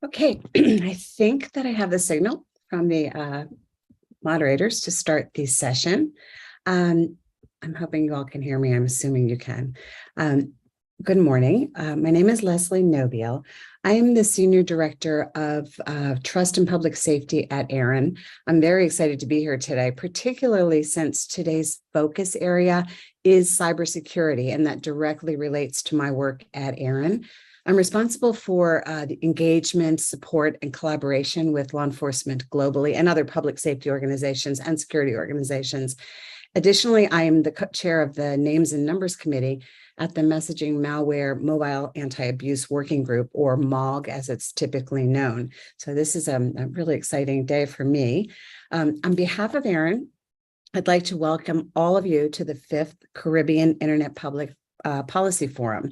Okay, I think that I have the signal from the moderators to start the session. I'm hoping you all can hear me. I'm assuming you can. Good morning. My name is Leslie Nobile. I am the Senior Director of Trust and Public Safety at ARIN. I'm very excited to be here today, particularly since today's focus area is cybersecurity, and that directly relates to my work at ARIN. I'm responsible for the engagement, support, and collaboration with law enforcement globally and other public safety organizations and security organizations. Additionally, I am the chair of the Names and Numbers Committee at the Messaging Malware Mobile Anti-Abuse Working Group, or MALG as it's typically known. So this is a really exciting day for me. On behalf of ARIN, I'd like to welcome all of you to the 5th Caribbean Internet Public Policy Forum.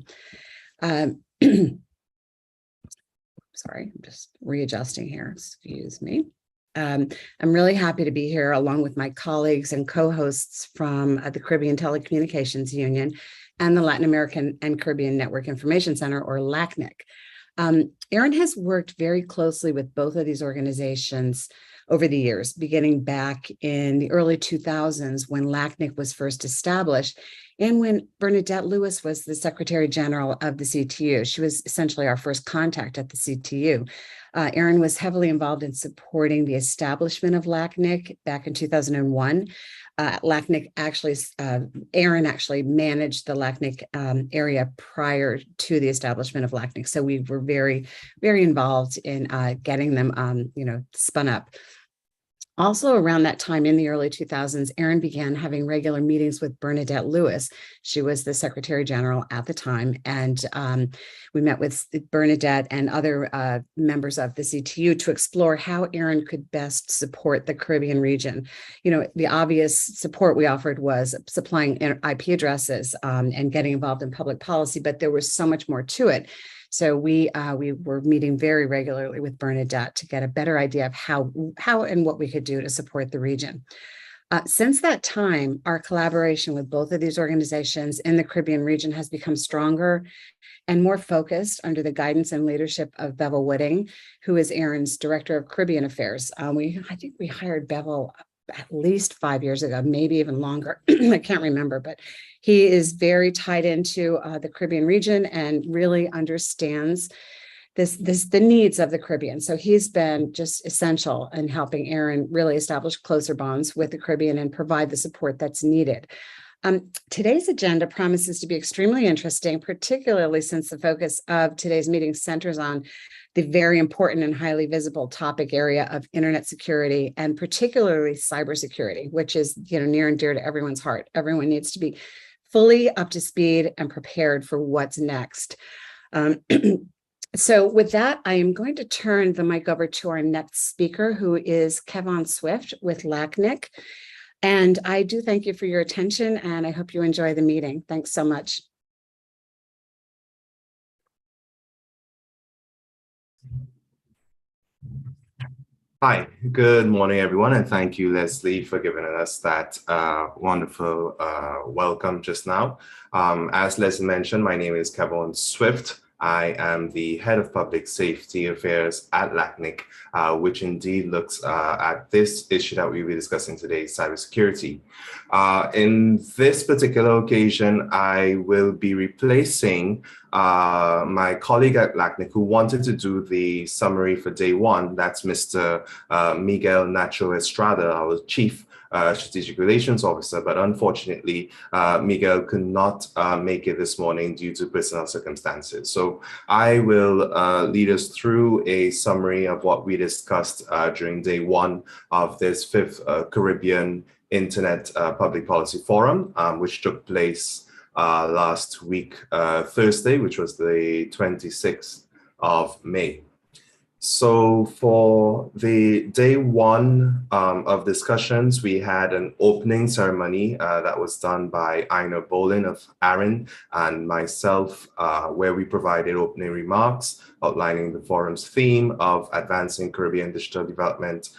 Sorry, I'm just readjusting here, excuse me. I'm really happy to be here along with my colleagues and co-hosts from the Caribbean Telecommunications Union and the Latin American and Caribbean Network Information Center, or LACNIC. ARIN has worked very closely with both of these organizations over the years, beginning back in the early 2000s when LACNIC was first established and when Bernadette Lewis was the Secretary General of the CTU. She was essentially our first contact at the CTU. ARIN was heavily involved in supporting the establishment of LACNIC back in 2001. LACNIC actually, ARIN actually managed the LACNIC area prior to the establishment of LACNIC. So we were very, very involved in getting them, spun up. Also around that time in the early 2000s, ARIN began having regular meetings with Bernadette Lewis. She was the Secretary General at the time, and we met with Bernadette and other members of the CTU to explore how ARIN could best support the Caribbean region. The obvious support we offered was supplying IP addresses and getting involved in public policy, but there was so much more to it. So we were meeting very regularly with Bernadette to get a better idea of how and what we could do to support the region. Since that time, our collaboration with both of these organizations in the Caribbean region has become stronger and more focused under the guidance and leadership of Bevel Wooding, who is ARIN's Director of Caribbean Affairs. I think we hired Bevel at least 5 years ago, maybe even longer. I can't remember, but he is very tied into the Caribbean region and really understands the needs of the Caribbean. So he's been just essential in helping Aaron really establish closer bonds with the Caribbean and provide the support that's needed. Today's agenda promises to be extremely interesting, particularly since the focus of today's meeting centers on the very important and highly visible topic area of internet security, and particularly cybersecurity, which is near and dear to everyone's heart. Everyone needs to be fully up to speed and prepared for what's next. So with that, I am going to turn the mic over to our next speaker, who is Kevon Swift with LACNIC. And I do thank you for your attention, and I hope you enjoy the meeting. Thanks so much. Hi, good morning, everyone, and thank you, Leslie, for giving us that wonderful welcome just now. As Leslie mentioned, my name is Kevon Swift. I am the Head of Public Safety Affairs at LACNIC, which indeed looks at this issue that we'll be discussing today, cybersecurity. In this particular occasion, I will be replacing my colleague at LACNIC who wanted to do the summary for day one. That's Mr. Miguel Nacho Estrada, our Chief Strategic Relations Officer, but unfortunately, Miguel could not make it this morning due to personal circumstances. So I will lead us through a summary of what we discussed during day one of this fifth Caribbean Internet Public Policy Forum, which took place last week, Thursday, which was the 26th of May. So for the day one of discussions, we had an opening ceremony that was done by Ina Bolin of ARIN and myself, where we provided opening remarks outlining the forum's theme of advancing Caribbean digital development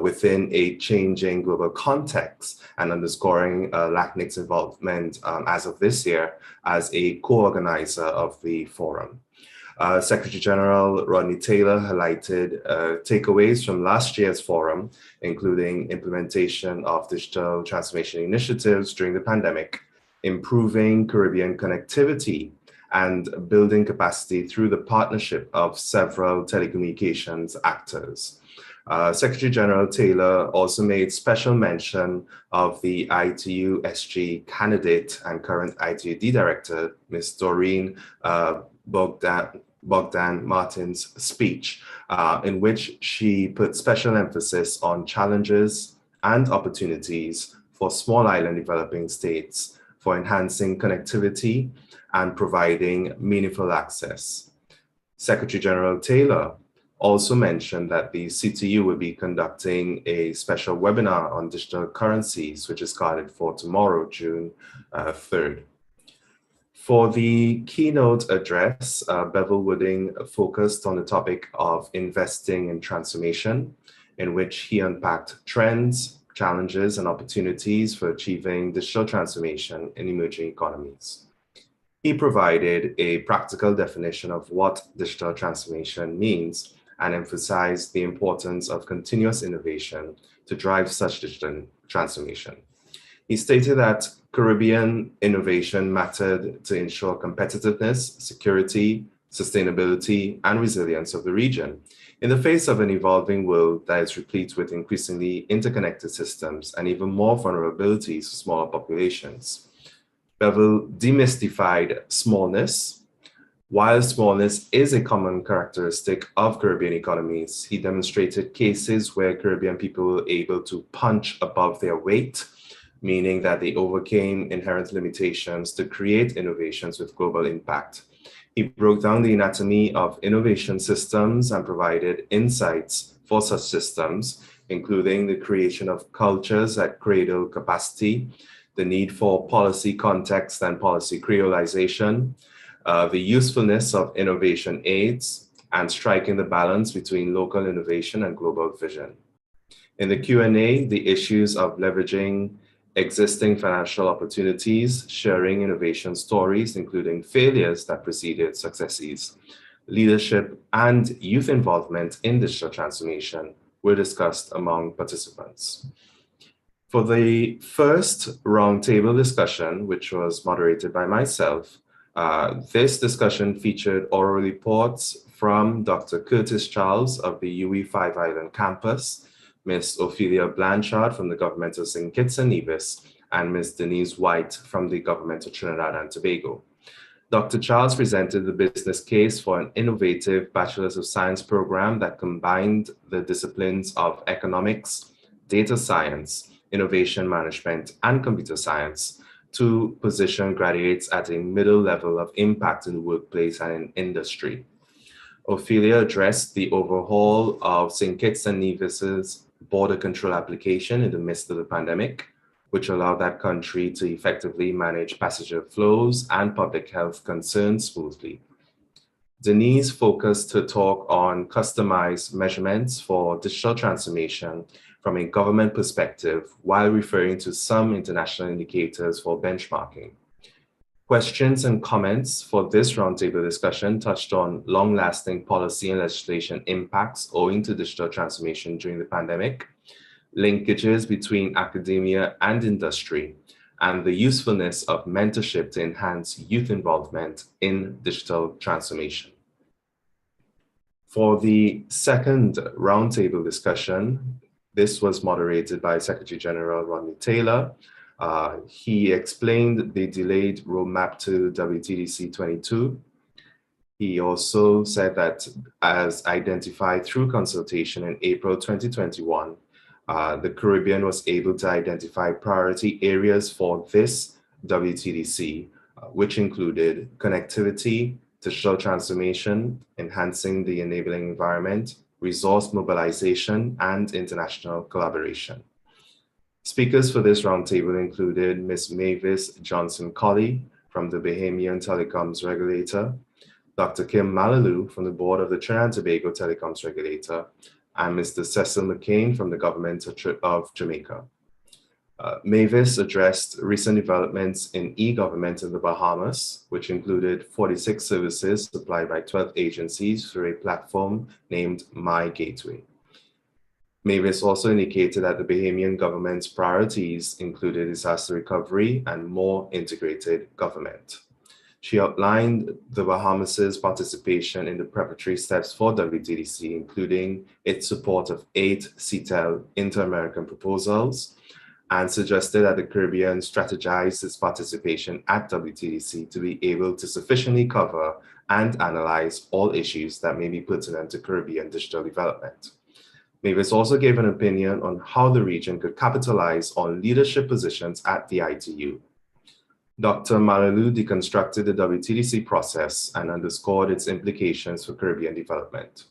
within a changing global context, and underscoring LACNIC's involvement as of this year as a co-organizer of the forum. Secretary General Rodney Taylor highlighted takeaways from last year's forum, including implementation of digital transformation initiatives during the pandemic, improving Caribbean connectivity, and building capacity through the partnership of several telecommunications actors. Secretary General Taylor also made special mention of the ITU SG candidate and current ITUD director, Ms. Doreen Bogdan Martin's speech, in which she put special emphasis on challenges and opportunities for small island developing states for enhancing connectivity and providing meaningful access. Secretary General Taylor also mentioned that the CTU will be conducting a special webinar on digital currencies, which is scheduled for tomorrow, June 3rd. For the keynote address, Bevel Wooding focused on the topic of investing in transformation, in which he unpacked trends, challenges, and opportunities for achieving digital transformation in emerging economies. He provided a practical definition of what digital transformation means and emphasized the importance of continuous innovation to drive such digital transformation. He stated that Caribbean innovation mattered to ensure competitiveness, security, sustainability, and resilience of the region in the face of an evolving world that is replete with increasingly interconnected systems and even more vulnerabilities for smaller populations. Bevel demystified smallness. While smallness is a common characteristic of Caribbean economies, he demonstrated cases where Caribbean people were able to punch above their weight, meaning that they overcame inherent limitations to create innovations with global impact. He broke down the anatomy of innovation systems and provided insights for such systems, including the creation of cultures that cradle capacity, the need for policy context and policy creolization, the usefulness of innovation aids, and striking the balance between local innovation and global vision. In the Q&A, the issues of leveraging existing financial opportunities, sharing innovation stories, including failures that preceded successes, leadership, and youth involvement in digital transformation were discussed among participants. For the first roundtable discussion, which was moderated by myself, this discussion featured oral reports from Dr. Curtis Charles of the UWI Five Island campus, Ms. Ophelia Blanchard from the government of St. Kitts and Nevis, and Ms. Denise White from the government of Trinidad and Tobago. Dr. Charles presented the business case for an innovative Bachelor's of Science program that combined the disciplines of economics, data science, innovation management, and computer science to position graduates at a middle level of impact in the workplace and in industry. Ophelia addressed the overhaul of St. Kitts and Nevis's border control application in the midst of the pandemic, which allowed that country to effectively manage passenger flows and public health concerns smoothly. Denise focused her talk on customized measurements for digital transformation from a government perspective while referring to some international indicators for benchmarking. Questions and comments for this roundtable discussion touched on long-lasting policy and legislation impacts owing to digital transformation during the pandemic, linkages between academia and industry, and the usefulness of mentorship to enhance youth involvement in digital transformation. For the second roundtable discussion, this was moderated by Secretary General Rodney Taylor. He explained the delayed roadmap to WTDC 22. He also said that as identified through consultation in April 2021, the Caribbean was able to identify priority areas for this WTDC, which included connectivity, digital transformation, enhancing the enabling environment, resource mobilization, and international collaboration. Speakers for this roundtable included Ms. Mavis Johnson-Colley from the Bahamian Telecoms Regulator, Dr. Kim Malalou from the board of the Trinidad and Tobago Telecoms Regulator, and Mr. Cecil McCain from the government of Jamaica. Mavis addressed recent developments in e-government in the Bahamas, which included 46 services supplied by 12 agencies through a platform named My Gateway. Mavis also indicated that the Bahamian government's priorities included disaster recovery and more integrated government. She outlined the Bahamas' participation in the preparatory steps for WTDC, including its support of 8 CETEL Inter-American proposals, and suggested that the Caribbean strategize its participation at WTDC to be able to sufficiently cover and analyze all issues that may be pertinent to Caribbean digital development. Mavis also gave an opinion on how the region could capitalize on leadership positions at the ITU. Dr. Malalou deconstructed the WTDC process and underscored its implications for Caribbean development.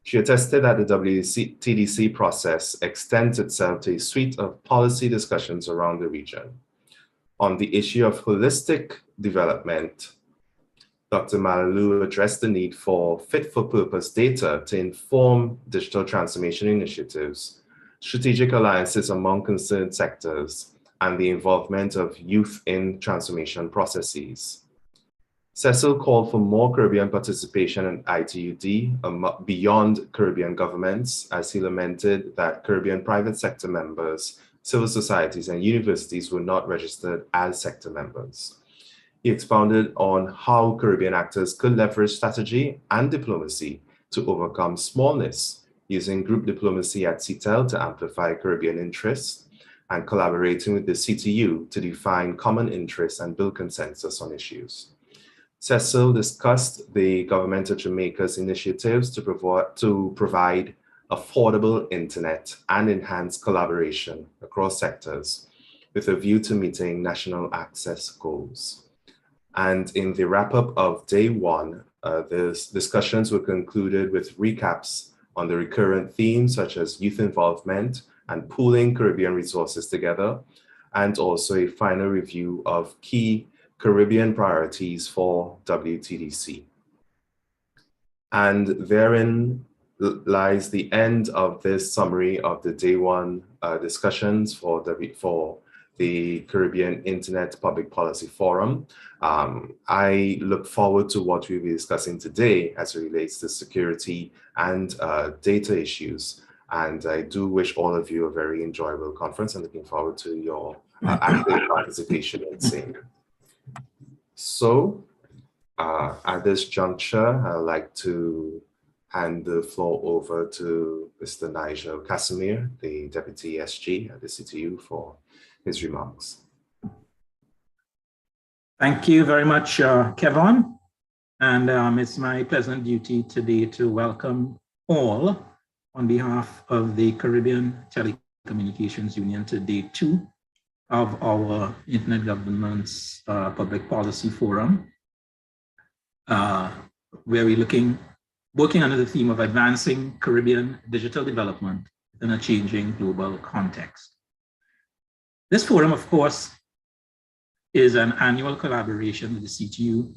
She attested that the WTDC process extends itself to a suite of policy discussions around the region. On the issue of holistic development, Dr. Malalou addressed the need for fit-for-purpose data to inform digital transformation initiatives, strategic alliances among concerned sectors, and the involvement of youth in transformation processes. Cecil called for more Caribbean participation in ITUD beyond Caribbean governments, as he lamented that Caribbean private sector members, civil societies, and universities were not registered as sector members. He expounded on how Caribbean actors could leverage strategy and diplomacy to overcome smallness, using group diplomacy at CETEL to amplify Caribbean interests, and collaborating with the CTU to define common interests and build consensus on issues. Cecil discussed the government of Jamaica's initiatives to provide affordable internet and enhance collaboration across sectors with a view to meeting national access goals. And in the wrap-up of day one, the discussions were concluded with recaps on the recurrent themes such as youth involvement and pooling Caribbean resources together, and also a final review of key Caribbean priorities for WTDC. And therein lies the end of this summary of the day one discussions for the Caribbean Internet Public Policy Forum. I look forward to what we'll be discussing today as it relates to security and data issues. And I do wish all of you a very enjoyable conference and looking forward to your active participation in same. So at this juncture, I'd like to hand the floor over to Mr. Nigel Casimir, the Deputy SG at the CTU, for his remarks. Thank you very much, Kevin. And it's my pleasant duty today to welcome all on behalf of the Caribbean Telecommunications Union to day 2 of our Internet Governance Public Policy Forum, where we're working under the theme of advancing Caribbean digital development in a changing global context. This forum, of course, is an annual collaboration that the CTU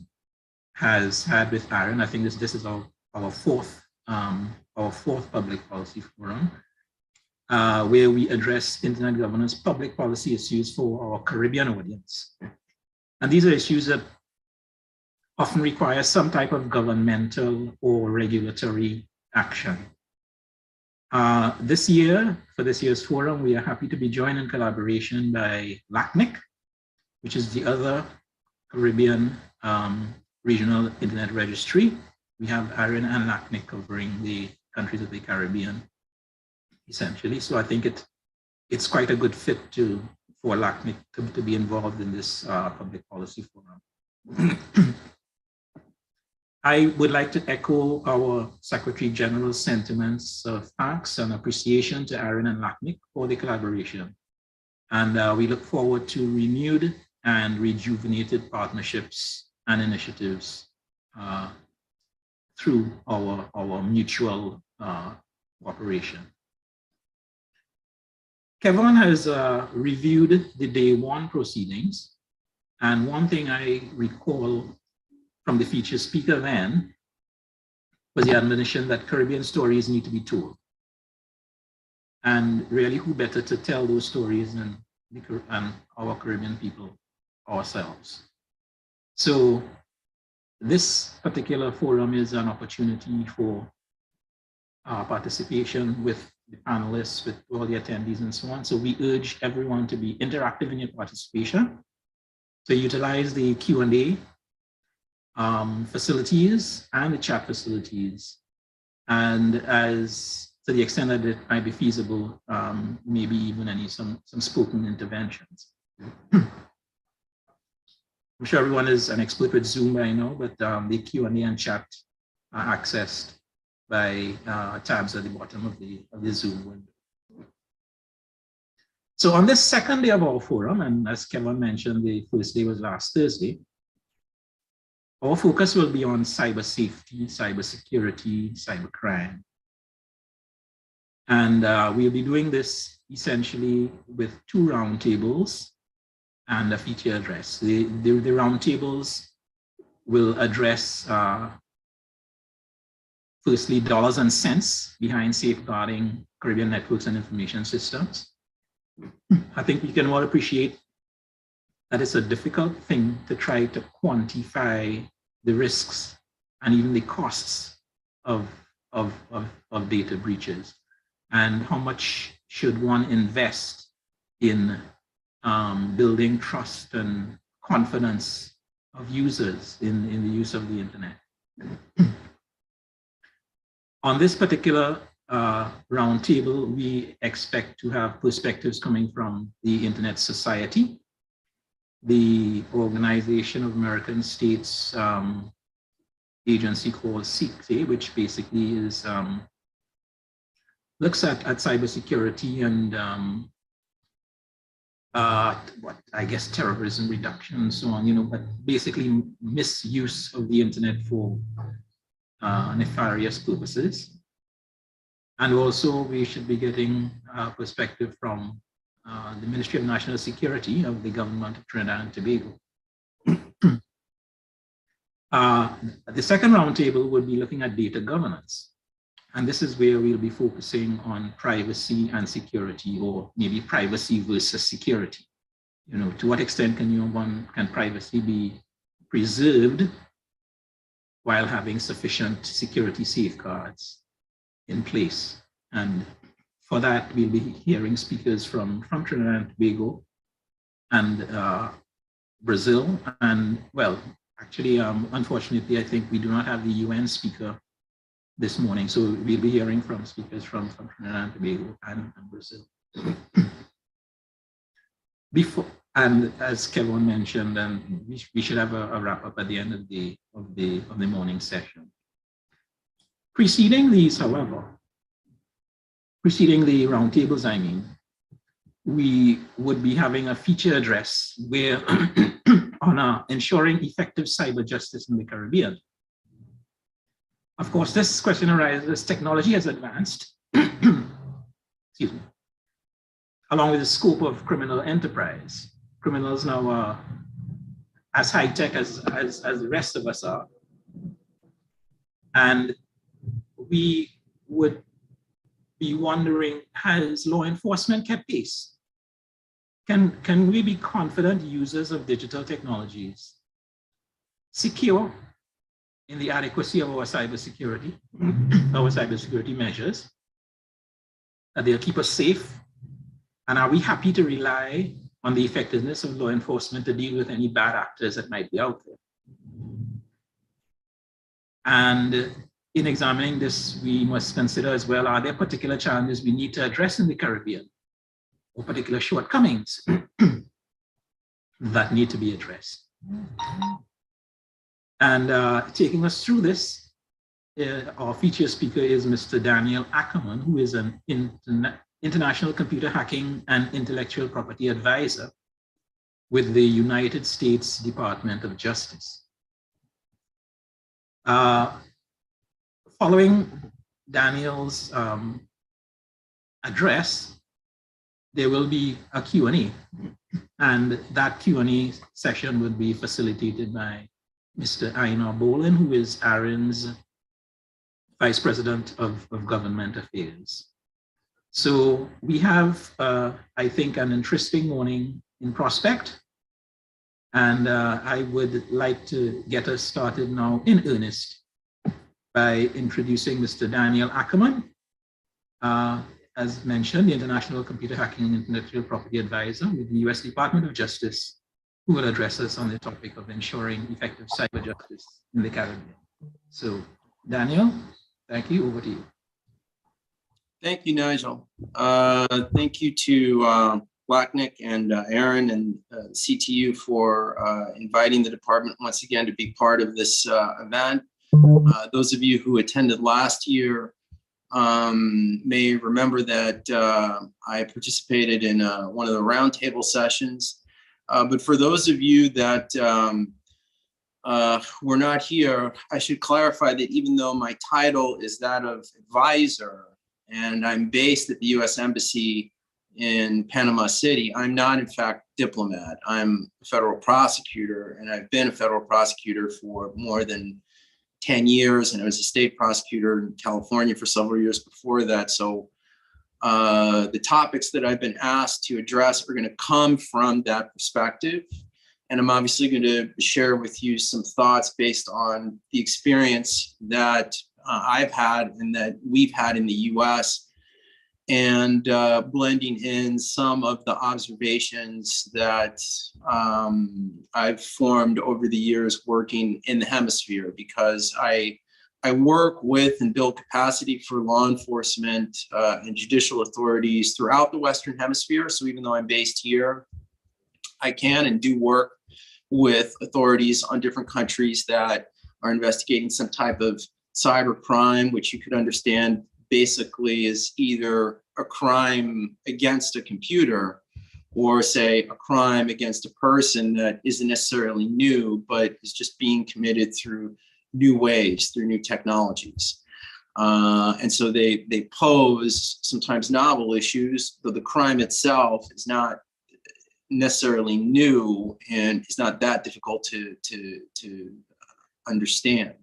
has had with ARIN. I think this is our fourth public policy forum, where we address internet governance public policy issues for our Caribbean audience. And these are issues that often require some type of governmental or regulatory action. This year, for this year's forum, we are happy to be joined in collaboration by LACNIC, which is the other Caribbean regional internet registry. We have ARIN and LACNIC covering the countries of the Caribbean, essentially. So I think it's quite a good fit for LACNIC to be involved in this public policy forum. I would like to echo our Secretary General's sentiments of thanks and appreciation to ARIN and LACNIC for the collaboration. And we look forward to renewed and rejuvenated partnerships and initiatives through our mutual cooperation. Kevin has reviewed the day 1 proceedings, and one thing I recall from the featured speaker then was the admonition that Caribbean stories need to be told. And really, who better to tell those stories than our Caribbean people ourselves. So this particular forum is an opportunity for participation with the panelists, with all the attendees and so on. So we urge everyone to be interactive in your participation, to utilize the Q&A facilities and the chat facilities. And as to the extent that it might be feasible, maybe even some spoken interventions. I'm sure everyone is an expert with Zoom by now, but the Q&A and chat are accessed by tabs at the bottom of the Zoom window. So on this second day of our forum, and as Kevin mentioned, the first day was last Thursday, our focus will be on cyber safety, cyber security, cyber crime. And we'll be doing this essentially with 2 roundtables and a feature address. The roundtables will address, firstly, dollars and cents behind safeguarding Caribbean networks and information systems. I think we can all appreciate that it's a difficult thing to try to quantify the risks and even the costs of data breaches, and how much should one invest in building trust and confidence of users in the use of the internet. On this particular roundtable, we expect to have perspectives coming from the Internet Society, the Organization of American States agency called CICSE, which basically is looks at cybersecurity and what I guess terrorism reduction and so on, but basically misuse of the internet for nefarious purposes. And also we should be getting a perspective from the Ministry of National Security of the government of Trinidad and Tobago. The second roundtable would be looking at data governance. And this is where we'll be focusing on privacy and security, or maybe privacy versus security. To what extent can privacy be preserved while having sufficient security safeguards in place? And For that, we'll be hearing speakers from Trinidad and Tobago and Brazil. And well, actually, unfortunately, I think we do not have the UN speaker this morning. So we'll be hearing from speakers from Trinidad and Tobago and Brazil. Before, and as Kevin mentioned, and we should have a wrap up at the end of the morning session. Preceding these, however, preceding the roundtables, I mean, we would be having a feature address where on ensuring effective cyber justice in the Caribbean. Of course, this question arises as technology has advanced, excuse me, along with the scope of criminal enterprise. Criminals now are as high-tech as the rest of us are. And we would be wondering, has law enforcement kept pace? Can we be confident users of digital technologies, secure in the adequacy of our cybersecurity measures, that they'll keep us safe? And are we happy to rely on the effectiveness of law enforcement to deal with any bad actors that might be out there? And in examining this, we must consider as well, are there particular challenges we need to address in the Caribbean, or particular shortcomings that need to be addressed? And taking us through this, our featured speaker is Mr. Daniel Ackerman, who is an international computer hacking and intellectual property advisor with the United States Department of Justice. Following Daniel's address, there will be a Q&A, and that Q&A session would be facilitated by Mr. Einar Bolin, who is ARIN's Vice President of Government Affairs. So we have, I think, an interesting morning in prospect, and I would like to get us started now in earnest by introducing Mr. Daniel Ackerman, as mentioned, the International Computer Hacking and Intellectual Property Advisor with the US Department of Justice, who will address us on the topic of ensuring effective cyber justice in the Caribbean. So, Daniel, thank you. Over to you. Thank you, Nigel. Thank you to Blacknick and Aaron and CTU for inviting the department once again to be part of this event. Those of you who attended last year may remember that I participated in one of the roundtable sessions. But for those of you that were not here, I should clarify that even though my title is that of advisor and I'm based at the US Embassy in Panama City, I'm not in fact diplomat. I'm a federal prosecutor, and I've been a federal prosecutor for more than 10 years, and I was a state prosecutor in California for several years before that. So the topics that I've been asked to address are going to come from that perspective. And I'm obviously going to share with you some thoughts based on the experience that I've had and that we've had in the US, and blending in some of the observations that I've formed over the years working in the hemisphere, because I work with and build capacity for law enforcement and judicial authorities throughout the Western Hemisphere. So even though I'm based here, I can and do work with authorities on different countries that are investigating some type of cyber crime, which you could understand basically is either a crime against a computer or, say, a crime against a person that isn't necessarily new, but is just being committed through new ways, through new technologies. And so they pose sometimes novel issues, though the crime itself is not necessarily new and it's not that difficult to understand.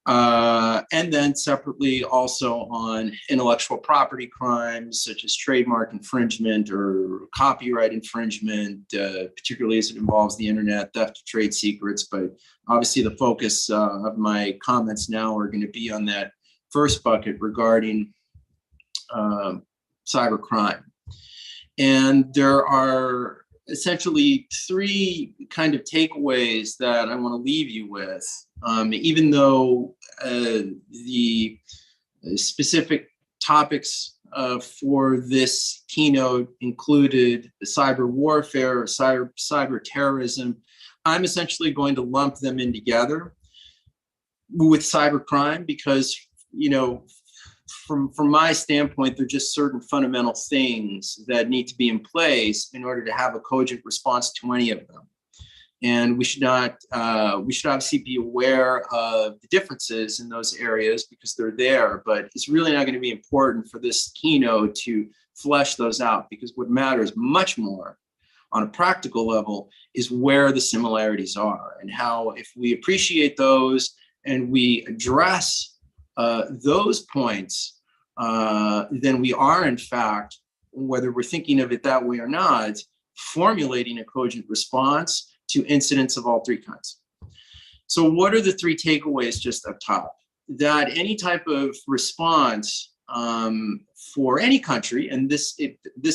And then separately also on intellectual property crimes such as trademark infringement or copyright infringement, particularly as it involves the internet, theft of trade secrets. But obviously the focus of my comments now are going to be on that first bucket regarding cybercrime. And there are essentially three kind of takeaways that I want to leave you with, even though the specific topics for this keynote included cyber warfare or cyber terrorism. I'm essentially going to lump them in together with cybercrime because, from my standpoint, they're just certain fundamental things that need to be in place in order to have a cogent response to any of them. And we should obviously be aware of the differences in those areas because they're there, but it's really not going to be important for this keynote to flesh those out, because what matters much more on a practical level is where the similarities are and how, if we appreciate those and we address those points, then we are, in fact, whether we're thinking of it that way or not, formulating a cogent response to incidents of all three kinds. So what are the three takeaways just up top? That any type of response for any country, and this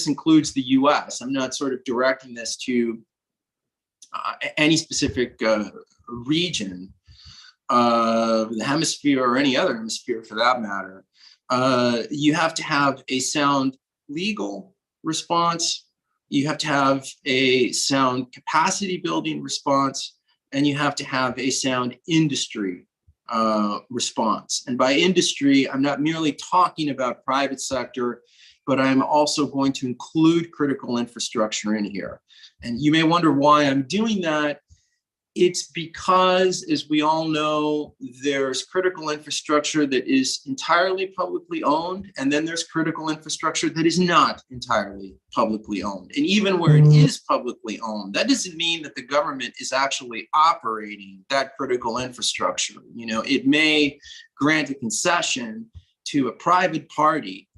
includes the US, I'm not sort of directing this to any specific region of the hemisphere or any other hemisphere for that matter, you have to have a sound legal response, you have to have a sound capacity building response, and you have to have a sound industry response. And by industry, I'm not merely talking about private sector, but I'm also going to include critical infrastructure in here. And you may wonder why I'm doing that. It's because, as we all know, there's critical infrastructure that is entirely publicly owned, and then there's critical infrastructure that is not entirely publicly owned. And even where it is publicly owned, that doesn't mean that the government is actually operating that critical infrastructure. It may grant a concession to a private party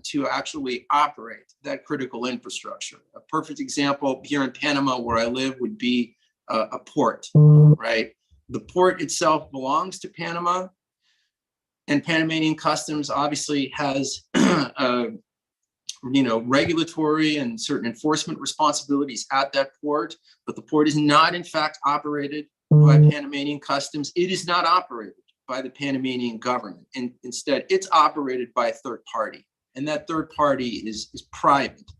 to actually operate that critical infrastructure. A perfect example here in Panama, where I live, would be a port, right? The port itself belongs to Panama, and Panamanian Customs obviously has, regulatory and certain enforcement responsibilities at that port, but the port is not, in fact, operated by Panamanian Customs. It is not operated by the Panamanian government, and instead, it's operated by a third party, and that third party is private.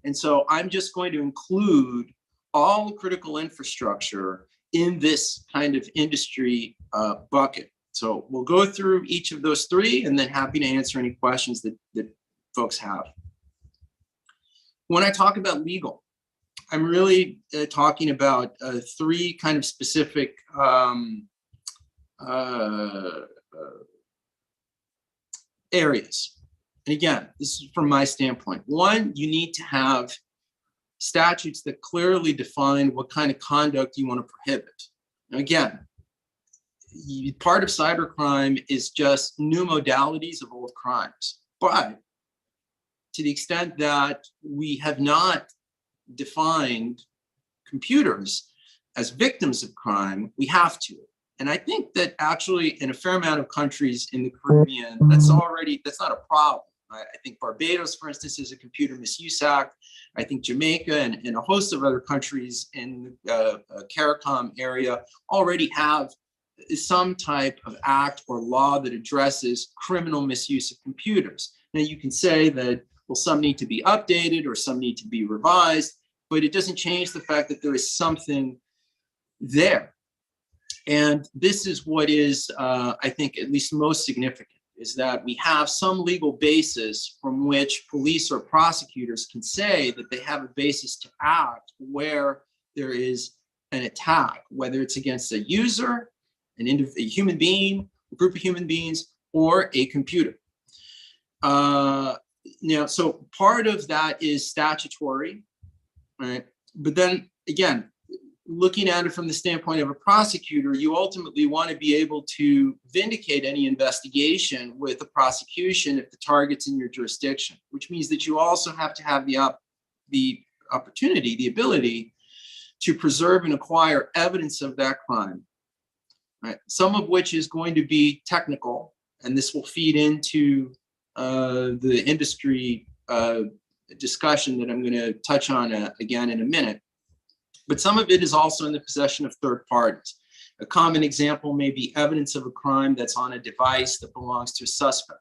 And so I'm just going to include all critical infrastructure in this kind of industry bucket. So we'll go through each of those three, and then happy to answer any questions that folks have. When I talk about legal, I'm really talking about three kind of specific areas. And again, this is from my standpoint. One, you need to have statutes that clearly define what kind of conduct you want to prohibit. Now, again, part of cybercrime is just new modalities of old crimes. But to the extent that we have not defined computers as victims of crime, we have to. And I think that actually in a fair amount of countries in the Caribbean, that's not a problem. I think Barbados, for instance, is a Computer Misuse Act. I think Jamaica and a host of other countries in the CARICOM area already have some type of act or law that addresses criminal misuse of computers. Now, you can say that, well, some need to be updated or some need to be revised, but it doesn't change the fact that there is something there. And this is what is, I think, at least most significant, is that we have some legal basis from which police or prosecutors can say that they have a basis to act where there is an attack, whether it's against a user, a human being, a group of human beings, or a computer. So part of that is statutory, right? But then again, looking at it from the standpoint of a prosecutor, you ultimately want to be able to vindicate any investigation with a prosecution if the target's in your jurisdiction, which means that you also have to have the opportunity, the ability to preserve and acquire evidence of that crime, right? Some of which is going to be technical, and this will feed into the industry discussion that I'm going to touch on again in a minute. But some of it is also in the possession of third parties. A common example may be evidence of a crime that's on a device that belongs to a suspect.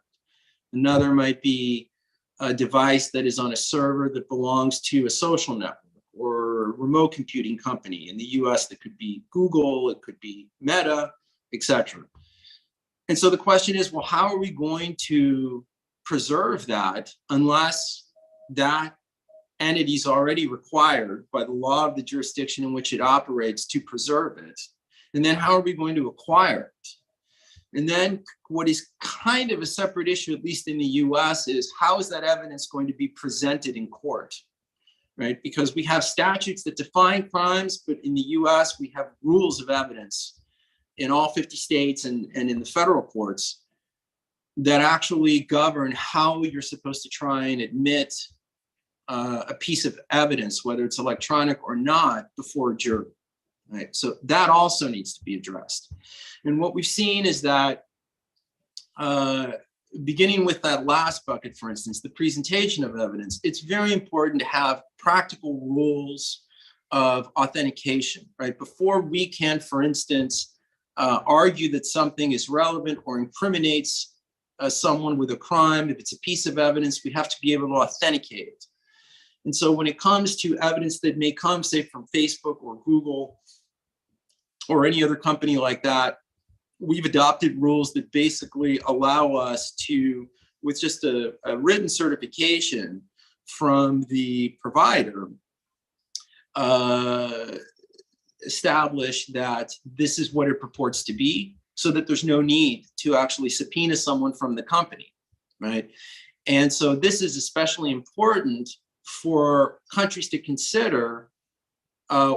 Another might be a device that is on a server that belongs to a social network or a remote computing company. In the US, that could be Google, it could be Meta, etc. And so the question is, well, how are we going to preserve that unless that entity is already required by the law of the jurisdiction in which it operates to preserve it? And then how are we going to acquire it? And then what is kind of a separate issue, at least in the US, is how is that evidence going to be presented in court, right? Because we have statutes that define crimes, but in the US, we have rules of evidence in all 50 states and in the federal courts that actually govern how you're supposed to try and admit a piece of evidence, whether it's electronic or not, before a jury. Right. So that also needs to be addressed. And what we've seen is that beginning with that last bucket, for instance, the presentation of evidence, it's very important to have practical rules of authentication, right? Before we can, for instance, argue that something is relevant or incriminates someone with a crime, if it's a piece of evidence, we have to be able to authenticate it. And so when it comes to evidence that may come, say, from Facebook or Google or any other company like that, we've adopted rules that basically allow us to, with just a written certification from the provider, establish that this is what it purports to be, so that there's no need to actually subpoena someone from the company, right? And so this is especially important for countries to consider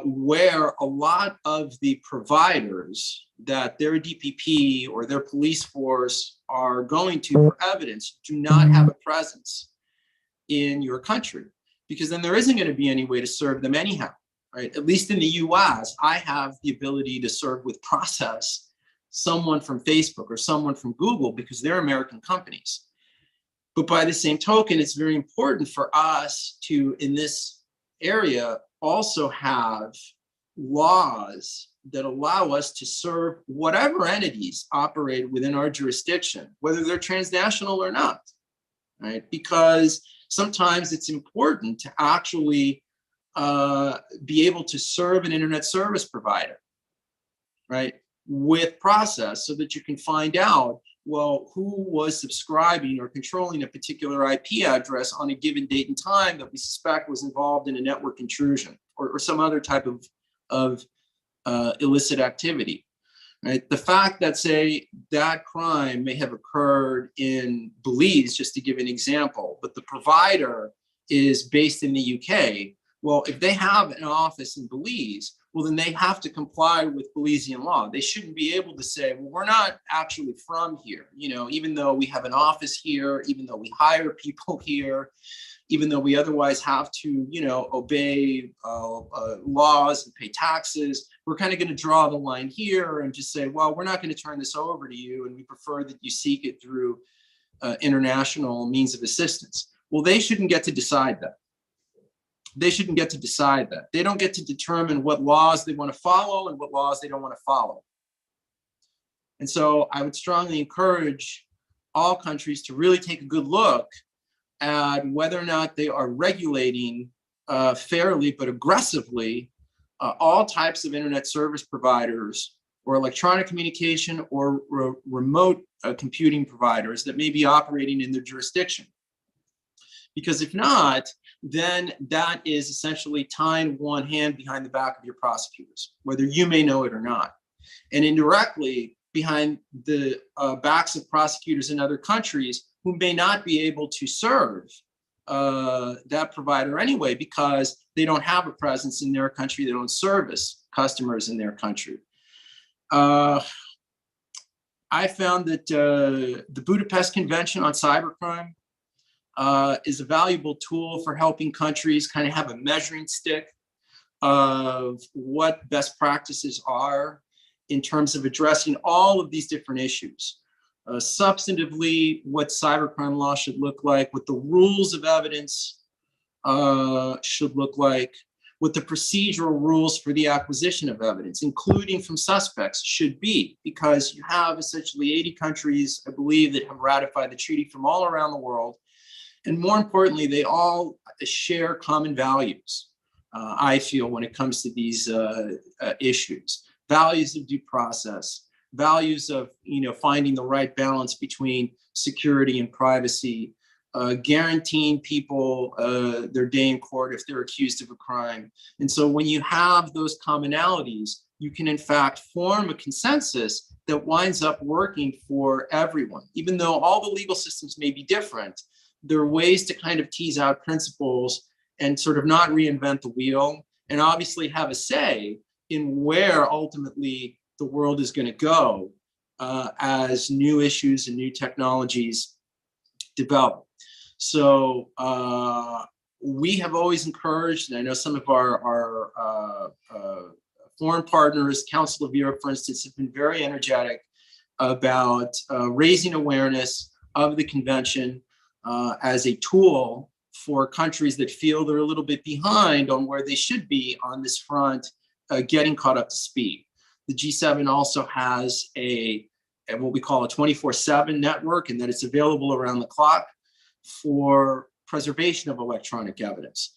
where a lot of the providers that their DPP or their police force are going to for evidence do not have a presence in your country, because then there isn't going to be any way to serve them anyhow, right? At least in the US, I have the ability to serve with process someone from Facebook or someone from Google because they're American companies. But by the same token, it's very important for us to, in this area, also have laws that allow us to serve whatever entities operate within our jurisdiction, whether they're transnational or not, right? Because sometimes it's important to actually be able to serve an internet service provider, right, with process, so that you can find out, well, who was subscribing or controlling a particular IP address on a given date and time that we suspect was involved in a network intrusion or some other type of illicit activity, right? The fact that, say, that crime may have occurred in Belize, just to give an example, but the provider is based in the UK, well, if they have an office in Belize, well, then they have to comply with Belizean law. They shouldn't be able to say, well, we're not actually from here, you know, even though we have an office here, even though we hire people here, even though we otherwise have to, you know, obey laws and pay taxes. We're kind of going to draw the line here and just say, well, we're not going to turn this over to you, and we prefer that you seek it through international means of assistance. Well, they shouldn't get to decide that. They shouldn't get to decide that. They don't get to determine what laws they want to follow and what laws they don't want to follow. And so I would strongly encourage all countries to really take a good look at whether or not they are regulating fairly but aggressively all types of internet service providers or electronic communication or remote computing providers that may be operating in their jurisdiction. Because if not, then that is essentially tying one hand behind the back of your prosecutors, whether you may know it or not. And indirectly behind the backs of prosecutors in other countries who may not be able to serve that provider anyway, because they don't have a presence in their country, they don't service customers in their country. I found that the Budapest Convention on Cybercrime is a valuable tool for helping countries kind of have a measuring stick of what best practices are in terms of addressing all of these different issues. substantively what cybercrime law should look like, what the rules of evidence should look like, what the procedural rules for the acquisition of evidence, including from suspects, should be, because you have essentially 80 countries, I believe, that have ratified the treaty from all around the world. And more importantly, they all share common values, I feel, when it comes to these issues. Values of due process, values of finding the right balance between security and privacy, guaranteeing people their day in court if they're accused of a crime. And so when you have those commonalities, you can in fact form a consensus that winds up working for everyone. Even though all the legal systems may be different, there are ways to kind of tease out principles and sort of not reinvent the wheel, and obviously have a say in where ultimately the world is going to go as new issues and new technologies develop. So we have always encouraged, and I know some of our foreign partners, Council of Europe, for instance, have been very energetic about raising awareness of the convention as a tool for countries that feel they're a little bit behind on where they should be on this front, getting caught up to speed. The G7 also has what we call a 24/7 network, and that it's available around the clock for preservation of electronic evidence.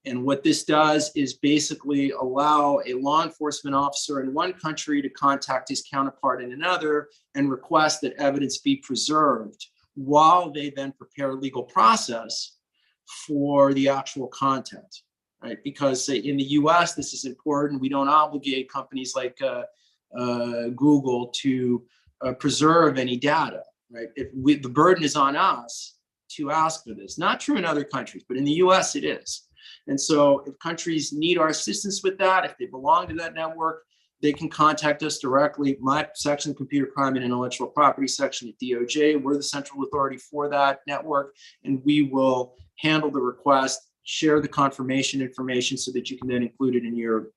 And what this does is basically allow a law enforcement officer in one country to contact his counterpart in another and request that evidence be preserved while they then prepare a legal process for the actual content, right? Because in the US, this is important. We don't obligate companies like Google to preserve any data, right? The burden is on us to ask for this. Not true in other countries, but in the US it is. And so if countries need our assistance with that, if they belong to that network, they can contact us directly. My section, Computer Crime and Intellectual Property section at DOJ, we're the central authority for that network, and we will handle the request, share the confirmation information so that you can then include it in your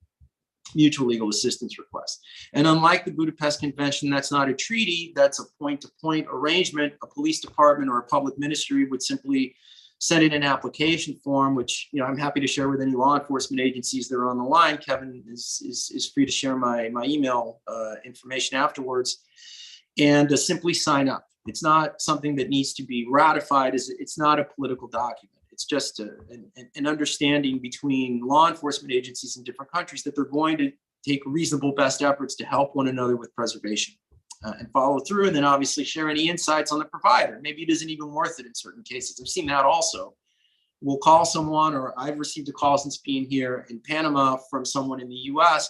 mutual legal assistance request. And unlike the Budapest Convention, that's not a treaty, that's a point-to-point arrangement. A police department or a public ministry would simply send in an application form, which I'm happy to share with any law enforcement agencies that are on the line. Kevin is free to share my email information afterwards, and simply sign up. It's not something that needs to be ratified. It's not a political document. It's just an understanding between law enforcement agencies in different countries that they're going to take reasonable best efforts to help one another with preservation and follow through, and then obviously share any insights on the provider. Maybe it isn't even worth it in certain cases. I've seen that also. We'll call someone, or I've received a call since being here in Panama from someone in the US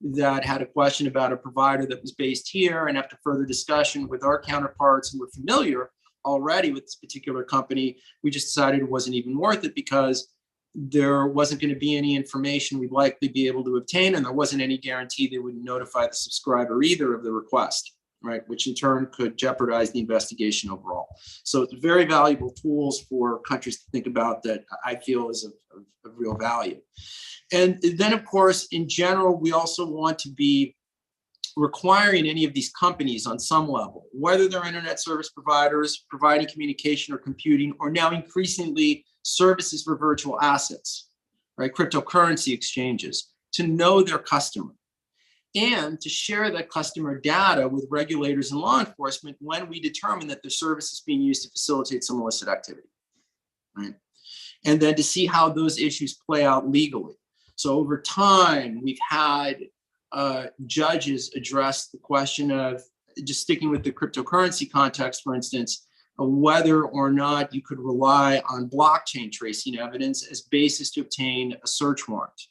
that had a question about a provider that was based here, and after further discussion with our counterparts who were familiar already with this particular company, we just decided it wasn't even worth it because there wasn't going to be any information we'd likely be able to obtain, and there wasn't any guarantee they would notify the subscriber either of the request, right? Which in turn could jeopardize the investigation overall. So it's very valuable tools for countries to think about that I feel is of real value. And then of course, in general, we also want to be requiring any of these companies on some level, whether they're internet service providers, providing communication or computing, or now increasingly services for virtual assets, right? Cryptocurrency exchanges, to know their customer and to share that customer data with regulators and law enforcement when we determine that the service is being used to facilitate some illicit activity, right? And then to see how those issues play out legally. So over time, we've had judges address the question of, just sticking with the cryptocurrency context, for instance, whether or not you could rely on blockchain tracing evidence as basis to obtain a search warrant,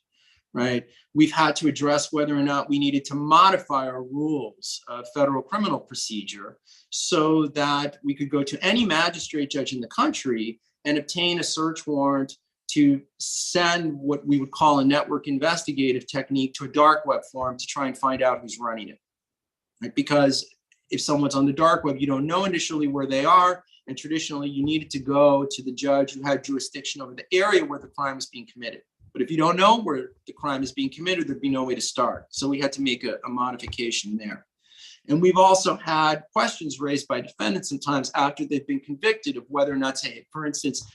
right? We've had to address whether or not we needed to modify our rules of federal criminal procedure so that we could go to any magistrate judge in the country and obtain a search warrant to send what we would call a network investigative technique to a dark web forum to try and find out who's running it, right? Because if someone's on the dark web, you don't know initially where they are, and traditionally you needed to go to the judge who had jurisdiction over the area where the crime is being committed. But if you don't know where the crime is being committed, there'd be no way to start. So we had to make a modification there. And we've also had questions raised by defendants sometimes after they've been convicted of whether or not, say, for instance,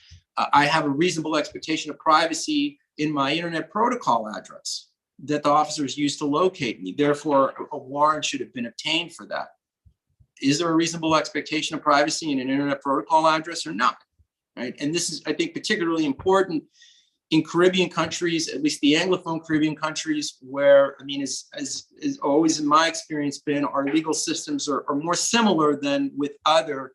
I have a reasonable expectation of privacy in my internet protocol address that the officers used to locate me. Therefore, a warrant should have been obtained for that. Is there a reasonable expectation of privacy in an internet protocol address or not? Right. And this is, I think, particularly important in Caribbean countries, at least the Anglophone Caribbean countries, where, I mean, as always in my experience been, our legal systems are more similar than with other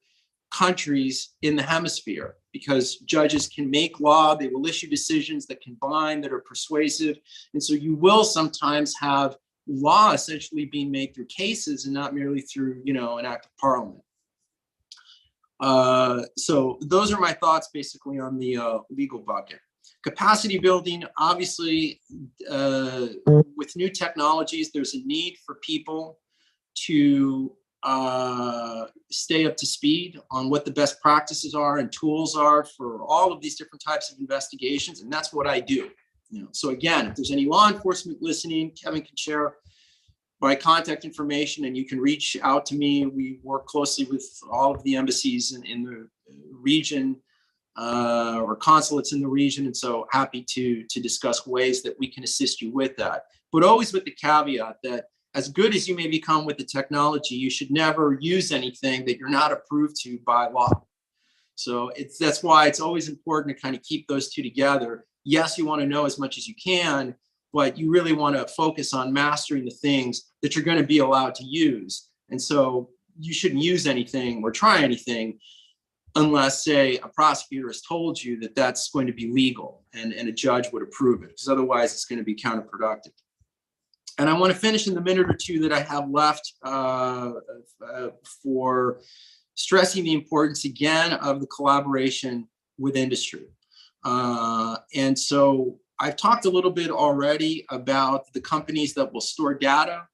countries in the hemisphere, because judges can make law, they will issue decisions that can bind, that are persuasive. And so you will sometimes have law essentially being made through cases and not merely through, an act of parliament. So those are my thoughts basically on the legal bucket. Capacity building, obviously, with new technologies, there's a need for people to stay up to speed on what the best practices are and tools are for all of these different types of investigations. And that's what I do. So again, if there's any law enforcement listening, Kevin can share my contact information and you can reach out to me. We work closely with all of the embassies in the region or consulates in the region. And so happy to discuss ways that we can assist you with that. But always with the caveat that as good as you may become with the technology, you should never use anything that you're not approved to by law. So that's why it's always important to kind of keep those two together. Yes, you want to know as much as you can, but you really want to focus on mastering the things that you're going to be allowed to use. And so you shouldn't use anything or try anything unless, say, a prosecutor has told you that that's going to be legal and a judge would approve it, because otherwise it's going to be counterproductive. And I want to finish in the minute or two that I have left for stressing the importance again of the collaboration with industry. And so I've talked a little bit already about the companies that will store data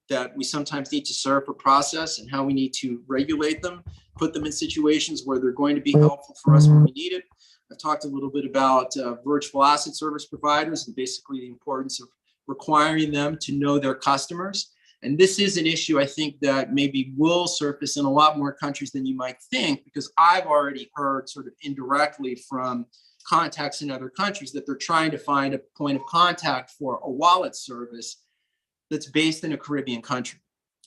that we sometimes need to serve for process and how we need to regulate them, put them in situations where they're going to be helpful for us when we need it. I've talked a little bit about virtual asset service providers and basically the importance of requiring them to know their customers. And this is an issue I think that maybe will surface in a lot more countries than you might think, because I've already heard sort of indirectly from contacts in other countries that they're trying to find a point of contact for a wallet service that's based in a Caribbean country.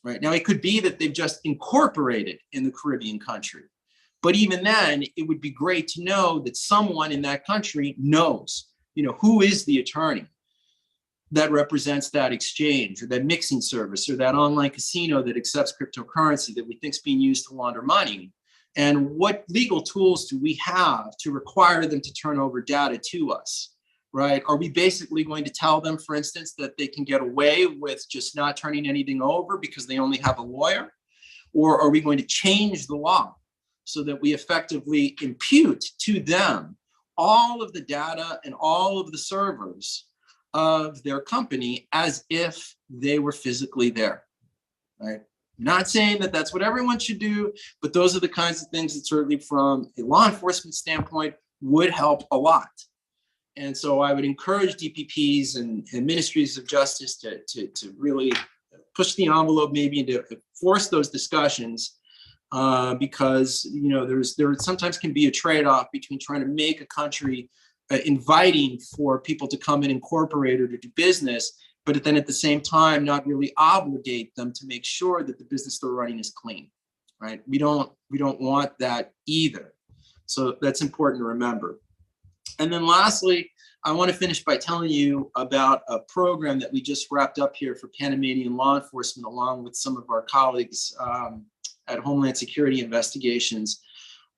Right now, it could be that they've just incorporated in the Caribbean country. But even then, it would be great to know that someone in that country knows, who is the attorney that represents that exchange or that mixing service or that online casino that accepts cryptocurrency that we think is being used to launder money. And what legal tools do we have to require them to turn over data to us, right? Are we basically going to tell them, for instance, that they can get away with just not turning anything over because they only have a lawyer? Or are we going to change the law so that we effectively impute to them all of the data and all of the servers of their company as if they were physically there, right? Not saying that that's what everyone should do, but those are the kinds of things that certainly from a law enforcement standpoint would help a lot. And so I would encourage DPPs and ministries of justice to really push the envelope maybe to force those discussions because, there sometimes can be a trade-off between trying to make a country inviting for people to come and incorporate or to do business, but then at the same time, not really obligate them to make sure that the business they're running is clean, right? We don't want that either. So that's important to remember. And then lastly, I want to finish by telling you about a program that we just wrapped up here for Panamanian law enforcement, along with some of our colleagues at Homeland Security Investigations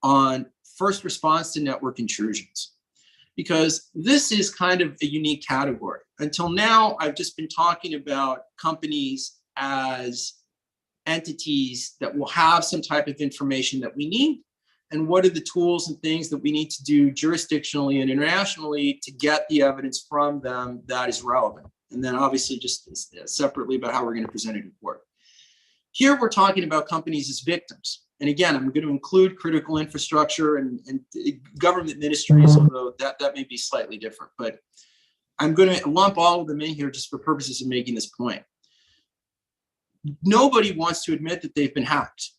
on first response to network intrusions. Because this is kind of a unique category. Until now, I've just been talking about companies as entities that will have some type of information that we need, and what are the tools and things that we need to do jurisdictionally and internationally to get the evidence from them that is relevant. And then obviously just separately about how we're going to present it in court. Here we're talking about companies as victims. And again, I'm going to include critical infrastructure and government ministries, although that may be slightly different. But I'm going to lump all of them in here just for purposes of making this point. nobody wants to admit that they've been hacked.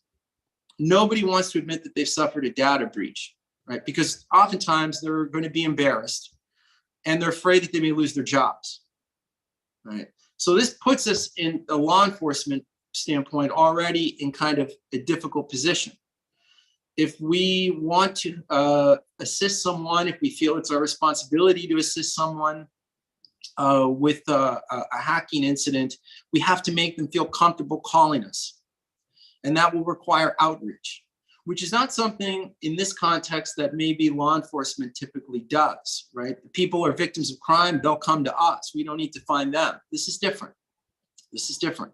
Nobody wants to admit that they've suffered a data breach, right? Because oftentimes they're going to be embarrassed and they're afraid that they may lose their jobs, right? So this puts us in a law enforcement standpoint already in kind of a difficult position. If we want to assist someone, if we feel it's our responsibility to assist someone with a hacking incident, we have to make them feel comfortable calling us. And that will require outreach, which is not something in this context that maybe law enforcement typically does, right? People are victims of crime, they'll come to us. We don't need to find them. This is different. This is different.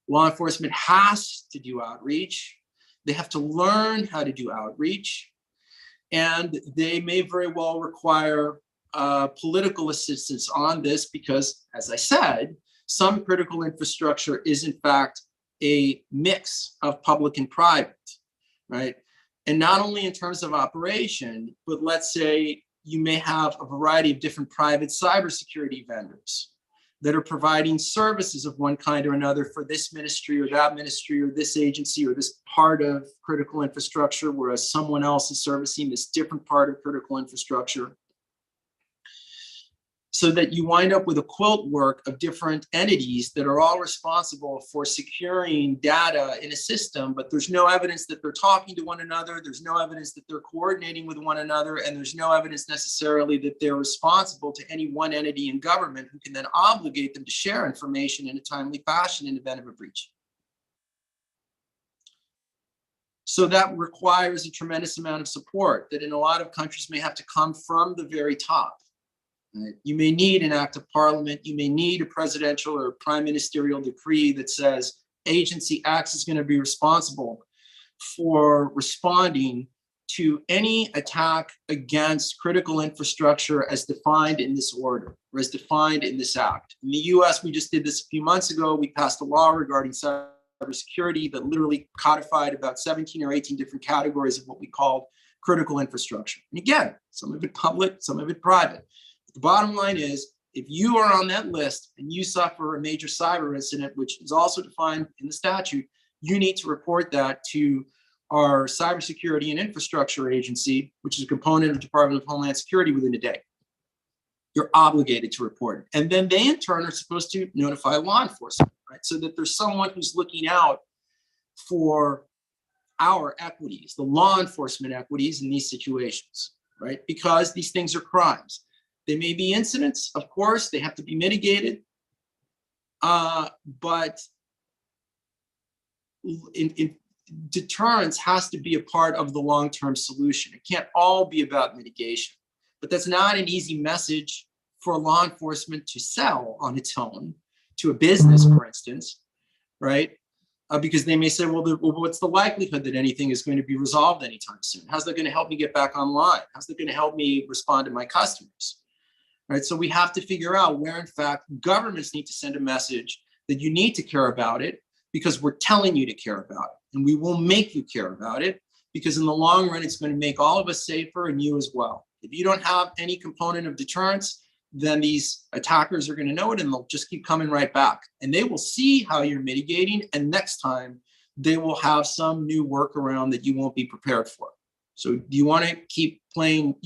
Law enforcement has to do outreach. They have to learn how to do outreach. And they may very well require political assistance on this because, as I said, some critical infrastructure is in fact a mix of public and private, right? And not only in terms of operation, but let's say you may have a variety of different private cybersecurity vendors that are providing services of one kind or another for this ministry or that ministry or this agency or this part of critical infrastructure, whereas someone else is servicing this different part of critical infrastructure. So that you wind up with a quilt work of different entities that are all responsible for securing data in a system, but there's no evidence that they're talking to one another. There's no evidence that they're coordinating with one another. And there's no evidence necessarily that they're responsible to any one entity in government who can then obligate them to share information in a timely fashion in the event of a breach. So that requires a tremendous amount of support that in a lot of countries may have to come from the very top. You may need an act of parliament. You may need a presidential or prime ministerial decree that says agency X is going to be responsible for responding to any attack against critical infrastructure as defined in this order or as defined in this act. In the US, we just did this a few months ago. We passed a law regarding cybersecurity that literally codified about 17 or 18 different categories of what we called critical infrastructure. And again, some of it public, some of it private. The bottom line is, if you are on that list and you suffer a major cyber incident, which is also defined in the statute, you need to report that to our Cybersecurity and Infrastructure Agency, which is a component of the Department of Homeland Security, within a day. You're obligated to report it. And then they, in turn, are supposed to notify law enforcement, right? So that there's someone who's looking out for our equities, the law enforcement equities in these situations, right? Because these things are crimes. They may be incidents, of course, they have to be mitigated, but deterrence has to be a part of the long-term solution. It can't all be about mitigation, but that's not an easy message for law enforcement to sell on its own to a business, for instance, right? Because they may say, well, what's the likelihood that anything is going to be resolved anytime soon? How's that going to help me get back online? How's that going to help me respond to my customers? Right, so we have to figure out where, in fact, governments need to send a message that you need to care about it because we're telling you to care about it. And we will make you care about it because in the long run, it's going to make all of us safer and you as well. If you don't have any component of deterrence, then these attackers are going to know it and they'll just keep coming right back. And they will see how you're mitigating. And next time, they will have some new workaround that you won't be prepared for. So do you want to keep playing,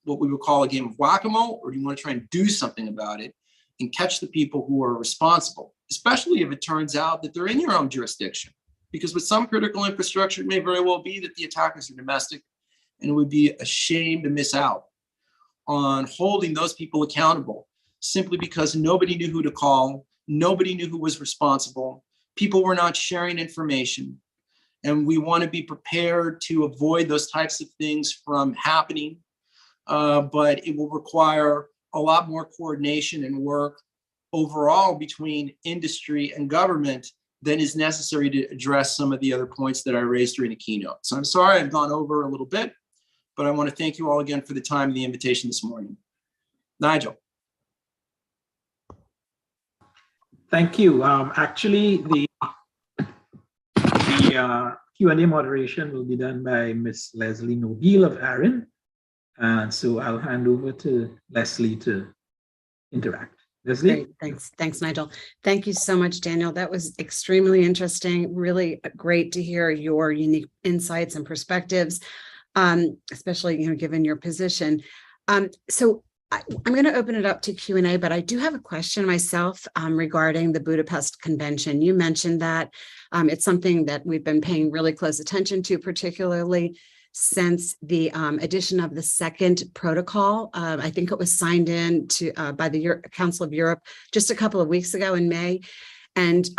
what we would call a game of whack-a-mole, or do you want to try and do something about it and catch the people who are responsible, especially if it turns out that they're in your own jurisdiction? Because with some critical infrastructure, it may very well be that the attackers are domestic, and it would be a shame to miss out on holding those people accountable simply because nobody knew who to call, nobody knew who was responsible, people were not sharing information, and we want to be prepared to avoid those types of things from happening. But it will require a lot more coordination and work overall between industry and government than is necessary to address some of the other points that I raised during the keynote. So I'm sorry I've gone over a little bit, but I want to thank you all again for the time and the invitation this morning. Nigel. Thank you. Actually, the Q&A moderation will be done by Ms. Leslie Nobile of ARIN. And so I'll hand over to Leslie to interact. Leslie? Great. Thanks, Nigel. Thank you so much, Daniel. That was extremely interesting. Really great to hear your unique insights and perspectives, especially, given your position. So I'm going to open it up to Q&A, but I do have a question myself regarding the Budapest Convention. You mentioned that it's something that we've been paying really close attention to, particularly since the addition of the second protocol. I think it was signed in by the Council of Europe just a couple of weeks ago in May. And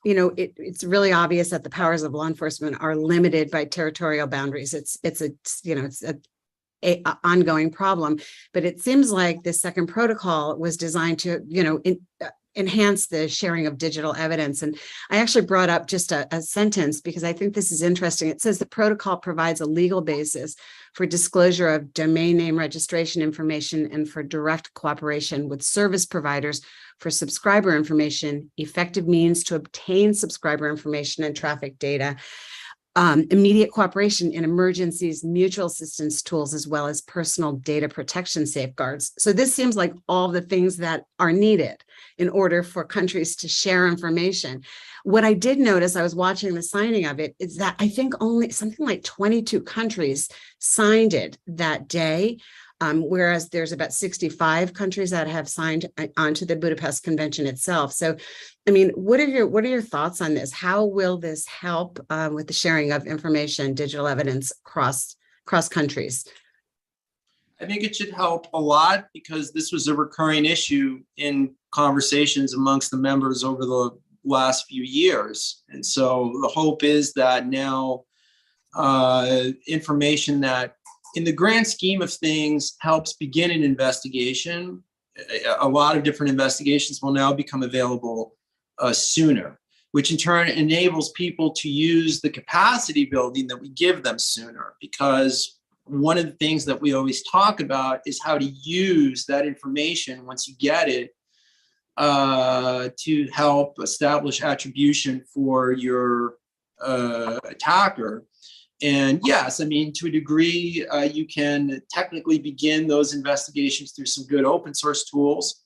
it's really obvious that the powers of law enforcement are limited by territorial boundaries. It's a ongoing problem, but it seems like this second protocol was designed to, enhance the sharing of digital evidence. And I actually brought up just a sentence because I think this is interesting. It says the protocol provides a legal basis for disclosure of domain name registration information and for direct cooperation with service providers for subscriber information, effective means to obtain subscriber information and traffic data, immediate cooperation in emergencies, mutual assistance tools, as well as personal data protection safeguards. So this seems like all the things that are needed in order for countries to share information. What I did notice, I was watching the signing of it, is that I think only something like 22 countries signed it that day. Whereas there's about 65 countries that have signed onto the Budapest Convention itself. So, what are your thoughts on this? How will this help with the sharing of information, digital evidence across countries? I think it should help a lot because this was a recurring issue in conversations amongst the members over the last few years. And so the hope is that now information that in the grand scheme of things helps begin an investigation. A lot of different investigations will now become available sooner, which in turn enables people to use the capacity building that we give them sooner. Because one of the things that we always talk about is how to use that information once you get it to help establish attribution for your attacker. And yes, to a degree, you can technically begin those investigations through some good open source tools.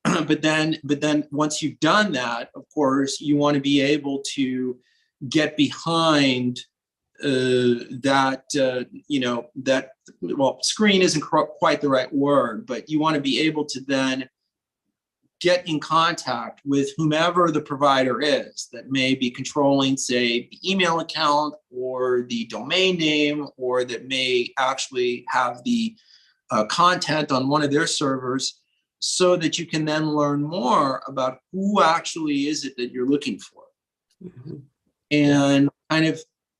But then once you've done that, of course, you want to be able to get behind screen isn't quite the right word, but you want to be able to then get in contact with whomever the provider is that may be controlling, say, the email account or the domain name, or that may actually have the content on one of their servers, so that you can then learn more about who actually is it that you're looking for. Mm-hmm. And kind of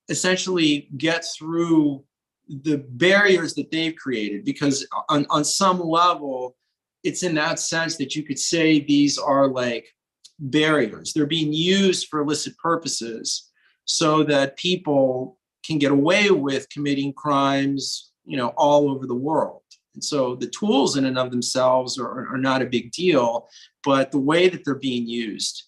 essentially get through the barriers that they've created, because on some level, it's in that sense that you could say these are like barriers. They're being used for illicit purposes so that people can get away with committing crimes, all over the world. And so the tools in and of themselves are not a big deal, but the way that they're being used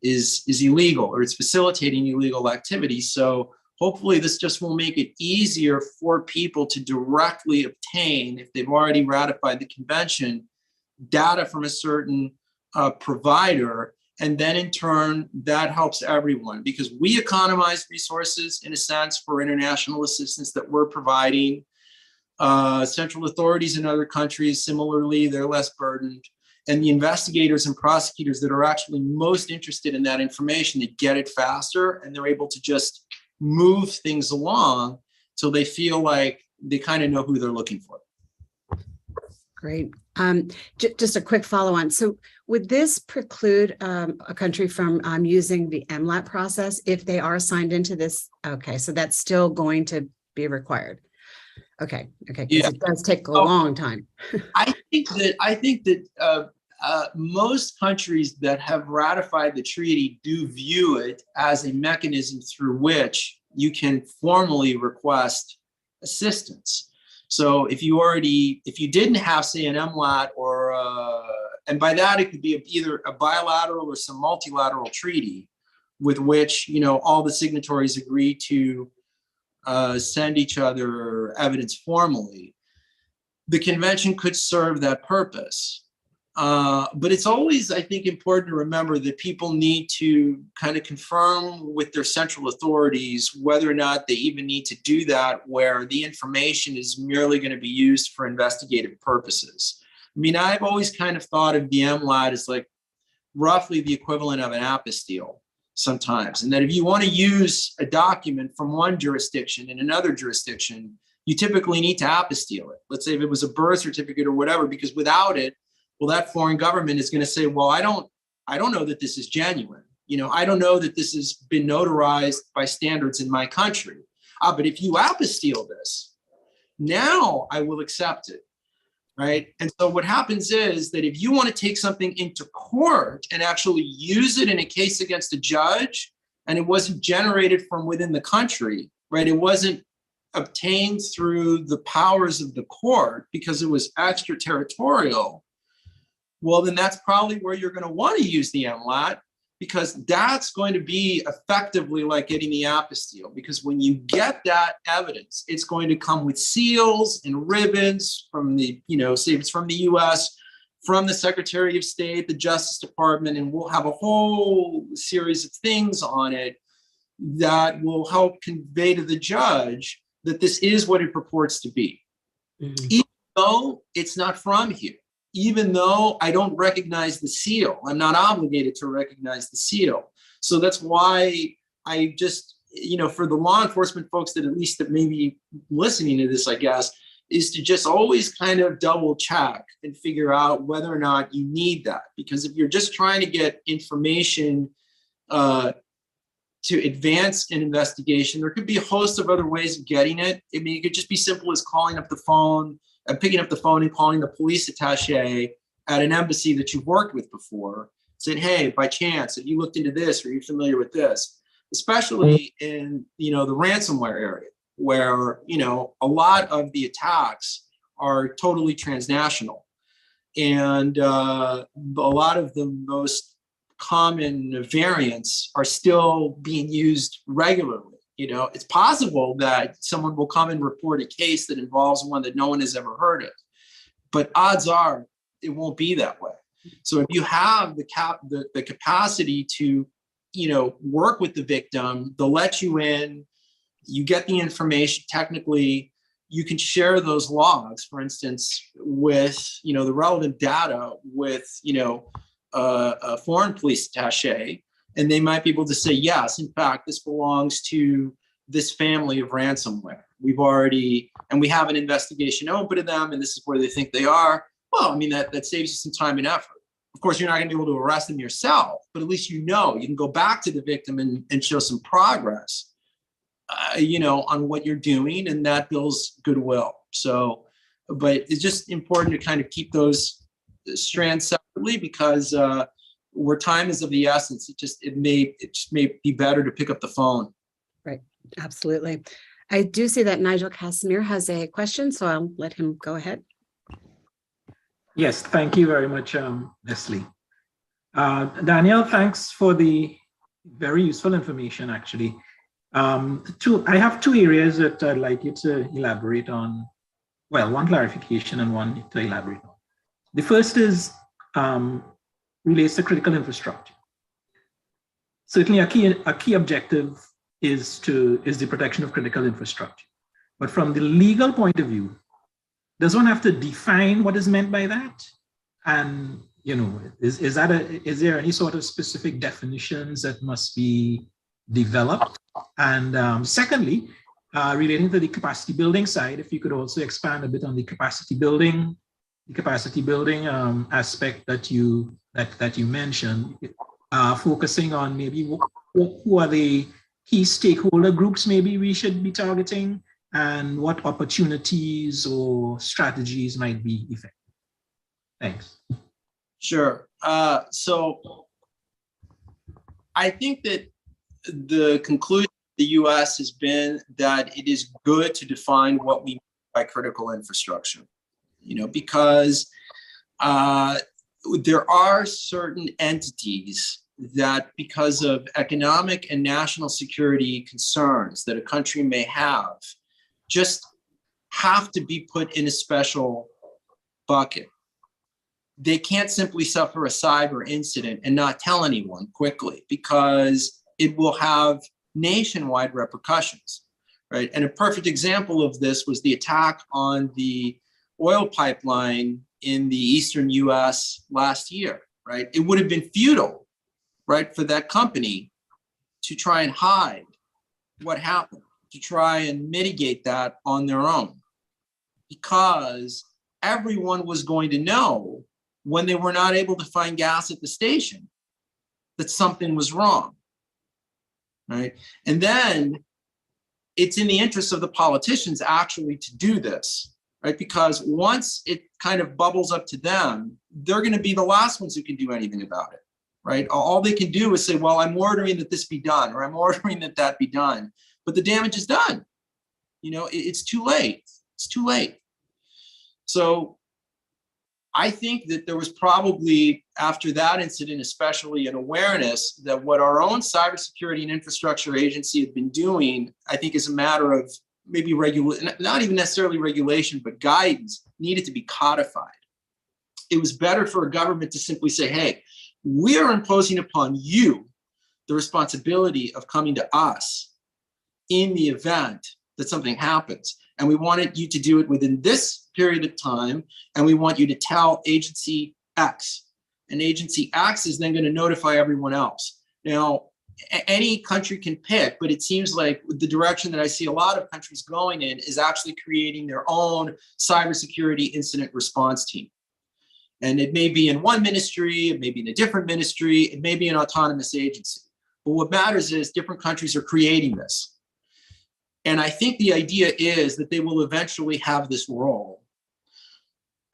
is illegal, or it's facilitating illegal activity. So hopefully this just will make it easier for people to directly obtain, if they've already ratified the convention, data from a certain provider. And then in turn, that helps everyone, because we economize resources in a sense for international assistance that we're providing. Central authorities in other countries, similarly, they're less burdened. And the investigators and prosecutors that are actually most interested in that information, they get it faster, and they're able to just move things along so they feel like they kind of know who they're looking for. Great. Just a quick follow on. So would this preclude a country from using the MLAT process if they are signed into this? Okay, so that's still going to be required. Okay, because it does take a long time. I think that most countries that have ratified the treaty do view it as a mechanism through which you can formally request assistance. So if you didn't have, say, an MLAT, or and by that it could be either a bilateral or some multilateral treaty with which all the signatories agree to send each other evidence formally, the convention could serve that purpose. But it's always, I think, important to remember that people need to kind of confirm with their central authorities whether or not they even need to do that, where the information is merely going to be used for investigative purposes. I mean, I've always kind of thought of the MLAT as like roughly the equivalent of an apostille sometimes. And that if you want to use a document from one jurisdiction in another jurisdiction, you typically need to apostille it. Let's say if it was a birth certificate or whatever, because without it, well, that foreign government is going to say, well, I don't know that this is genuine. You know, I don't know that this has been notarized by standards in my country. But if you apostille this, now I will accept it. Right. And so what happens is that if you want to take something into court and actually use it in a case against a judge, and it wasn't generated from within the country, right? It wasn't obtained through the powers of the court because it was extraterritorial. Well, then that's probably where you're going to want to use the MLAT, because that's going to be effectively like getting the apostille. Because when you get that evidence, it's going to come with seals and ribbons from the, you know, say if it's from the US, from the Secretary of State, the Justice Department, and we'll have a whole series of things on it that will help convey to the judge that this is what it purports to be. Mm-hmm. Even though it's not from here. Even though I don't recognize the seal, I'm not obligated to recognize the seal. So that's why I just, you know, for the law enforcement folks that at least that may be listening to this, I guess, is to just always kind of double check and figure out whether or not you need that. Because if you're just trying to get information to advance an investigation, there could be a host of other ways of getting it. I mean, it could just be simple as calling up the phone, picking up the phone and calling the police attaché at an embassy that you've worked with before, saying, hey, by chance, have you looked into this? Or are you familiar with this? Especially in, you know, the ransomware area, where, you know, a lot of the attacks are totally transnational. And a lot of the most common variants are still being used regularly. You know, it's possible that someone will come and report a case that involves one that no one has ever heard of, but odds are it won't be that way. So if you have the capacity to, you know, work with the victim, they'll let you in, you get the information. Technically, you can share those logs, for instance, with, you know, the relevant data with, you know, a foreign police attaché. And they might be able to say, yes, in fact, this belongs to this family of ransomware. We have an investigation open to them, and this is where they think they are. Well, I mean, that saves you some time and effort. Of course, you're not going to be able to arrest them yourself, but at least you know, you can go back to the victim and show some progress, you know, on what you're doing, and that builds goodwill. So, but it's just important to kind of keep those strands separately, because where time is of the essence, it just may be better to pick up the phone. Right. Absolutely. I do see that Nigel Casimir has a question, so I'll let him go ahead. Yes, thank you very much, Leslie. Daniel, thanks for the very useful information, actually. I have two areas that I'd like you to elaborate on. Well, one clarification and one to elaborate on. The first is relates to critical infrastructure. Certainly a key objective is the protection of critical infrastructure. But from the legal point of view, does one have to define what is meant by that? And, you know, is there any sort of specific definitions that must be developed? And secondly, relating to the capacity building side, if you could also expand a bit on the capacity building aspect that you mentioned, focusing on maybe who are the key stakeholder groups maybe we should be targeting, and what opportunities or strategies might be effective. Thanks. Sure. So I think that the conclusion of the US has been that it is good to define what we mean by critical infrastructure, you know, because there are certain entities that, because of economic and national security concerns that a country may have, just have to be put in a special bucket. they can't simply suffer a cyber incident and not tell anyone quickly, because it will have nationwide repercussions, right? And a perfect example of this was the attack on the oil pipeline in the eastern US last year, right? It would have been futile, right, for that company to try and hide what happened, to try and mitigate that on their own, because everyone was going to know when they were not able to find gas at the station that something was wrong, right? And then it's in the interest of the politicians actually to do this, right? Because once it kind of bubbles up to them, they're going to be the last ones who can do anything about it, right? All they can do is say, well, I'm ordering that this be done, or I'm ordering that that be done, but the damage is done. You know, it's too late. It's too late. So I think that there was probably, after that incident, especially an awareness that what our own cybersecurity and infrastructure agency had been doing, I think is a matter of maybe not even necessarily regulation, but guidance, needed to be codified. It was better for a government to simply say, hey, we are imposing upon you the responsibility of coming to us in the event that something happens. And we wanted you to do it within this period of time. And we want you to tell agency X. And agency X is then going to notify everyone else. Now, any country can pick, but it seems like the direction that I see a lot of countries going in is actually creating their own cybersecurity incident response team. And it may be in one ministry, it may be in a different ministry, it may be an autonomous agency. But what matters is different countries are creating this. And I think the idea is that they will eventually have this role.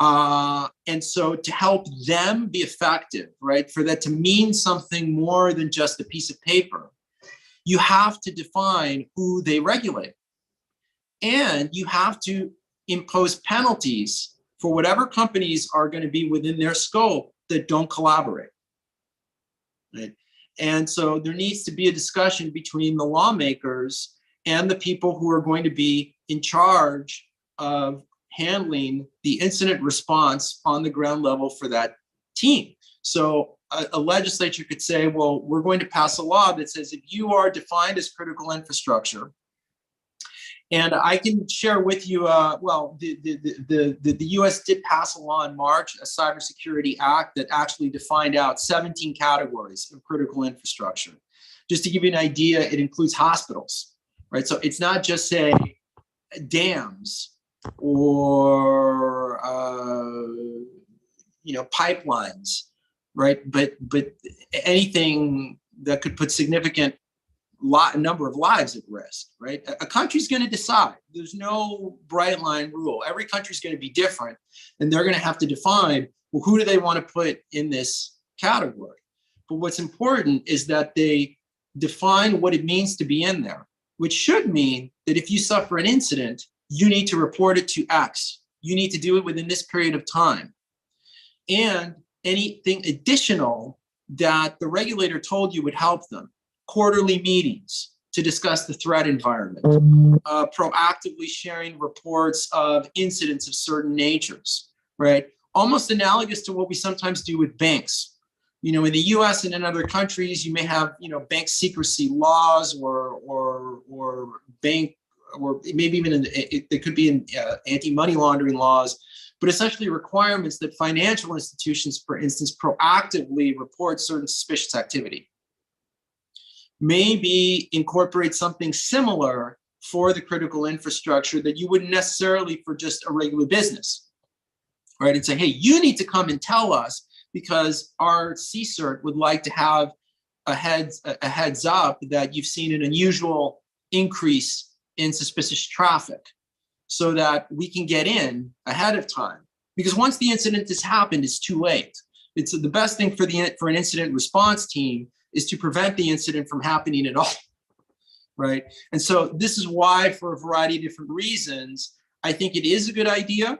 And so to help them be effective, right, for that to mean something more than just a piece of paper, you have to define who they regulate. And you have to impose penalties for whatever companies are going to be within their scope that don't collaborate. Right? And so there needs to be a discussion between the lawmakers and the people who are going to be in charge of handling the incident response on the ground level for that team. So a legislature could say, well, we're going to pass a law that says if you are defined as critical infrastructure, and I can share with you, the US did pass a law in March, a cybersecurity act that actually defined out 17 categories of critical infrastructure. Just to give you an idea, it includes hospitals, right? So it's not just, say, dams or pipelines, right? But anything that could put significant number of lives at risk, right? A country's going to decide. There's no bright line rule. Every country's going to be different, and they're going to have to define, well, who do they want to put in this category? But what's important is that they define what it means to be in there, which should mean that if you suffer an incident, you need to report it to X. You need to do it within this period of time. And anything additional that the regulator told you would help them. Quarterly meetings to discuss the threat environment, proactively sharing reports of incidents of certain natures, right? Almost analogous to what we sometimes do with banks. You know, in the US and in other countries, you may have, bank secrecy laws or bank, or maybe even it could be in anti-money laundering laws, but essentially requirements that financial institutions, for instance, proactively report certain suspicious activity. Maybe incorporate something similar for the critical infrastructure that you wouldn't necessarily for just a regular business, right? And say, hey, you need to come and tell us because our CSIRT would like to have a heads up that you've seen an unusual increase in suspicious traffic so that we can get in ahead of time. Because once the incident has happened, it's too late. It's the best thing for an incident response team is to prevent the incident from happening at all, right? And so this is why, for a variety of different reasons, I think it is a good idea,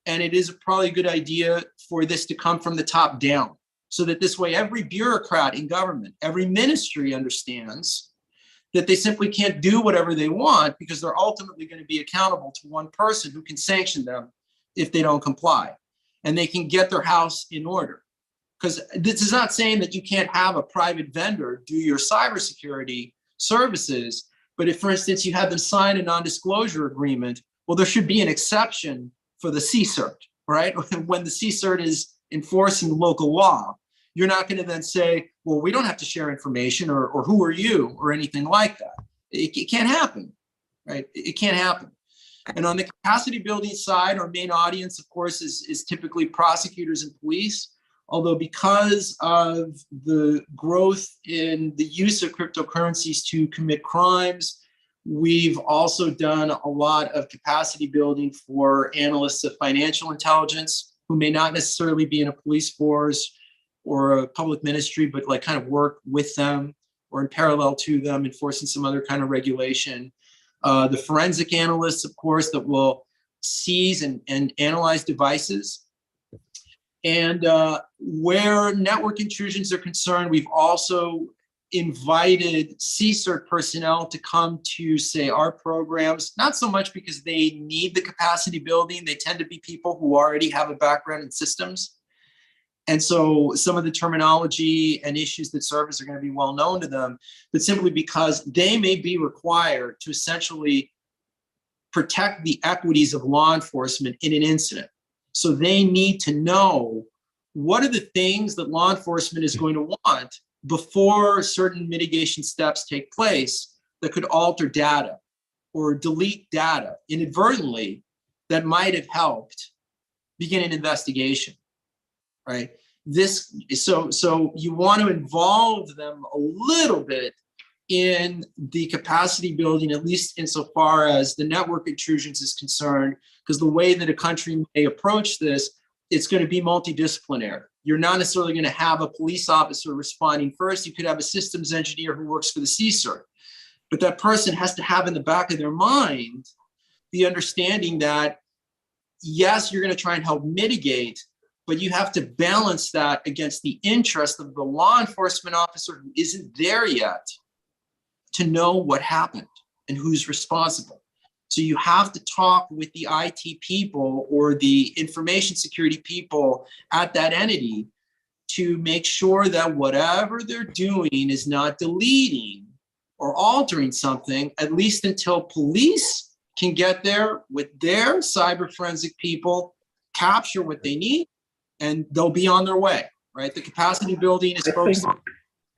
and it is probably a good idea for this to come from the top down, so that this way every bureaucrat in government, every ministry understands that they simply can't do whatever they want because they're ultimately going to be accountable to one person who can sanction them if they don't comply. and they can get their house in order. Because this is not saying that you can't have a private vendor do your cybersecurity services, but if, for instance, you have them sign a non-disclosure agreement, well, there should be an exception for the CSIRT, right? When the CSIRT is enforcing local law, you're not going to then say, well, we don't have to share information, or who are you, or anything like that. It can't happen, right? It can't happen. And on the capacity building side, our main audience, of course, is typically prosecutors and police. Although because of the growth in the use of cryptocurrencies to commit crimes, we've also done a lot of capacity building for analysts of financial intelligence who may not necessarily be in a police force or a public ministry, but like kind of work with them or in parallel to them, enforcing some other kind of regulation. The forensic analysts, of course, that will seize and analyze devices. And where network intrusions are concerned, we've also invited CSIRT personnel to come to, say, our programs, not so much because they need the capacity building. They tend to be people who already have a background in systems. And so some of the terminology and issues that surface are going to be well known to them, but simply because they may be required to essentially protect the equities of law enforcement in an incident. So they need to know what are the things that law enforcement is going to want before certain mitigation steps take place that could alter data or delete data inadvertently that might have helped begin an investigation, right? So you want to involve them a little bit in the capacity building, at least insofar as the network intrusions is concerned, because the way that a country may approach this, it's going to be multidisciplinary. You're not necessarily going to have a police officer responding first. You could have a systems engineer who works for the CSIRT, but that person has to have in the back of their mind the understanding that, yes, you're going to try and help mitigate, but you have to balance that against the interest of the law enforcement officer who isn't there yet to know what happened and who's responsible. So you have to talk with the IT people or the information security people at that entity to make sure that whatever they're doing is not deleting or altering something, at least until police can get there with their cyber forensic people, capture what they need, and they'll be on their way, right? The capacity building is focused on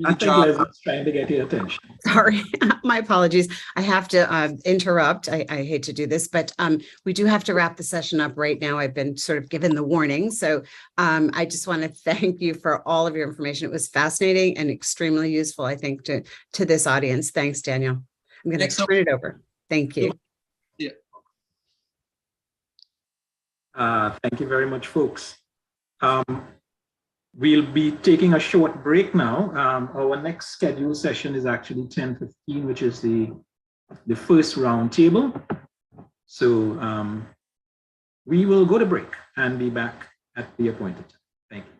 I think Leslie's trying to get your attention. Sorry, my apologies. I have to interrupt. I hate to do this, but we do have to wrap the session up right now. I've been sort of given the warning. So I just want to thank you for all of your information. It was fascinating and extremely useful, I think, to this audience. Thanks, Daniel. I'm going to turn it over. Thank you. Yeah. Thank you very much, folks. We'll be taking a short break now. Our next scheduled session is actually 10:15, which is the first round table. So we will go to break and be back at the appointed time. Thank you.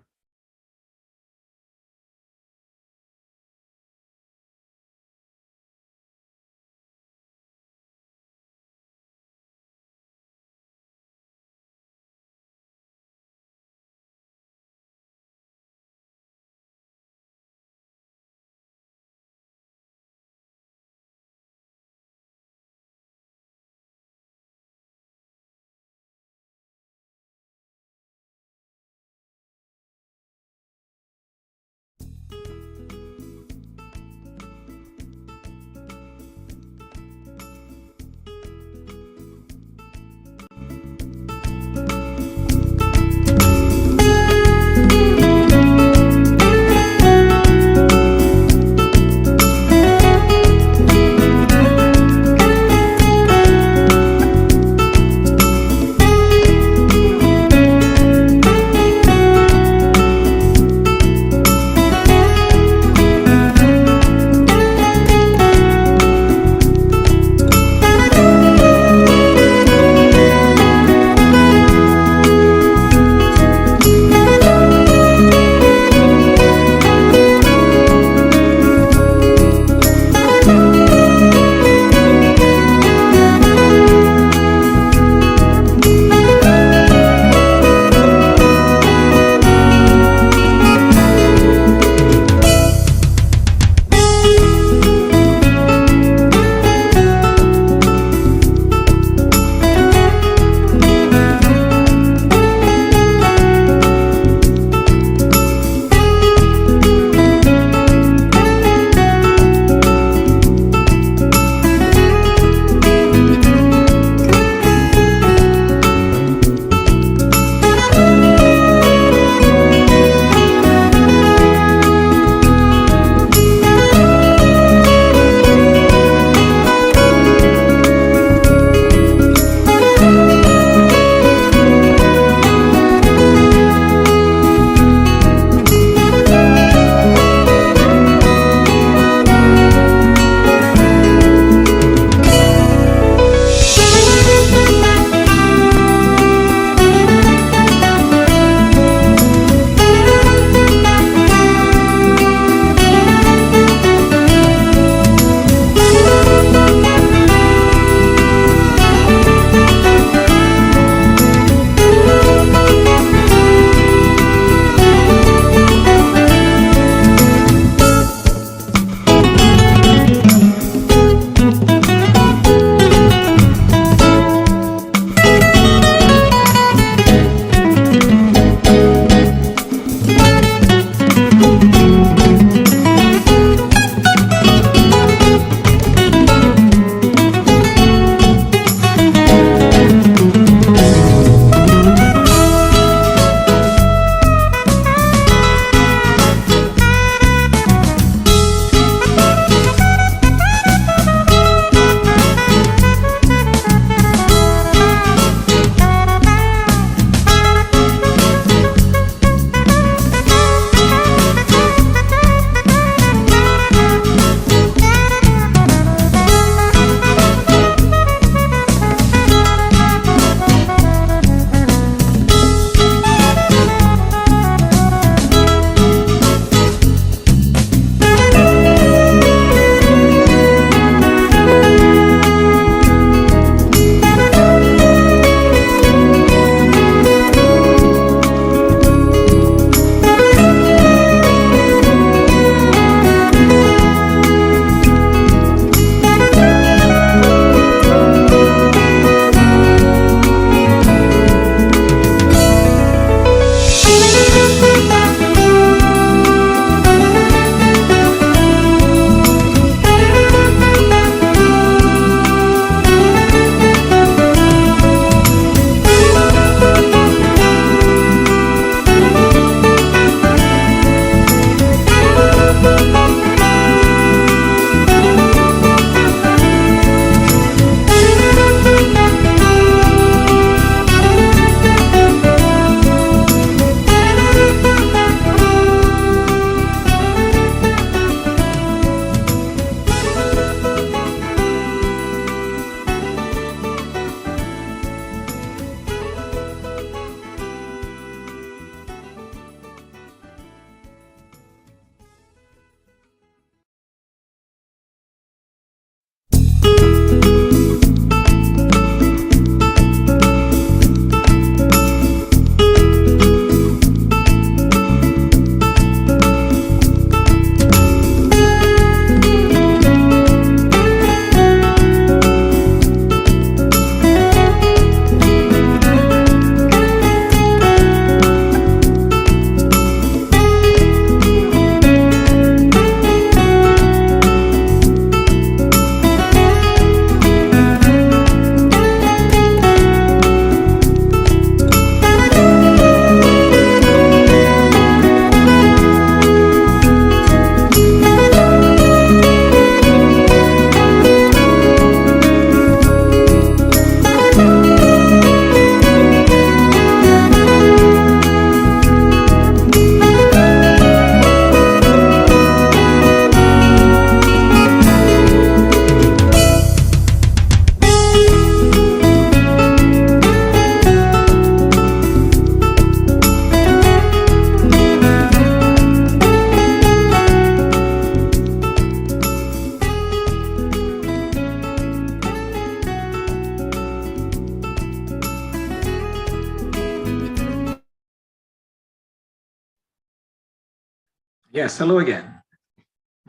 Yes, hello again.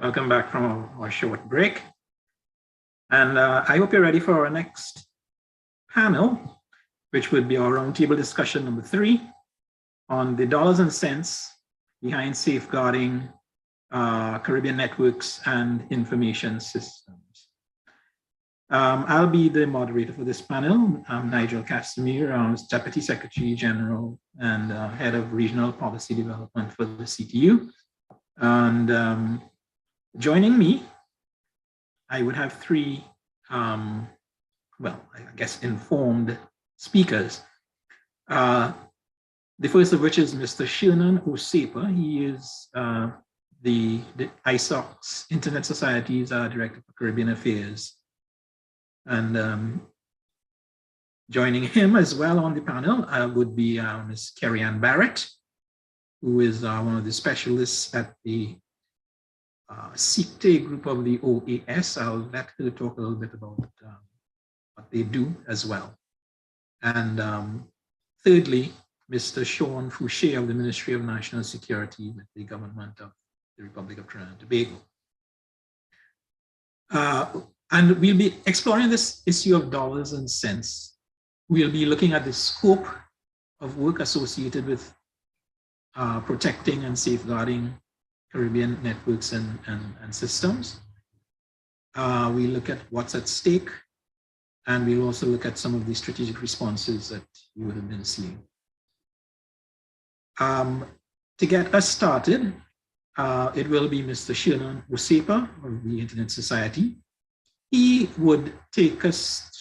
Welcome back from our short break. And I hope you're ready for our next panel, which would be our roundtable discussion number 3 on the dollars and cents behind safeguarding Caribbean networks and information systems. I'll be the moderator for this panel. I'm Nigel Castamere. I'm Deputy Secretary General and Head of Regional Policy Development for the CTU. And joining me, I would have 3, well, I guess informed speakers. The first of which is Mr. Shernan Osepa. He is the ISOC's Internet Society's Director for Caribbean Affairs. And joining him as well on the panel would be Ms. Kerry Ann Barrett, who is one of the specialists at the SICTE group of the OAS. I'll let her talk a little bit about what they do as well. And thirdly, Mr. Sean Fouché of the Ministry of National Security with the government of the Republic of Trinidad and Tobago. And we'll be exploring this issue of dollars and cents. We'll be looking at the scope of work associated with protecting and safeguarding Caribbean networks and systems. We look at what's at stake, and we'll also look at some of the strategic responses that you would have been seeing. To get us started, it will be Mr. Shernan Osepa of the Internet Society. He would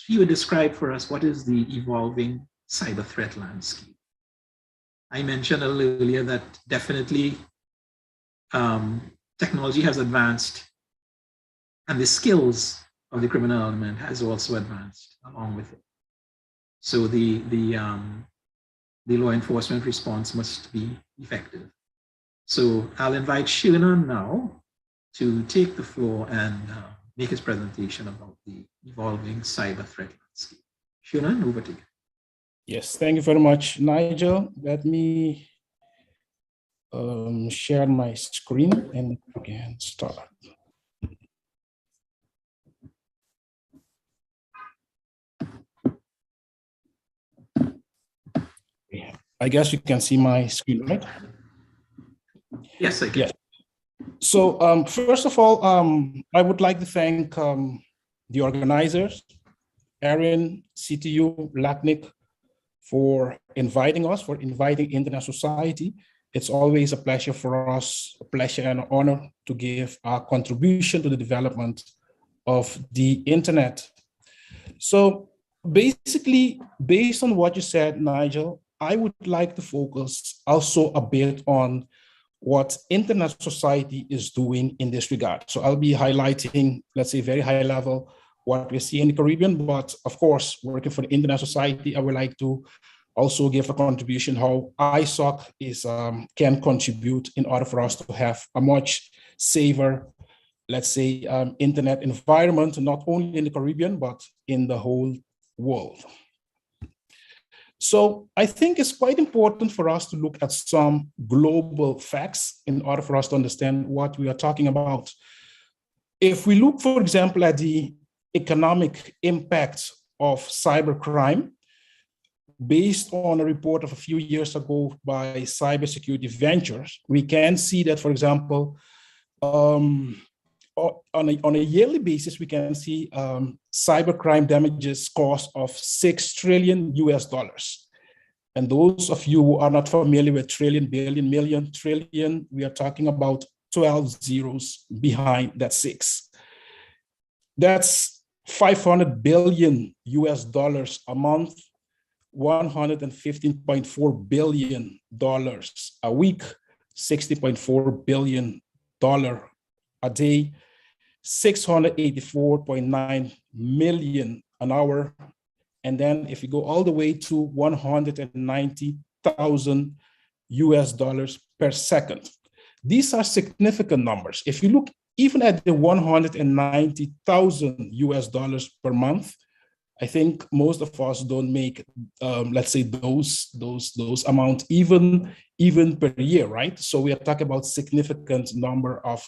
describe for us what is the evolving cyber threat landscape. I mentioned a little earlier that definitely technology has advanced, and the skills of the criminal element has also advanced along with it. So the law enforcement response must be effective. So I'll invite Shernan now to take the floor and make his presentation about the evolving cyber threat landscape. Shernan, over to you. Yes, thank you very much, Nigel. Let me share my screen and we can start. I guess you can see my screen, right? Yes, I can. Yes. So first of all, I would like to thank the organizers, Erin, CTU, LACNIC, for inviting us, for inviting Internet Society. It's always a pleasure for us, a pleasure and an honor to give our contribution to the development of the Internet. So basically, based on what you said, Nigel, I would like to focus also a bit on what Internet Society is doing in this regard. So I'll be highlighting, let's say, very high level, what we see in the Caribbean, but of course, working for the Internet Society, I would like to also give a contribution how ISOC is can contribute in order for us to have a much safer, let's say, Internet environment, not only in the Caribbean, but in the whole world. So I think it's quite important for us to look at some global facts in order for us to understand what we are talking about. If we look, for example, at the economic impact of cybercrime, based on a report of a few years ago by Cybersecurity Ventures, we can see that, for example, on a yearly basis, we can see cybercrime damages cost of $6 trillion US. And those of you who are not familiar with trillion, billion, million, trillion, we are talking about 12 zeros behind that 6. That's $500 billion US a month, $115.4 billion a week, $60.4 billion a day, 684.9 million an hour. And then if you go all the way to 190,000 US dollars per second. These are significant numbers. If you look even at the 190,000 US dollars per month, I think most of us don't make, let's say, those amount even even per year, right? So we are talking about significant number of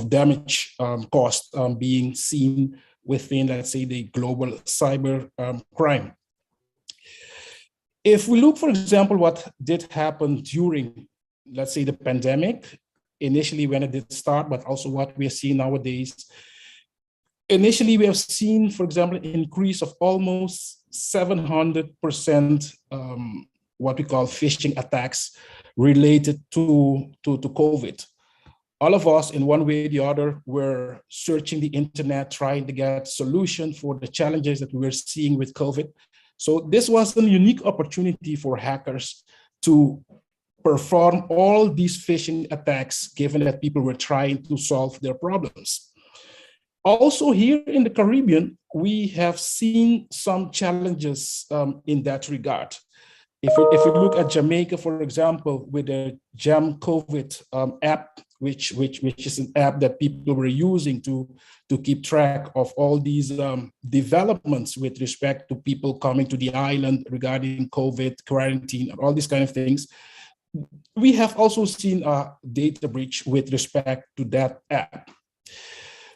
damage cost being seen within, let's say, the global cyber crime. If we look, for example, what did happen during, let's say, the pandemic, initially when it did start, but also what we are seeing nowadays. Initially, we have seen, for example, an increase of almost 700% what we call phishing attacks related to COVID. All of us, in one way or the other, were searching the internet, trying to get solution for the challenges that we were seeing with COVID. So this was a unique opportunity for hackers to perform all these phishing attacks, given that people were trying to solve their problems. Also here in the Caribbean, we have seen some challenges in that regard. If we look at Jamaica, for example, with the Jam COVID app, which is an app that people were using to keep track of all these developments with respect to people coming to the island regarding COVID, quarantine, and all these kind of things. We have also seen a data breach with respect to that app.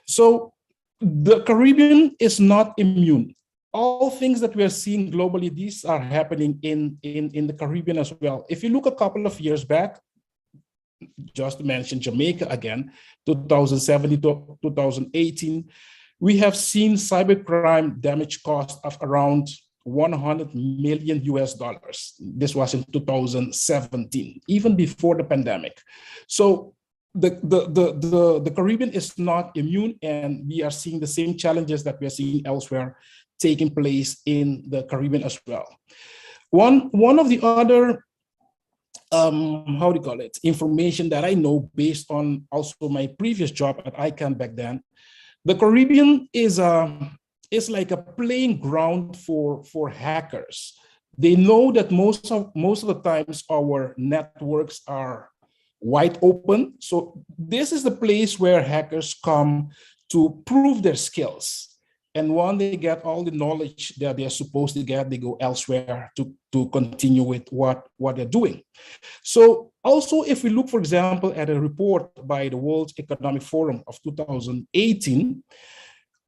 So the Caribbean is not immune. All things that we are seeing globally, these are happening in the Caribbean as well. If you look a couple of years back, just to mention Jamaica again, 2017 to 2018, we have seen cybercrime damage cost of around $100 million US. This was in 2017, even before the pandemic. So the Caribbean is not immune, and we are seeing the same challenges that we are seeing elsewhere taking place in the Caribbean as well. One of the other how do you call it, information that I know based on also my previous job at ICANN back then, the Caribbean is like a playing ground for hackers. They know that most of the times our networks are wide open. So this is the place where hackers come to prove their skills. And when they get all the knowledge that they're supposed to get, they go elsewhere to continue with what they're doing. So also, if we look, for example, at a report by the World Economic Forum of 2018,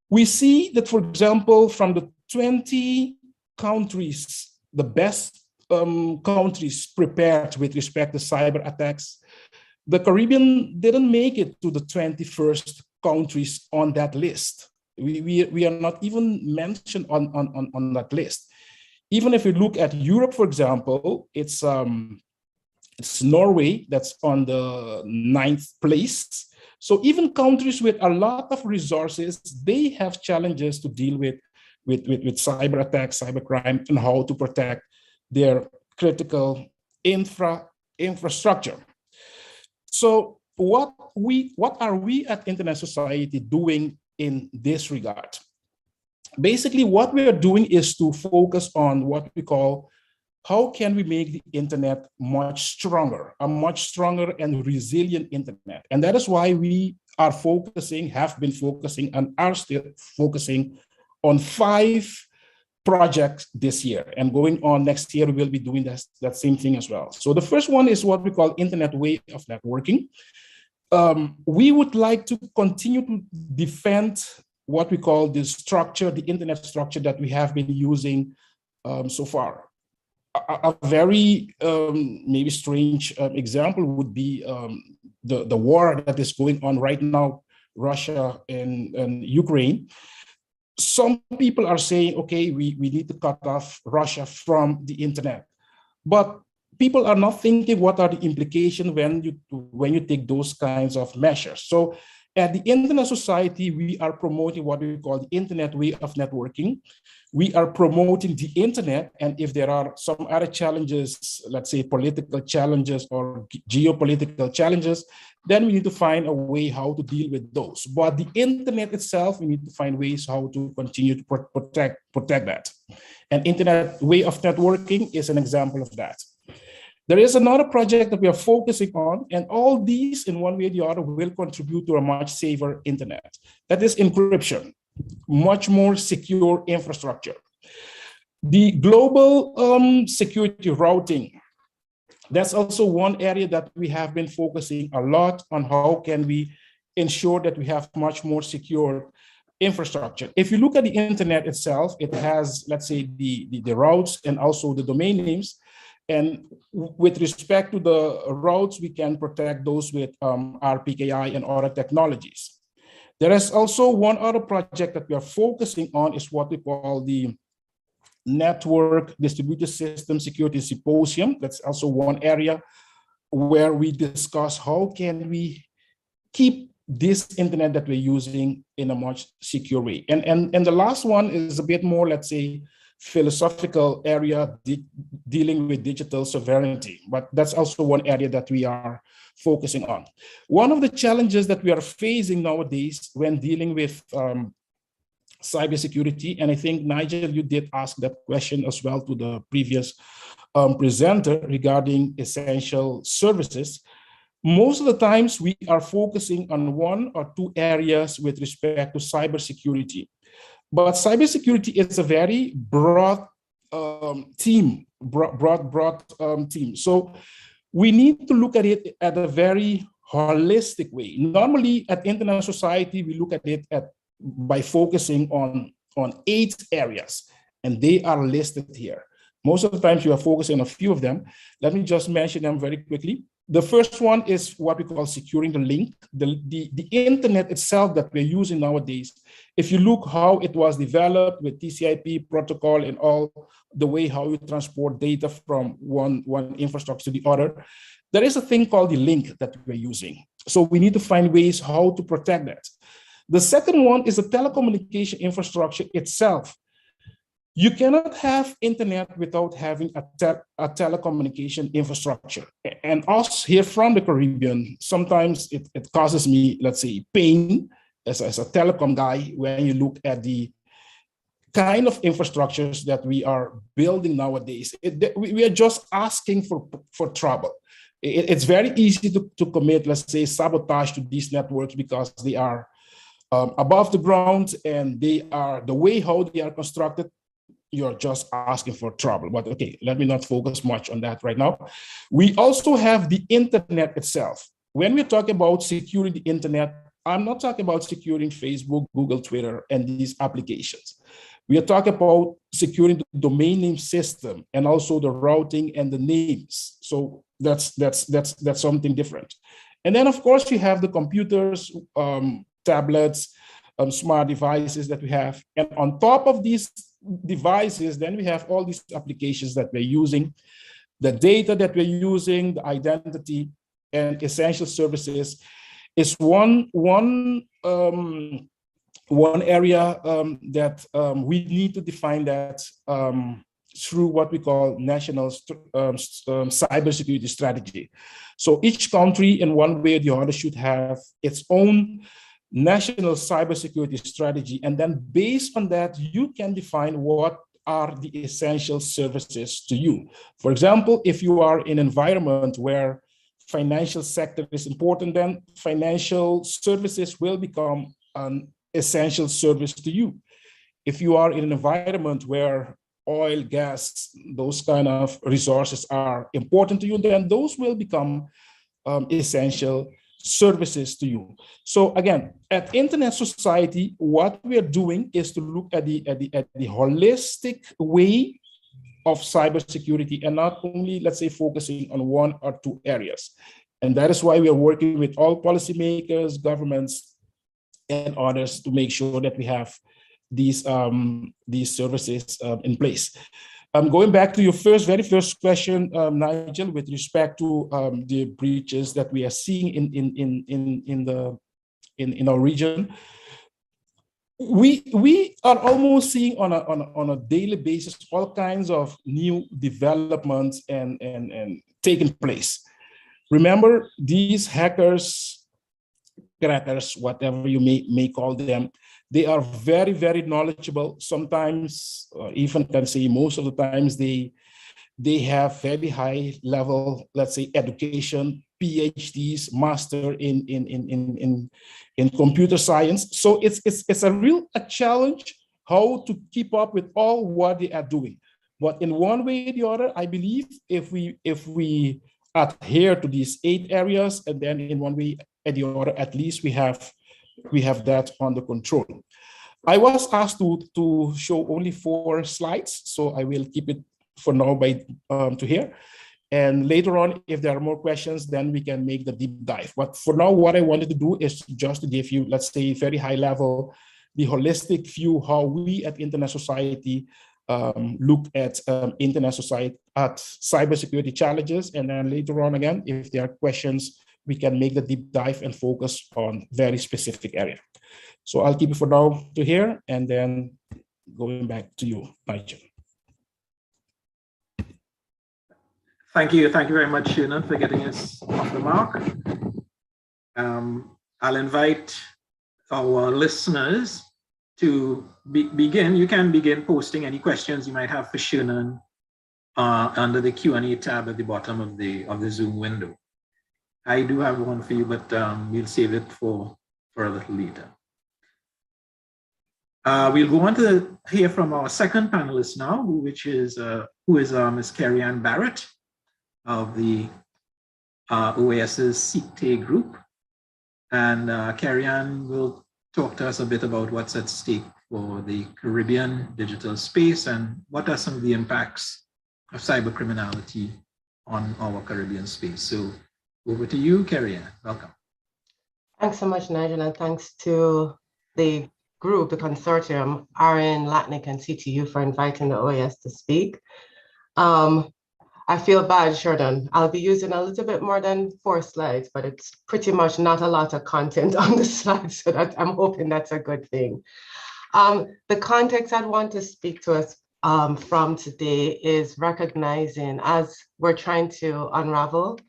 we see that, for example, from the 20 countries, the best countries prepared with respect to cyber attacks, the Caribbean didn't make it to the 21st countries on that list. We are not even mentioned on that list. Even if we look at Europe, for example, it's Norway that's on the 9th place. So even countries with a lot of resources, they have challenges to deal with cyber attacks, cyber crime, and how to protect their critical infrastructure. So what are we at Internet Society doing in this regard? Basically, what we are doing is to focus on what we call, how can we make the internet much stronger, a much stronger and resilient internet? And that is why we are focusing, have been focusing, and are still focusing on 5 projects this year. And going on next year, we will be doing that same thing as well. So the first one is what we call Internet Way of Networking. We would like to continue to defend what we call the structure, the internet structure that we have been using so far. A very maybe strange example would be the war that is going on right now, Russia and Ukraine. Some people are saying, okay, we need to cut off Russia from the internet. But people are not thinking what are the implications when you take those kinds of measures. So at the Internet Society, we are promoting what we call the Internet Way of Networking. We are promoting the internet, and if there are some other challenges, let's say political challenges or geopolitical challenges, then we need to find a way how to deal with those. But the internet itself, we need to find ways how to continue to protect that. And Internet Way of Networking is an example of that. There is another project that we are focusing on, and all these in one way or the other will contribute to a much safer internet. That is encryption, much more secure infrastructure. The global security routing That's also one area that we have been focusing a lot on. How can we ensure that we have much more secure infrastructure? If you look at the internet itself, it has, let's say, the routes and also the domain names. And with respect to the routes, we can protect those with RPKI and other technologies. There is also one other project that we are focusing on, is what we call the Network Distributed System Security Symposium. That's also one area where we discuss how can we keep this internet that we're using in a much secure way. And the last one is a bit more, let's say, philosophical area, dealing with digital sovereignty, but that's also one area that we are focusing on. One of the challenges that we are facing nowadays when dealing with cybersecurity, and I think, Nigel, you did ask that question as well to the previous presenter regarding essential services. Most of the times we are focusing on one or two areas with respect to cybersecurity. But cybersecurity is a very broad team. So we need to look at it at a very holistic way. Normally at Internet Society, we look at it by focusing on 8 areas, and they are listed here. Most of the times you are focusing on a few of them. Let me just mention them very quickly. The first one is what we call securing the link, the internet itself that we're using nowadays. If you look how it was developed with TCP protocol and all the way how you transport data from one infrastructure to the other, there is a thing called the link that we're using. So we need to find ways how to protect that. The second one is the telecommunication infrastructure itself. You cannot have internet without having a telecommunication infrastructure. And us here from the Caribbean, sometimes it causes me, let's say, pain as a telecom guy when you look at the kind of infrastructures that we are building nowadays. We are just asking for trouble. It's very easy to commit, let's say, sabotage to these networks because they are above the ground and they are, the way how they are constructed, you're just asking for trouble. But okay, let me not focus much on that right now. We also have the internet itself. When we talk about securing the internet, I'm not talking about securing Facebook, Google, Twitter, and these applications. We are talking about securing the domain name system and also the routing and the names. So that's something different. And then of course you have the computers, tablets, smart devices that we have. And on top of these devices, then we have all these applications that we're using, the data that we're using, the identity and essential services is one area that we need to define that through what we call national cybersecurity strategy. So each country in one way or the other should have its own national cybersecurity strategy. And then based on that, you can define what are the essential services to you. For example, if you are in an environment where financial sector is important, then financial services will become an essential service to you. If you are in an environment where oil, gas, those kind of resources are important to you, then those will become essential services to you. So again, at Internet Society, what we are doing is to look at the holistic way of cybersecurity and not only, let's say, focusing on one or two areas. And that is why we are working with all policymakers, governments, and others to make sure that we have these services in place. Going back to your very first question, Nigel, with respect to the breaches that we are seeing in our region, we are almost seeing on a daily basis all kinds of new developments and taking place. Remember, these hackers, crackers, whatever you may call them, they are very, very knowledgeable. Sometimes, even can say most of the times, they have very high level, let's say, education, PhDs, master in computer science. So it's a real challenge how to keep up with all what they are doing. But in one way or the other, I believe if we adhere to these 8 areas, and then in one way or the other, at least we have that under control. I was asked to show only 4 slides, so I will keep it for now to here. And later on, if there are more questions, then we can make the deep dive. But for now, what I wanted to do is just to give you, let's say, very high level, the holistic view, how we at Internet Society look at Internet Society, at cybersecurity challenges. And then later on again, if there are questions, we can make the deep dive and focus on very specific area. So I'll keep it for now to here, and then going back to you, Nigel. Thank you very much, Shannon, for getting us off the mark. I'll invite our listeners to begin. You can begin posting any questions you might have for Shannon under the Q&A tab at the bottom of the Zoom window. I do have one for you, but we'll save it for a little later. We'll go on to hear from our second panelist now, who is Ms. Kerry-Ann Barrett of the OAS's CICTE group. And Kerry-Ann will talk to us a bit about what's at stake for the Caribbean digital space and what are some of the impacts of cybercriminality on our Caribbean space. So over to you, Kerry-Ann. Welcome. Thanks so much, Nigel, and thanks to the group, the consortium, ARIN, LACNIC, and CTU for inviting the OAS to speak. I feel bad, Sheridan. I'll be using a little bit more than 4 slides, but it's pretty much not a lot of content on the slides, so that I'm hoping that's a good thing. The context I'd want to speak to us from today is recognizing, as we're trying to unravel,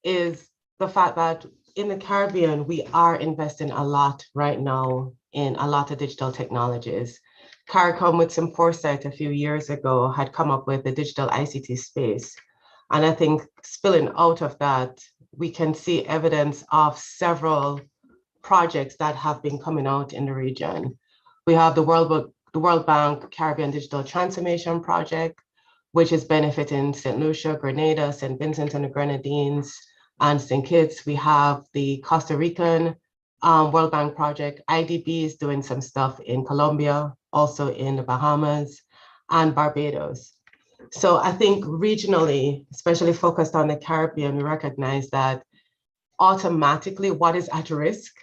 is the fact that in the Caribbean, we are investing a lot right now in a lot of digital technologies. CARICOM, with some foresight a few years ago, had come up with the digital ICT space. And I think spilling out of that, we can see evidence of several projects that have been coming out in the region. We have the World Bank Caribbean Digital Transformation Project, which is benefiting St. Lucia, Grenada, St. Vincent and the Grenadines, and St. Kitts. We have the Costa Rican World Bank project. IDB is doing some stuff in Colombia, also in the Bahamas and Barbados. So I think regionally, especially focused on the Caribbean, we recognize that automatically what is at risk,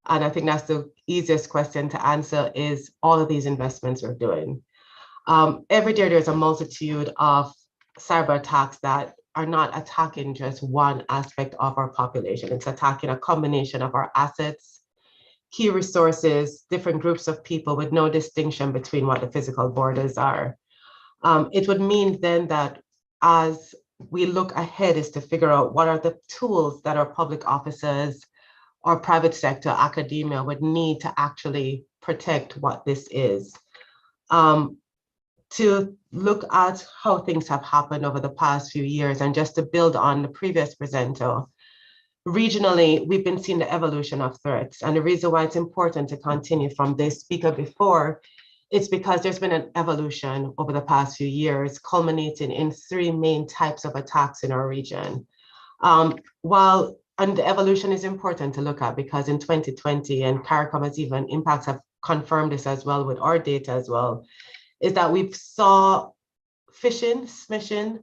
and I think that's the easiest question to answer, is all of these investments we're doing. Every day there's a multitude of cyber attacks that are not attacking just one aspect of our population. It's attacking a combination of our assets, key resources, different groups of people with no distinction between what the physical borders are. It would mean then that as we look ahead is to figure out what are the tools that our public officers or private sector academia would need to actually protect what this is. To look at how things have happened over the past few years, and just to build on the previous presenter, regionally, we've been seeing the evolution of threats. And the reason why it's important to continue from this speaker before, it's because there's been an evolution over the past few years, culminating in 3 main types of attacks in our region. And the evolution is important to look at, because in 2020, and CARICOM has even, Impacts have confirmed this as well with our data as well, is that we saw phishing, smishing,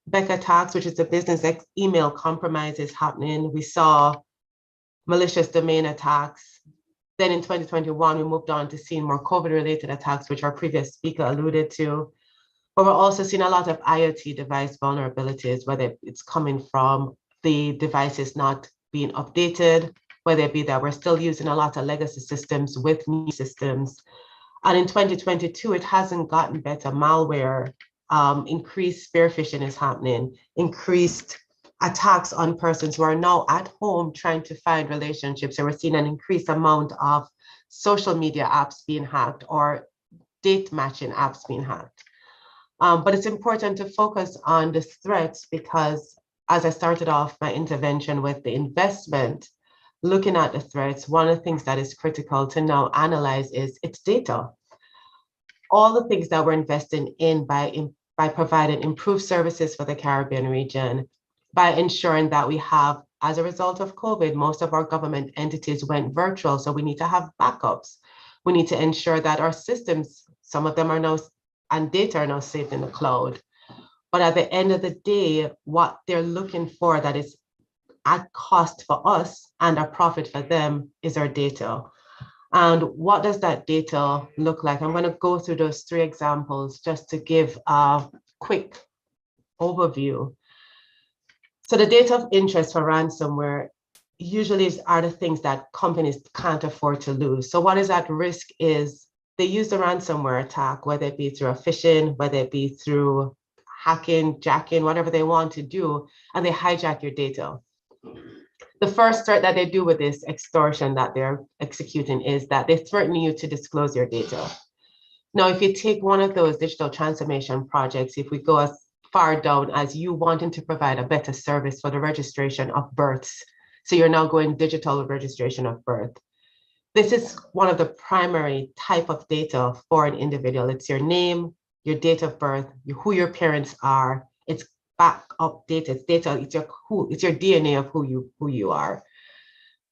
BEC attacks, which is the business email compromises happening. We saw malicious domain attacks. Then in 2021, we moved on to seeing more COVID-related attacks, which our previous speaker alluded to. But we're also seeing a lot of IoT device vulnerabilities, whether it's coming from the devices not being updated, whether it be that we're still using a lot of legacy systems with new systems. And in 2022, it hasn't gotten better. Malware, increased spear phishing is happening, increased attacks on persons who are now at home trying to find relationships. So we're seeing an increased amount of social media apps being hacked or date matching apps being hacked. But it's important to focus on the threats, because as I started off my intervention with the investment, looking at the threats, one of the things that is critical to now analyze is its data. All the things that we're investing in by providing improved services for the Caribbean region, by ensuring that we have, as a result of COVID, most of our government entities went virtual. So we need to have backups. We need to ensure that our systems, some of them are now, and data are now saved in the cloud. But at the end of the day, what they're looking for that is at cost for us and a profit for them is our data. And what does that data look like? I'm going to go through those 3 examples just to give a quick overview. So the data of interest for ransomware usually are the things that companies can't afford to lose. So what is at risk is they use the ransomware attack, whether it be through a phishing, whether it be through hacking, jacking, whatever they want to do, and they hijack your data. The first threat that they do with this extortion that they're executing is that they threaten you to disclose your data. Now, if you take one of those digital transformation projects, if we go as far down as you wanting to provide a better service for the registration of births, so you're now going digital registration of birth. This is one of the primary type of data for an individual. It's your name, your date of birth, who your parents are. It's backup data. It's data. It's your DNA of who you are.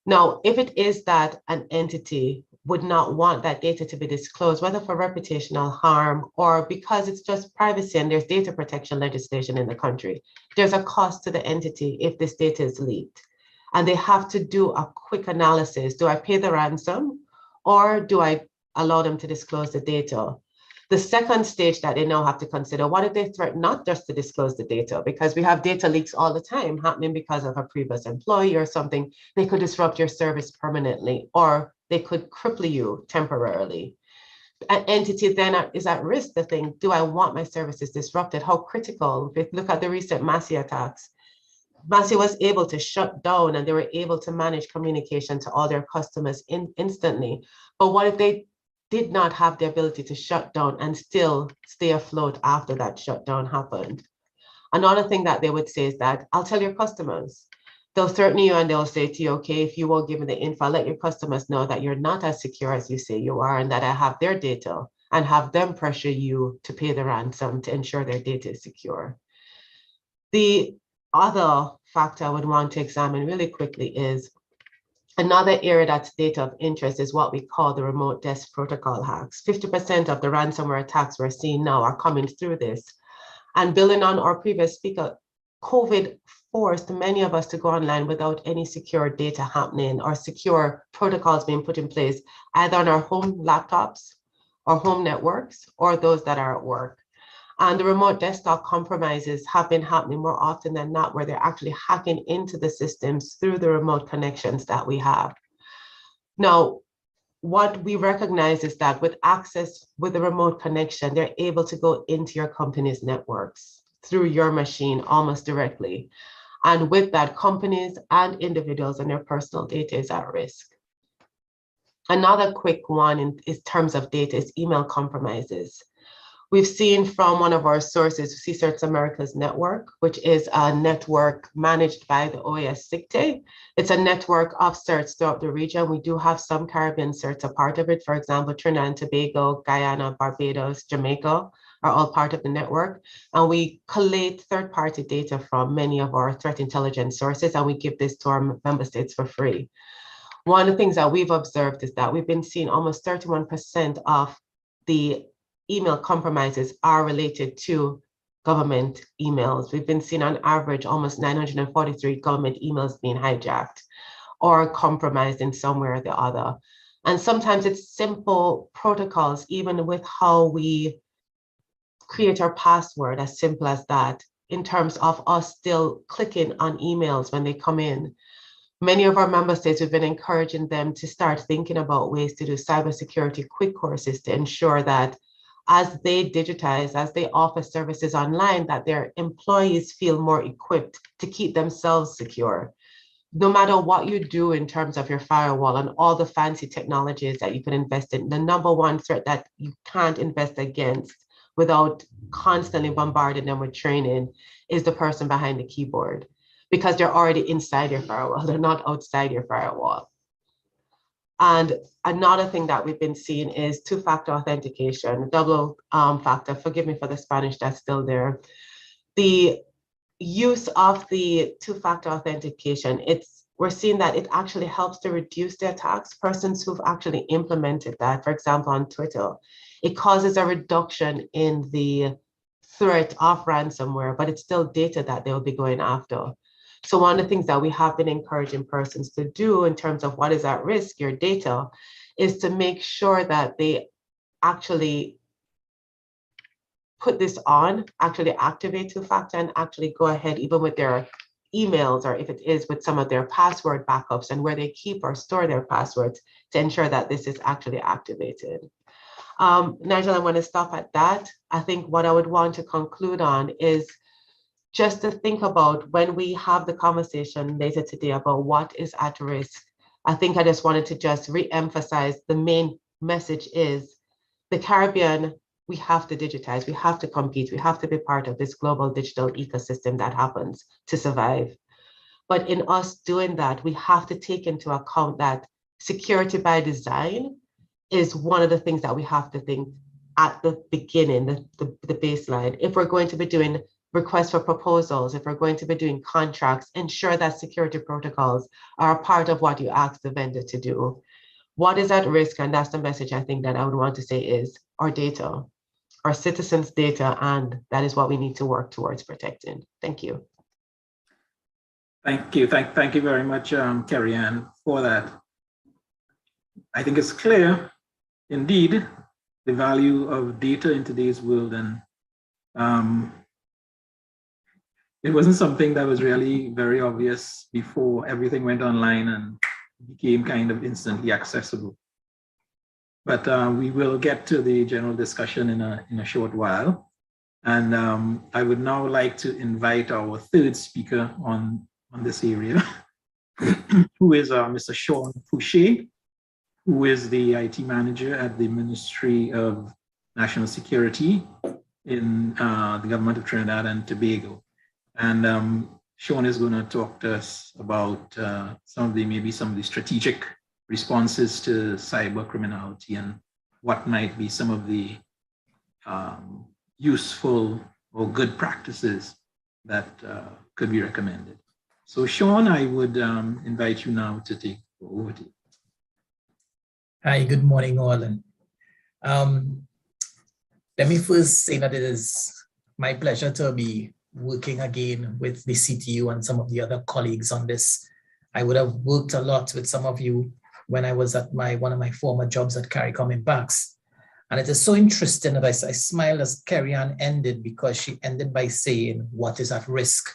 Now, if it is that an entity would not want that data to be disclosed, whether for reputational harm or because it's just privacy and there's data protection legislation in the country, there's a cost to the entity if this data is leaked. And they have to do a quick analysis. Do I pay the ransom or do I allow them to disclose the data? The second stage that they now have to consider, what if they threaten not just to disclose the data? Because we have data leaks all the time happening because of a previous employee or something. They could disrupt your service permanently, or they could cripple you temporarily. An entity then is at risk to think, do I want my services disrupted? How critical? If you look at the recent Massey attacks, Massey was able to shut down and they were able to manage communication to all their customers instantly. But what if they did not have the ability to shut down and still stay afloat after that shutdown happened? Another thing that they would say is that, I'll tell your customers. They'll threaten you and they'll say to you, okay, if you won't give me the info, let your customers know that you're not as secure as you say you are and that I have their data, and have them pressure you to pay the ransom to ensure their data is secure. The other factor I would want to examine really quickly is another area that's data of interest is what we call the remote desk protocol hacks. 50% of the ransomware attacks we're seeing now are coming through this. And building on our previous speaker, COVID forced many of us to go online without any secure data happening or secure protocols being put in place, either on our home laptops or home networks or those that are at work. And the remote desktop compromises have been happening more often than not, where they're actually hacking into the systems through the remote connections that we have. Now, what we recognize is that with access with the remote connection, they're able to go into your company's networks through your machine almost directly. And with that, companies and individuals and their personal data is at risk. Another quick one in terms of data is email compromises. We've seen from one of our sources, CSIRT's America's Network, which is a network managed by the OAS SIGTE. It's a network of CERTs throughout the region. We do have some Caribbean CERTs a part of it. For example, Trinidad and Tobago, Guyana, Barbados, Jamaica are all part of the network. And we collate third-party data from many of our threat intelligence sources, and we give this to our member states for free. One of the things that we've observed is that we've been seeing almost 31% of the email compromises are related to government emails. We've been seeing on average almost 943 government emails being hijacked or compromised in some way or the other. And sometimes it's simple protocols, even with how we create our password, as simple as that, in terms of us still clicking on emails when they come in. Many of our member states, we've been encouraging them to start thinking about ways to do cybersecurity quick courses to ensure that as they digitize, as they offer services online, that their employees feel more equipped to keep themselves secure. No matter what you do in terms of your firewall and all the fancy technologies that you can invest in, the number one threat that you can't invest against without constantly bombarding them with training is the person behind the keyboard, because they're already inside your firewall, they're not outside your firewall. And another thing that we've been seeing is two-factor authentication, double factor, forgive me for the Spanish that's still there. The use of the two-factor authentication, we're seeing that it actually helps to reduce the attacks. Persons who've actually implemented that, for example, on Twitter, it causes a reduction in the threat of ransomware, but it's still data that they'll be going after. So one of the things that we have been encouraging persons to do in terms of what is at risk, your data, is to make sure that they actually put this on, actually activate two-factor and actually go ahead even with their emails, or if it is with some of their password backups and where they keep or store their passwords, to ensure that this is actually activated. Nigel, I want to stop at that. I think what I would want to conclude on is just to think about when we have the conversation later today about what is at risk. I think I just wanted to just re-emphasize the main message is the Caribbean, we have to digitize, we have to compete, we have to be part of this global digital ecosystem that happens to survive. But in us doing that, we have to take into account that security by design is one of the things that we have to think at the beginning, the baseline. If we're going to be doing requests for proposals, if we're going to be doing contracts, ensure that security protocols are a part of what you ask the vendor to do. What is at risk? And that's the message I think that I would want to say is our data, our citizens' data, and that is what we need to work towards protecting. Thank you. Thank you. Thank you very much, Carrie Ann, for that. I think it's clear, indeed, the value of data in today's world, and it wasn't something that was really very obvious before everything went online and became kind of instantly accessible. But we will get to the general discussion in a short while. And I would now like to invite our third speaker on this area, who is Mr. Sean Fouché, who is the IT manager at the Ministry of National Security in the government of Trinidad and Tobago. And Sean is going to talk to us about some of the strategic responses to cyber criminality and what might be some of the useful or good practices that could be recommended. So Sean, I would invite you now to take over. Hi, good morning all. And let me first say that it is my pleasure to be working again with the CTU and some of the other colleagues on this. I would have worked a lot with some of you when I was at one of my former jobs at CARICOM Impacts. And it is so interesting that I smile as Carrie Ann ended, because she ended by saying, what is at risk?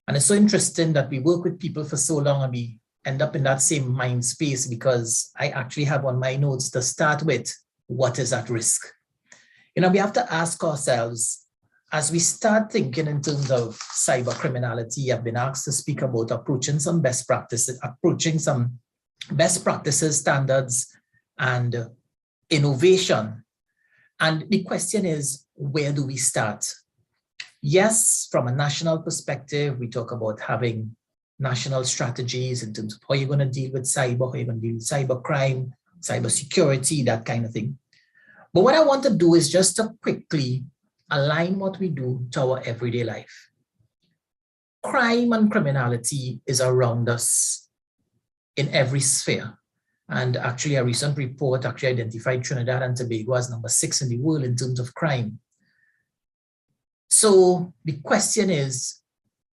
And it's so interesting that we work with people for so long and we end up in that same mind space, because I actually have on my notes to start with, what is at risk? You know, we have to ask ourselves, as we start thinking in terms of cyber criminality, I've been asked to speak about approaching some best practices, standards, and innovation. And the question is, where do we start? Yes, from a national perspective, we talk about having national strategies in terms of how you're going to deal with cyber, how you're going to deal with cyber crime, cyber security, that kind of thing. But what I want to do is just to quickly align what we do to our everyday life. Crime and criminality is around us in every sphere. And actually, a recent report actually identified Trinidad and Tobago as number 6 in the world in terms of crime. So the question is,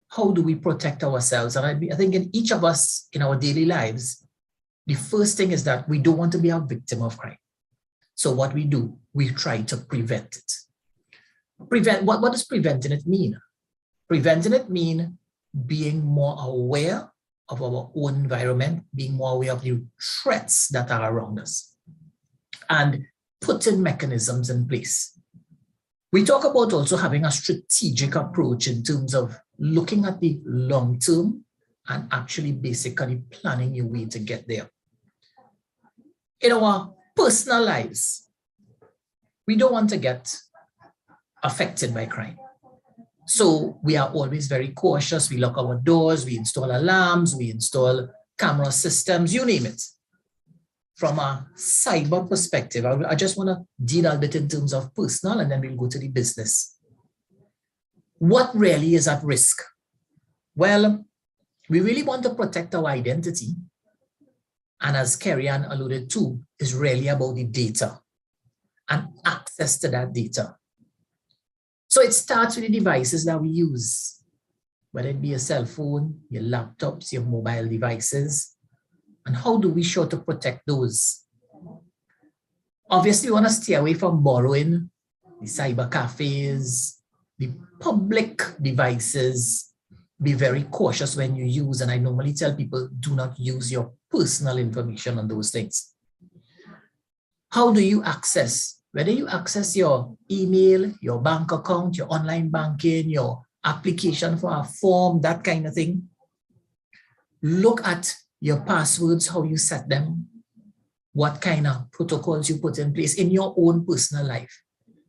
how do we protect ourselves? And I think in each of us in our daily lives, the first thing is that we don't want to be a victim of crime. So what we do, we try to prevent it. What does preventing it mean? Preventing it mean being more aware of our own environment, being more aware of the threats that are around us, and putting mechanisms in place. We talk about also having a strategic approach in terms of looking at the long term and actually basically planning your way to get there. In our personal lives, we don't want to get affected by crime. So we are always very cautious. We lock our doors, we install alarms, we install camera systems, you name it. From a cyber perspective, I just want to deal a bit in terms of personal, and then we'll go to the business. What really is at risk? Well, we really want to protect our identity. And as Kerry-Ann alluded to, is really about the data and access to that data. So it starts with the devices that we use, whether it be your cell phone, your laptops, your mobile devices, and how do we sure to protect those? Obviously, we want to stay away from borrowing the cyber cafes, the public devices. Be very cautious when you use, and I normally tell people, do not use your personal information on those things. How do you access? Whether you access your email, your bank account, your online banking, your application for a form, that kind of thing. Look at your passwords, how you set them, what kind of protocols you put in place in your own personal life.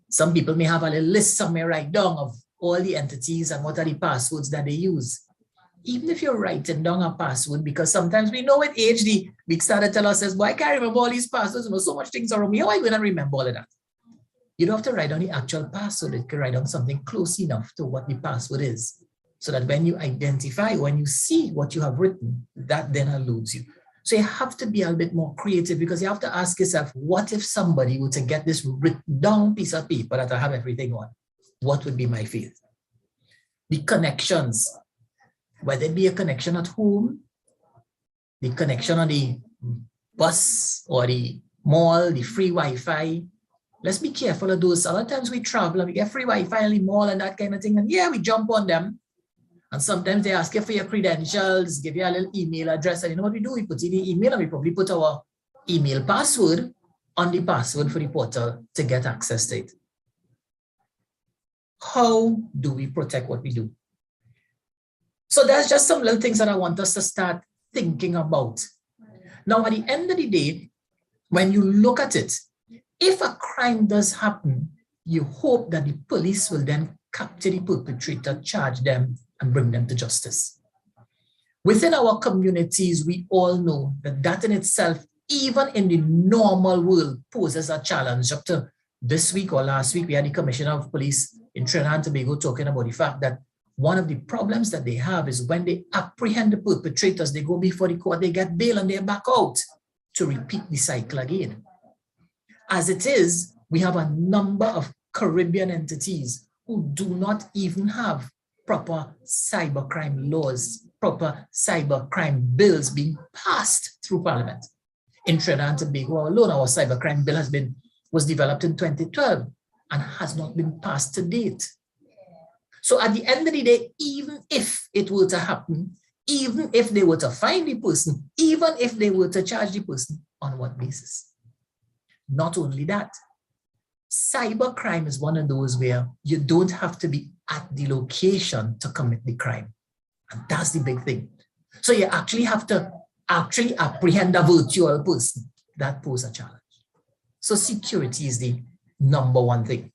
Some people may have a little list somewhere right down of all the entities and what are the passwords that they use. Even if you're writing down a password, because sometimes we know with age, the big star that tell us says, boy, I can't remember all these passwords, you know, so much things around me, how am I going to remember all of that? You don't have to write down the actual password, you can write down something close enough to what the password is, so that when you identify, when you see what you have written, that then eludes you. So you have to be a bit more creative, because you have to ask yourself, what if somebody were to get this written down piece of paper that I have everything on? What would be my fate? The connections, whether it be a connection at home, the connection on the bus or the mall, the free Wi-Fi. Let's be careful of those. A lot of times we travel and we get free Wi-Fi in the mall and that kind of thing. And yeah, we jump on them. And sometimes they ask you for your credentials, give you a little email address. And you know what we do? We put in the email and we probably put our email password on the password for the portal to get access to it. How do we protect what we do? So that's just some little things that I want us to start thinking about. Now, at the end of the day, when you look at it, if a crime does happen, you hope that the police will then capture the perpetrator, charge them, and bring them to justice. Within our communities, we all know that that in itself, even in the normal world, poses a challenge. Up to this week or last week, we had the Commissioner of Police in Trinidad and Tobago talking about the fact that one of the problems that they have is when they apprehend the perpetrators, they go before the court, they get bail and they're back out to repeat the cycle again. As it is, we have a number of Caribbean entities who do not even have proper cybercrime laws, proper cybercrime bills being passed through Parliament. In Trinidad and Tobago alone, our cybercrime bill was developed in 2012 and has not been passed to date. So at the end of the day, even if it were to happen, even if they were to find the person, even if they were to charge the person, on what basis? Not only that, cybercrime is one of those where you don't have to be at the location to commit the crime. And that's the big thing. So you actually have to apprehend a virtual person. That poses a challenge. So security is the number one thing.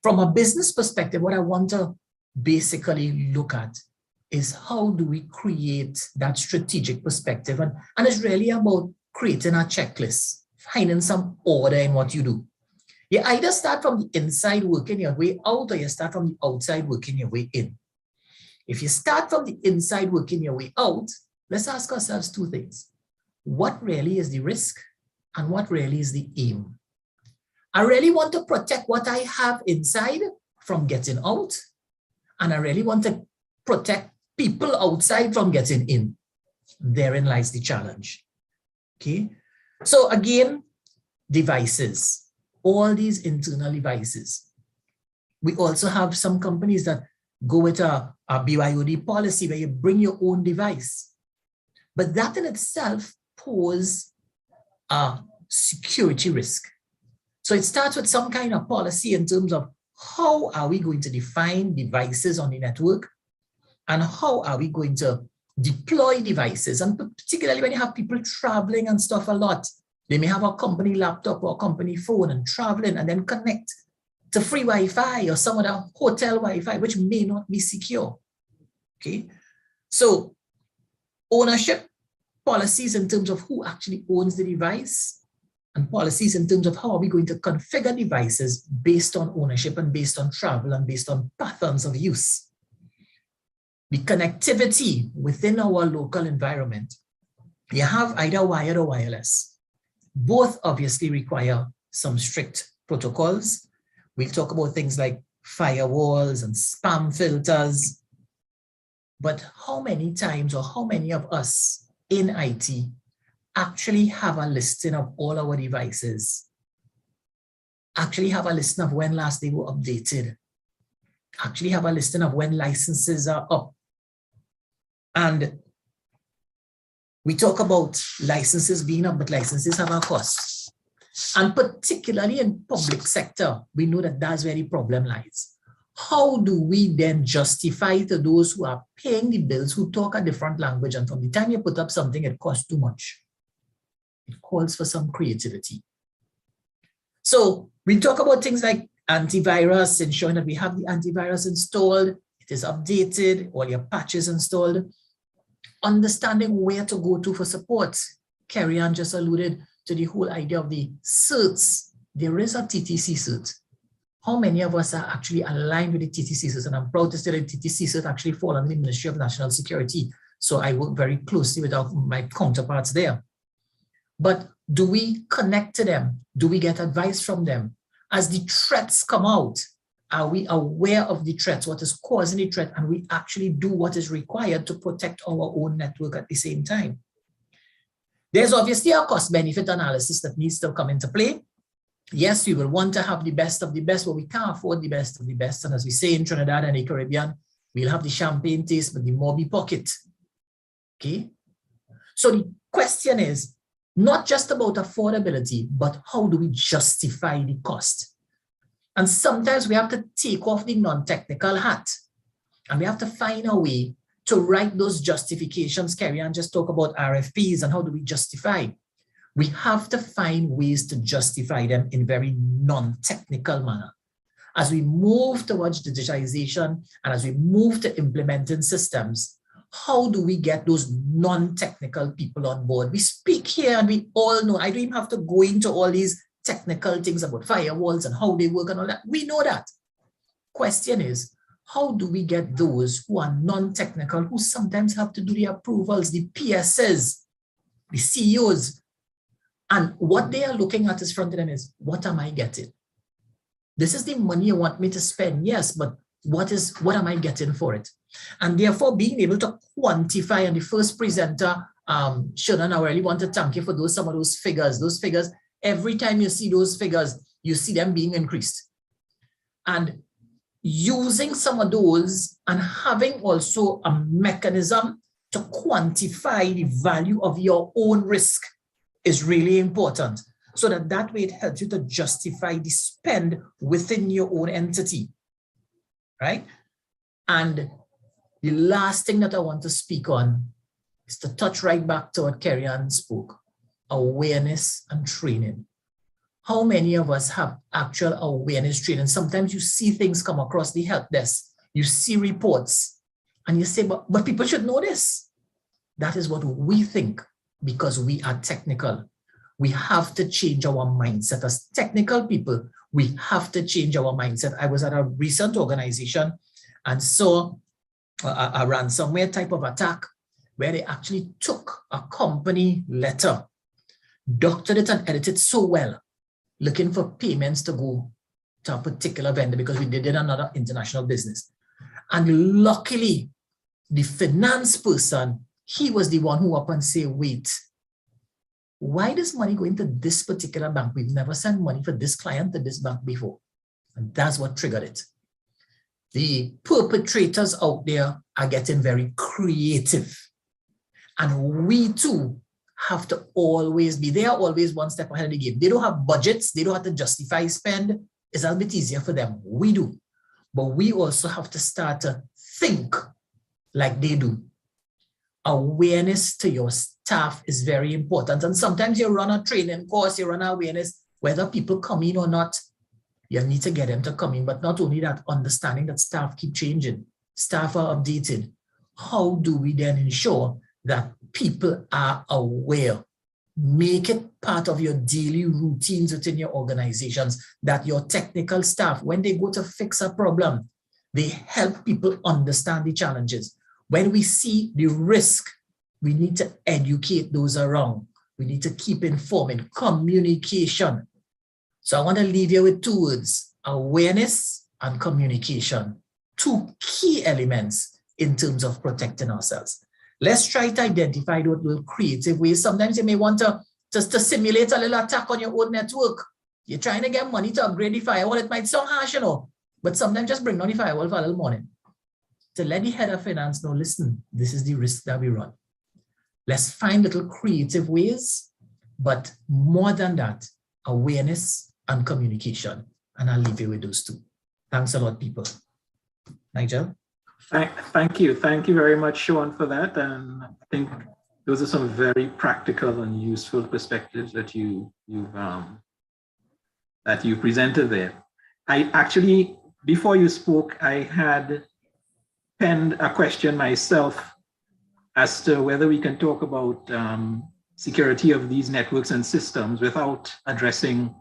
From a business perspective, what I want to basically look at is how do we create that strategic perspective? And it's really about creating a checklist, finding some order in what you do. You either start from the inside working your way out, or you start from the outside working your way in. If you start from the inside working your way out, let's ask ourselves two things. What really is the risk and what really is the aim? I really want to protect what I have inside from getting out, and I really want to protect people outside from getting in. Therein lies the challenge. Okay, so again, devices, all these internal devices. We also have some companies that go with a BYOD policy where you bring your own device, but that in itself poses a security risk. So it starts with some kind of policy in terms of how are we going to define devices on the network, and how are we going to deploy devices. And particularly when you have people traveling and stuff a lot, they may have a company laptop or a company phone and traveling and then connect to free Wi-Fi or some other hotel Wi-Fi, which may not be secure. Okay, so ownership policies in terms of who actually owns the device, and policies in terms of how are we going to configure devices based on ownership and based on travel and based on patterns of use. The connectivity within our local environment, you have either wired or wireless. Both obviously require some strict protocols. We'll talk about things like firewalls and spam filters. But how many times or how many of us in IT actually have a listing of all our devices, actually have a listing of when last they were updated, actually have a listing of when licenses are up? And we talk about licenses being up, but licenses have a cost. And particularly in public sector, we know that that's where the problem lies. How do we then justify to those who are paying the bills, who talk a different language, and from the time you put up something, it costs too much? It calls for some creativity. So we talk about things like antivirus, ensuring that we have the antivirus installed, it is updated, all your patches installed. Understanding where to go to for support. Kerry-Ann just alluded to the whole idea of the certs. There is a TTC cert. How many of us are actually aligned with the TTC cert? And I'm proud to say that TTC cert actually fall under the Ministry of National Security. So I work very closely with my counterparts there. But do we connect to them? Do we get advice from them? As the threats come out, are we aware of the threats, what is causing the threat, and we actually do what is required to protect our own network at the same time? There's obviously a cost-benefit analysis that needs to come into play. Yes, we will want to have the best of the best, but we can't afford the best of the best. And as we say in Trinidad and the Caribbean, we'll have the champagne taste, but the Moby pocket. Okay? So the question is not just about affordability, but how do we justify the cost? And sometimes we have to take off the non-technical hat and we have to find a way to write those justifications. Kerry-Ann just talk about RFPs and how do we justify. We have to find ways to justify them in very non-technical manner. As we move towards digitization and as we move to implementing systems, how do we get those non-technical people on board? We speak here and we all know, I don't even have to go into all these technical things about firewalls and how they work and all that. We know that. Question is, how do we get those who are non-technical, who sometimes have to do the approvals, the PSs, the CEOs, and what they are looking at is front of them is, what am I getting? This is the money you want me to spend, yes, but what am I getting for it? And therefore being able to quantify, and the first presenter, Shannon, I really want to thank you for some of those figures. Those figures, every time you see those figures, you see them being increased. And using some of those and having also a mechanism to quantify the value of your own risk is really important. So that way it helps you to justify the spend within your own entity, right? And the last thing that I want to speak on is to touch right back to what Kerry-Ann spoke. Awareness and training. How many of us have actual awareness training? Sometimes you see things come across the help desk, you see reports, and you say, but people should know this. That is what we think because we are technical. We have to change our mindset. As technical people, we have to change our mindset. I was at a recent organization and saw a ransomware type of attack where they actually took a company letter, doctored it and edited so well, looking for payments to go to a particular vendor because we did another international business. And luckily, the finance person, he was the one who up and say, wait, why does money go into this particular bank? We've never sent money for this client to this bank before. And that's what triggered it. The perpetrators out there are getting very creative. And we too have to always be, they are always one step ahead of the game. They don't have budgets, they don't have to justify spend. It's a little bit easier for them. We do. But we also have to start to think like they do. Awareness to your staff is very important. And sometimes you run a training course, you run awareness, whether people come in or not, you need to get them to come in. But not only that, understanding that staff keep changing, staff are updated. How do we then ensure that people are aware? Make it part of your daily routines within your organizations that your technical staff, when they go to fix a problem, they help people understand the challenges. When we see the risk, we need to educate those around. We need to keep informing, communication. So I want to leave you with 2 words, awareness and communication. 2 key elements in terms of protecting ourselves. Let's try to identify those little creative ways. Sometimes you may want to just to simulate a little attack on your own network. You're trying to get money to upgrade the firewall. It might sound harsh, but sometimes just bring down the firewall for a little morning. To let the head of finance know, listen, this is the risk that we run. Let's find little creative ways, but more than that, awareness and communication. And I'll leave you with those 2. Thanks a lot, people. Nigel? Thank you. Thank you very much, Sean, for that. And I think those are some very practical and useful perspectives that you presented there. I actually, before you spoke, I had penned a question myself as to whether we can talk about security of these networks and systems without addressing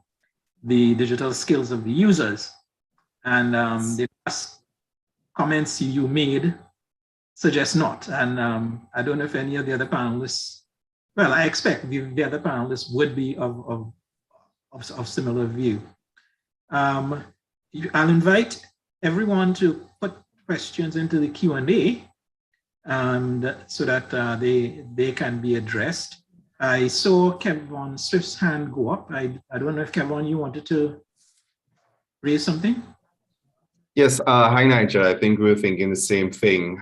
the digital skills of the users. And the last comments you made suggest not. And I don't know if any of the other panelists, well, I expect the other panelists would be of similar view. I'll invite everyone to put questions into the Q&A and so that they can be addressed. I saw Kevin Swift's hand go up. I don't know if Kevin, you wanted to raise something? Yes, hi Nigel. I think we were thinking the same thing.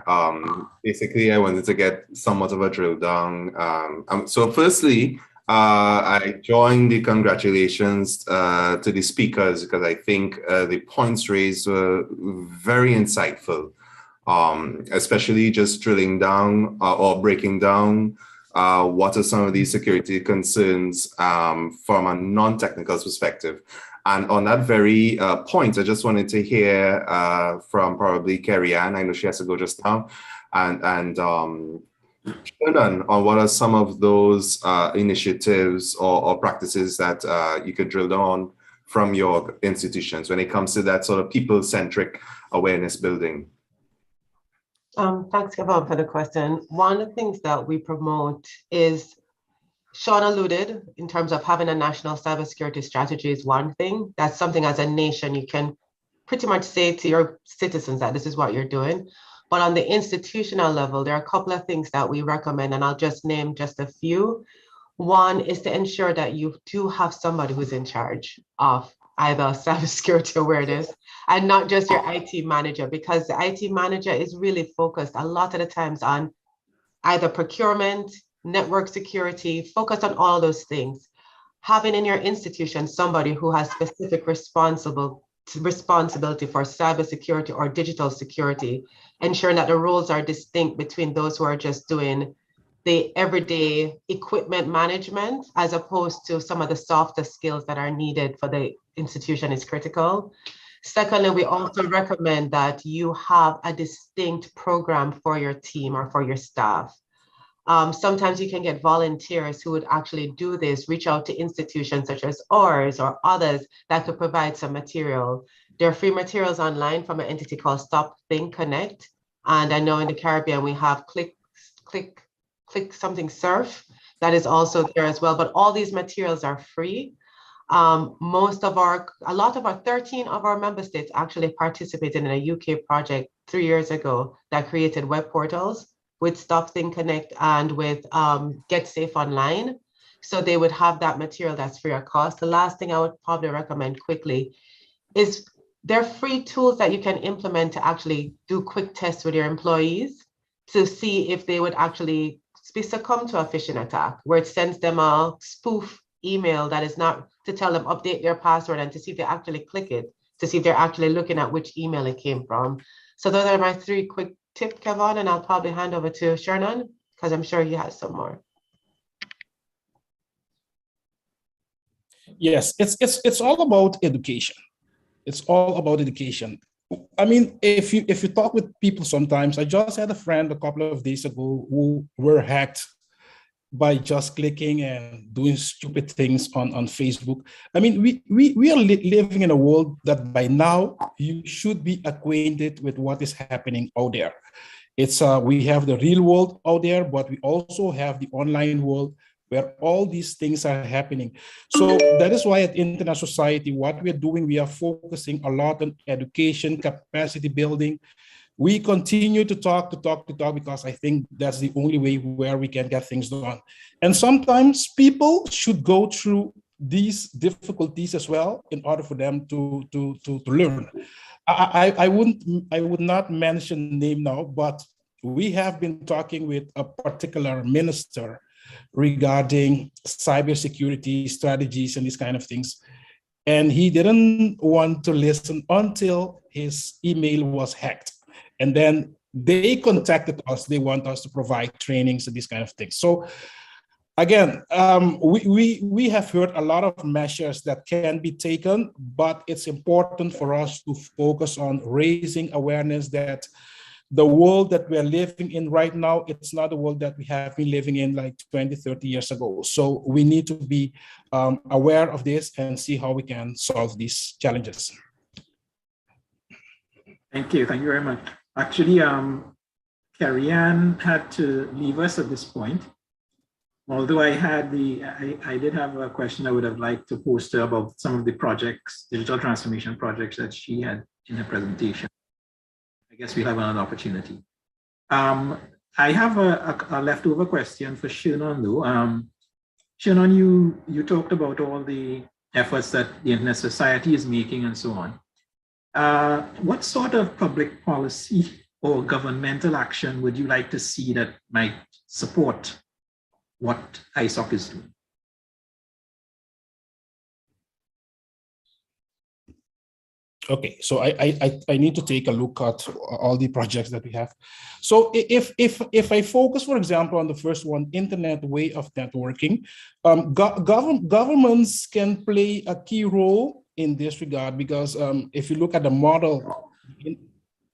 Basically, I wanted to get somewhat of a drill down. So firstly, I joined the congratulations to the speakers because I think the points raised were very insightful, especially just drilling down or breaking down what are some of these security concerns from a non-technical perspective. And on that very point, I just wanted to hear from probably Carrie Ann. I know she has to go just now, and Shannon, on what are some of those initiatives or practices that you could drill down from your institutions when it comes to that sort of people-centric awareness building? Thanks, Kevin, for the question. One of the things that we promote is, Sean alluded, in terms of having a national cybersecurity strategy is one thing. That's something as a nation you can pretty much say to your citizens that this is what you're doing. But on the institutional level, there are a couple of things that we recommend, and I'll just name just a few. One is to ensure that you do have somebody who's in charge of either cybersecurity awareness and not just your IT manager, because the IT manager is really focused a lot of the times on either procurement, network security, focused on all those things. Having in your institution somebody who has specific responsibility for cybersecurity or digital security, ensuring that the roles are distinct between those who are just doing the everyday equipment management as opposed to some of the softer skills that are needed for the institution is critical. Secondly, we also recommend that you have a distinct program for your team or for your staff. Sometimes you can get volunteers who would actually do this, reach out to institutions such as ours or others that could provide some material. There are free materials online from an entity called Stop Think Connect. And I know in the Caribbean, we have click something surf that is also there as well. But all these materials are free. A lot of our 13 of our member states actually participated in a UK project 3 years ago that created web portals with Stop Think Connect and with Get Safe Online. So they would have that material that's free of cost. The last thing I would probably recommend quickly is there are free tools that you can implement to actually do quick tests with your employees to see if they would actually succumb to a phishing attack, where it sends them a spoof email that is not to tell them update their password and to see if they actually click it, to see if they're actually looking at which email it came from. So those are my 3 quick tips, Kevin, and I'll probably hand over to Shernan because I'm sure he has some more. Yes, it's all about education. It's all about education. I mean, if you talk with people sometimes, I just had a friend a couple of days ago who were hacked by just clicking and doing stupid things on Facebook. I mean, we are living in a world that by now you should be acquainted with what is happening out there. It's we have the real world out there, but we also have the online world where all these things are happening. So that is why at Internet Society, what we're doing, we are focusing a lot on education, capacity building. We continue to talk because I think that's the only way where we can get things done. And sometimes people should go through these difficulties as well in order for them to learn. I would not mention name now, but we have been talking with a particular minister regarding cybersecurity strategies and these kind of things. And he didn't want to listen until his email was hacked. And then they contacted us. They want us to provide trainings and these kind of things. So again, we have heard a lot of measures that can be taken, but it's important for us to focus on raising awareness that the world that we're living in right now, it's not the world that we have been living in like 20, 30 years ago. So we need to be aware of this and see how we can solve these challenges. Thank you very much. Actually, Carrie-Ann had to leave us at this point. Although I did have a question I would have liked to post her about some of the projects, digital transformation projects that she had in her presentation. I guess we'll have another opportunity. I have a leftover question for Shannon though. Shannon, you talked about all the efforts that the Internet Society is making and so on. What sort of public policy or governmental action would you like to see that might support what ISOC is doing? Okay, so I need to take a look at all the projects that we have. So if I focus, for example, on the first one, internet way of networking, governments can play a key role in this regard, because if you look at the model,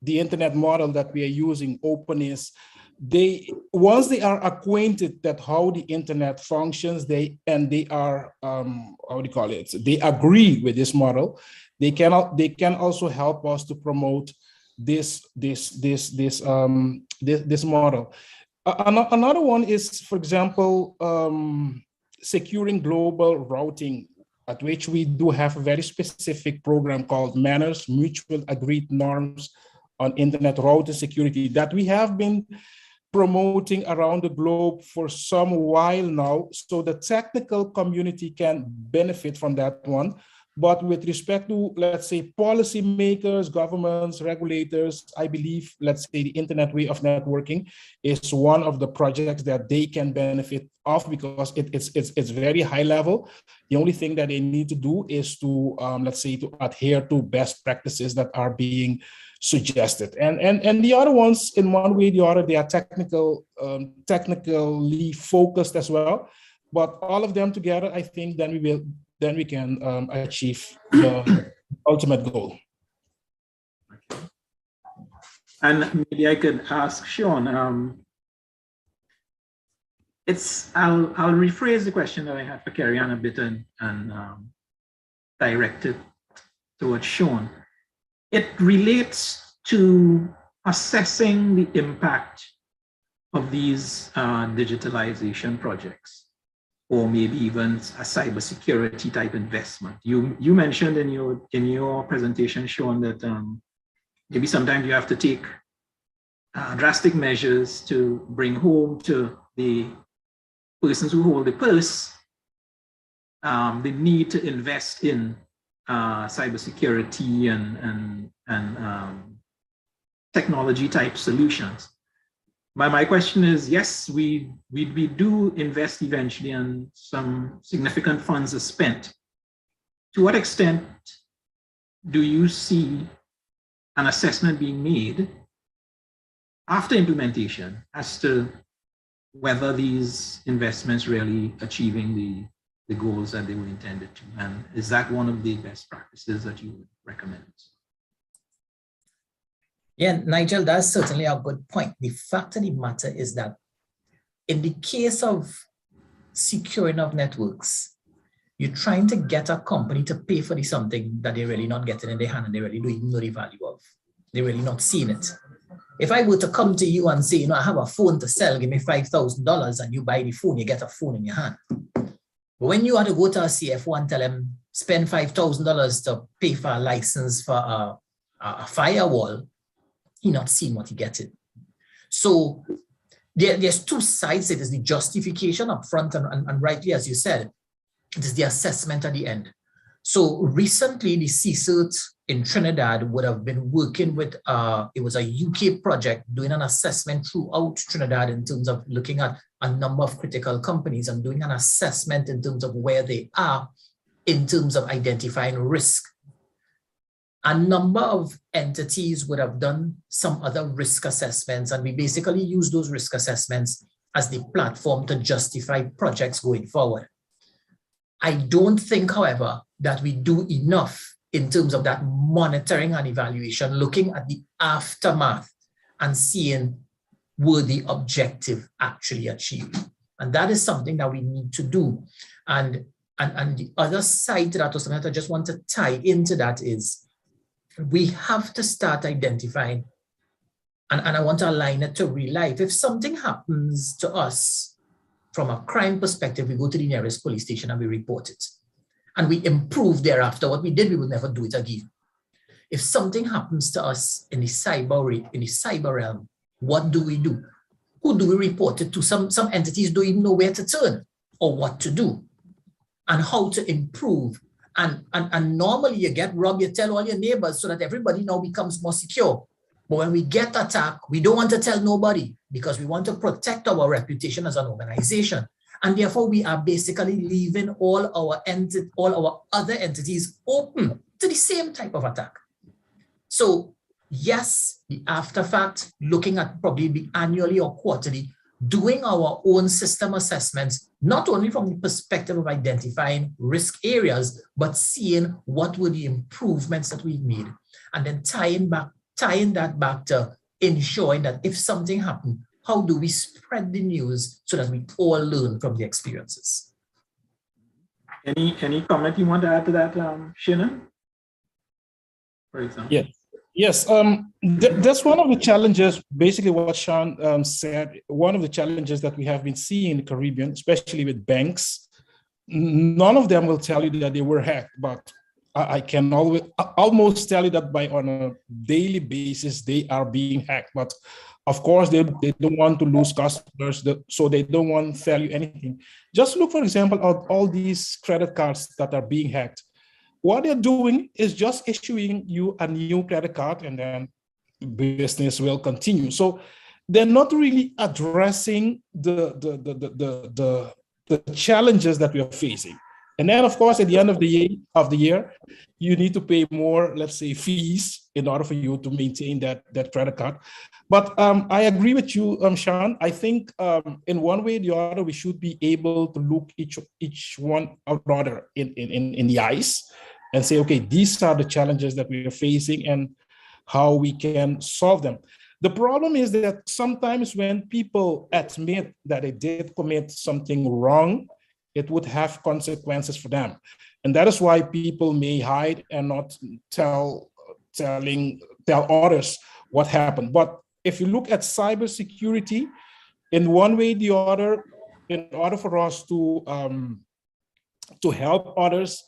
the internet model that we are using, openness, once they are acquainted that how the internet functions, they are how do you call it? They agree with this model. They can also help us to promote this model. Another one is, for example, securing global routing, at which we do have a very specific program called Manners, Mutual Agreed Norms on Internet Routing Security, that we have been promoting around the globe for some while now, so the technical community can benefit from that one. But with respect to, let's say, policymakers, governments, regulators, I believe, let's say, the internet way of networking is one of the projects that they can benefit of, because it's very high level. The only thing that they need to do is to, let's say, to adhere to best practices that are being suggested. And the other ones, in one way or the other, they are technically focused as well. But all of them together, I think then we can achieve the ultimate goal. Okay. And maybe I could ask Sean, I'll rephrase the question that I had for Carrie-Ann a bit and direct it towards Sean. It relates to assessing the impact of these digitalization projects, or maybe even a cybersecurity type investment. You mentioned in your presentation, Sean, that maybe sometimes you have to take drastic measures to bring home to the persons who hold the purse the need to invest in cybersecurity and technology type solutions. But my question is, yes, we do invest eventually, and some significant funds are spent. To what extent do you see an assessment being made after implementation as to whether these investments really achieving the goals that they were intended to? And is that one of the best practices that you would recommend? Yeah, Nigel, that's certainly a good point. The fact of the matter is that in the case of securing of networks. You're trying to get a company to pay for something that they're really not getting in their hand and they really don't even know the value of. They're really not seeing it. If I were to come to you and say, you know, I have a phone to sell, give me $5,000 and you buy the phone, you get a phone in your hand. But when you had to go to a CFO and tell them, spend $5,000 to pay for a license for a firewall, he's not seeing what he gets it. So there's two sides. It is the justification up front and rightly, as you said, it is the assessment at the end. So recently, the CSIRT in Trinidad would have been working with, it was a UK project doing an assessment throughout Trinidad in terms of looking at a number of critical companies and doing an assessment in terms of where they are in terms of identifying risk. A number of entities would have done some other risk assessments, and we basically use those risk assessments as the platform to justify projects going forward. I don't think, however, that we do enough in terms of that monitoring and evaluation, looking at the aftermath and seeing were the objective actually achieved. And that is something that we need to do. And the other side to that, or something that I just want to tie into that, is we have to start identifying, and I want to align it to real life. If something happens to us from a crime perspective, we go to the nearest police station and we report it. And we improve thereafter. What we did, we would never do it again. If something happens to us in the cyber realm, what do we do? Who do we report it to? Some entities don't even know where to turn or what to do and how to improve. And normally you get robbed, you tell all your neighbors so that everybody now becomes more secure. But when we get attacked, we don't want to tell nobody because we want to protect our reputation as an organization. And therefore, we are basically leaving all our other entities open to the same type of attack. So yes, the after fact, looking at probably the annually or quarterly, doing our own system assessments, not only from the perspective of identifying risk areas, but seeing what were the improvements that we made, and then tying that back to ensuring that if something happened, how do we spread the news so that we all learn from the experiences? Any comment you want to add to that, Shannon? For example. Yeah. Yes, that's one of the challenges, basically what Sean said, one of the challenges that we have been seeing in the Caribbean, especially with banks. None of them will tell you that they were hacked, but I can almost tell you that on a daily basis, they are being hacked. But of course, they don't want to lose customers, so they don't want to tell you anything. Just look, for example, at all these credit cards that are being hacked. What they're doing is just issuing you a new credit card and then business will continue. So they're not really addressing the challenges that we are facing. And then, of course, at the end of the year, you need to pay more, let's say, fees in order for you to maintain that credit card. But I agree with you, Sean. I think in one way or the other, we should be able to look each one another in the eyes and say, okay, these are the challenges that we are facing and how we can solve them. The problem is that sometimes when people admit that they did commit something wrong, it would have consequences for them. And that is why people may hide and not tell others what happened. But if you look at cybersecurity, in one way or the other, in order for us to help others,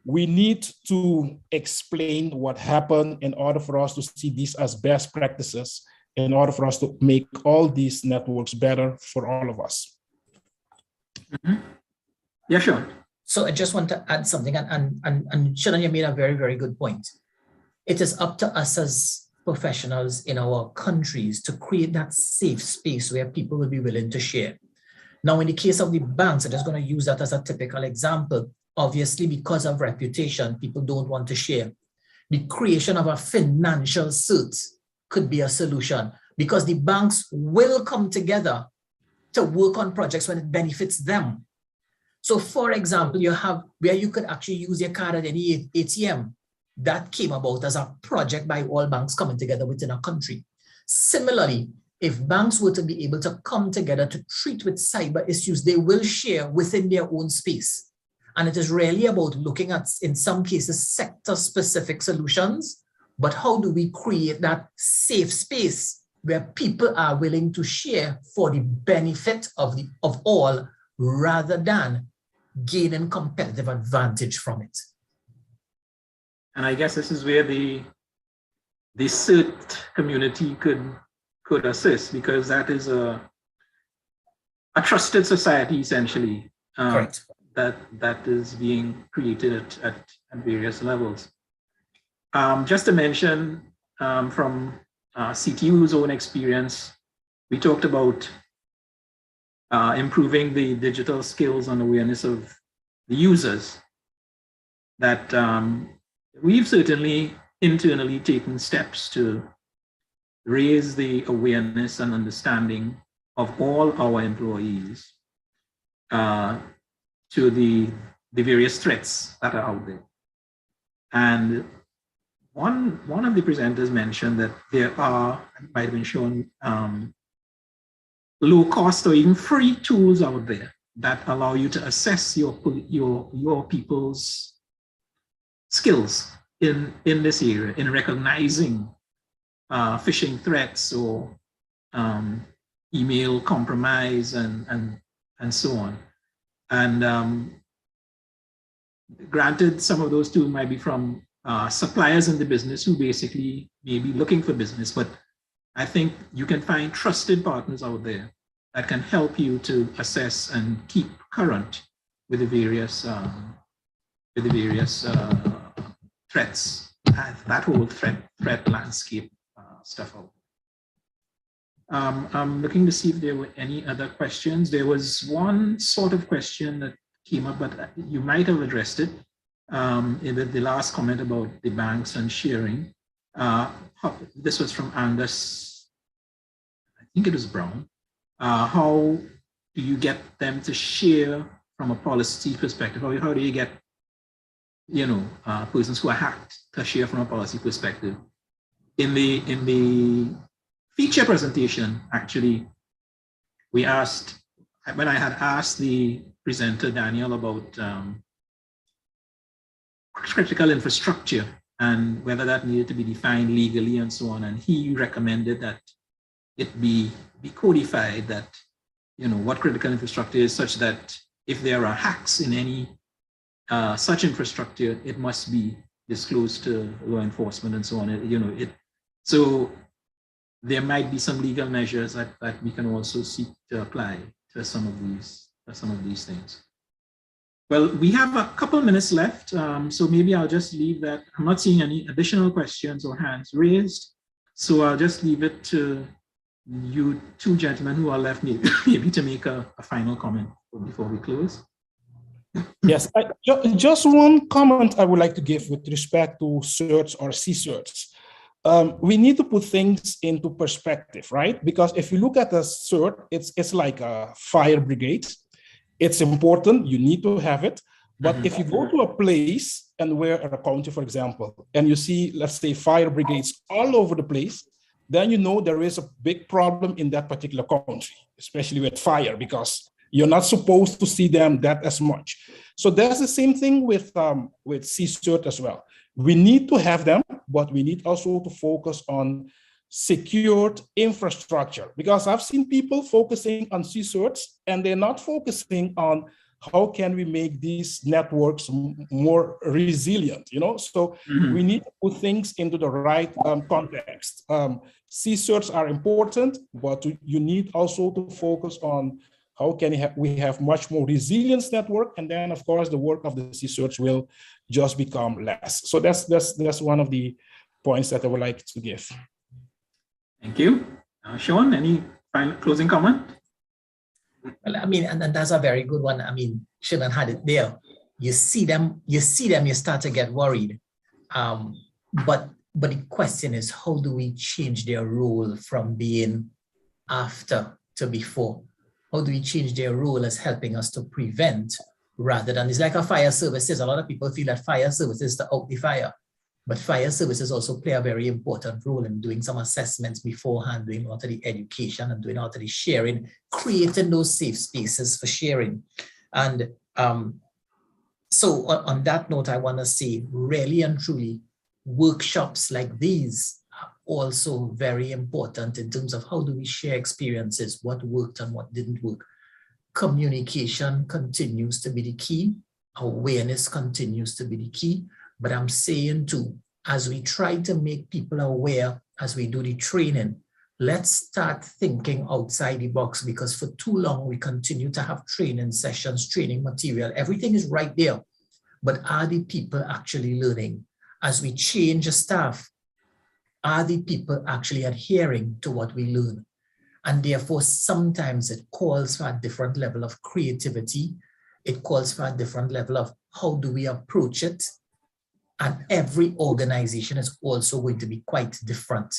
we need to explain what happened in order for us to see these as best practices, in order for us to make all these networks better for all of us. Mm-hmm. Yeah, sure. So I just want to add something, and Shannon, you made a very, very good point. It is up to us as professionals in our countries to create that safe space where people will be willing to share. Now, in the case of the banks, I'm just going to use that as a typical example. Obviously, because of reputation, people don't want to share. The creation of a financial cert could be a solution because the banks will come together to work on projects when it benefits them. So, for example, you have where you could actually use your card at any ATM. That came about as a project by all banks coming together within a country. Similarly, if banks were to be able to come together to treat with cyber issues, they will share within their own space. And it is really about looking at, in some cases, sector-specific solutions, but how do we create that safe space where people are willing to share for the benefit of all, rather than gaining competitive advantage from it. And I guess this is where the CERT community could assist, because that is a trusted society essentially that is being created at various levels. Just to mention from CTU's own experience, we talked about improving the digital skills and awareness of the users. That we've certainly internally taken steps to raise the awareness and understanding of all our employees to the various threats that are out there. And one of the presenters mentioned that there are, it might have been shown, low cost or even free tools out there that allow you to assess your people's skills in this area, in recognizing phishing threats or email compromise and so on. And granted, some of those tools might be from suppliers in the business who basically may be looking for business, but I think you can find trusted partners out there that can help you to assess and keep current with the various threats, that whole threat landscape stuff out. I'm looking to see if there were any other questions. There was one sort of question that came up, but you might have addressed it in the last comment about the banks and sharing. This was from Angus, I think it was Brown. How do you get them to share from a policy perspective? How do you get, persons who are hacked to share from a policy perspective? In the feature presentation, actually, we asked, when I had asked the presenter, Daniel, about critical infrastructure and whether that needed to be defined legally and so on, and he recommended that it be codified, that what critical infrastructure is, such that if there are hacks in any such infrastructure, it must be disclosed to law enforcement and so on. So there might be some legal measures that we can also seek to apply to some of these things. Well, we have a couple minutes left, so maybe I'll just leave that. I'm not seeing any additional questions or hands raised, so I'll just leave it to you two gentlemen who are left, maybe to make a final comment before we close. Yes, just one comment I would like to give with respect to certs or C-certs. We need to put things into perspective, right? Because if you look at a cert, it's like a fire brigade. It's important, you need to have it. But if you go to a place and where a county, for example, and you see, let's say, fire brigades all over the place, then there is a big problem in that particular country, especially with fire, because you're not supposed to see them that as much. So that's the same thing with C-cert as well. We need to have them, but we need also to focus on secured infrastructure, because I've seen people focusing on C-certs and they're not focusing on how can we make these networks more resilient, So we need to put things into the right context. C-certs are important, but you need also to focus on how can we have much more resilience network, and then of course the work of the C-certs will just become less. So that's one of the points that I would like to give. Thank you. Sean, any final closing comment? Well, and that's a very good one. Shannon had it there. You see them, you start to get worried. But the question is, how do we change their role from being after to before? How do we change their role as helping us to prevent, rather than, it's like a fire services. A lot of people feel that fire services to out the fire. But fire services also play a very important role in doing some assessments beforehand, doing a lot of the education and doing a lot of the sharing, creating those safe spaces for sharing. And so on that note, I want to say really and truly, workshops like these are also very important in terms of how do we share experiences, what worked and what didn't work. Communication continues to be the key. Awareness continues to be the key. But I'm saying too, as we try to make people aware, as we do the training, let's start thinking outside the box, because for too long we continue to have training sessions, training material, everything is right there. But are the people actually learning? As we change the staff, are the people actually adhering to what we learn? And therefore, sometimes it calls for a different level of creativity. It calls for a different level of how do we approach it? And every organization is also going to be quite different,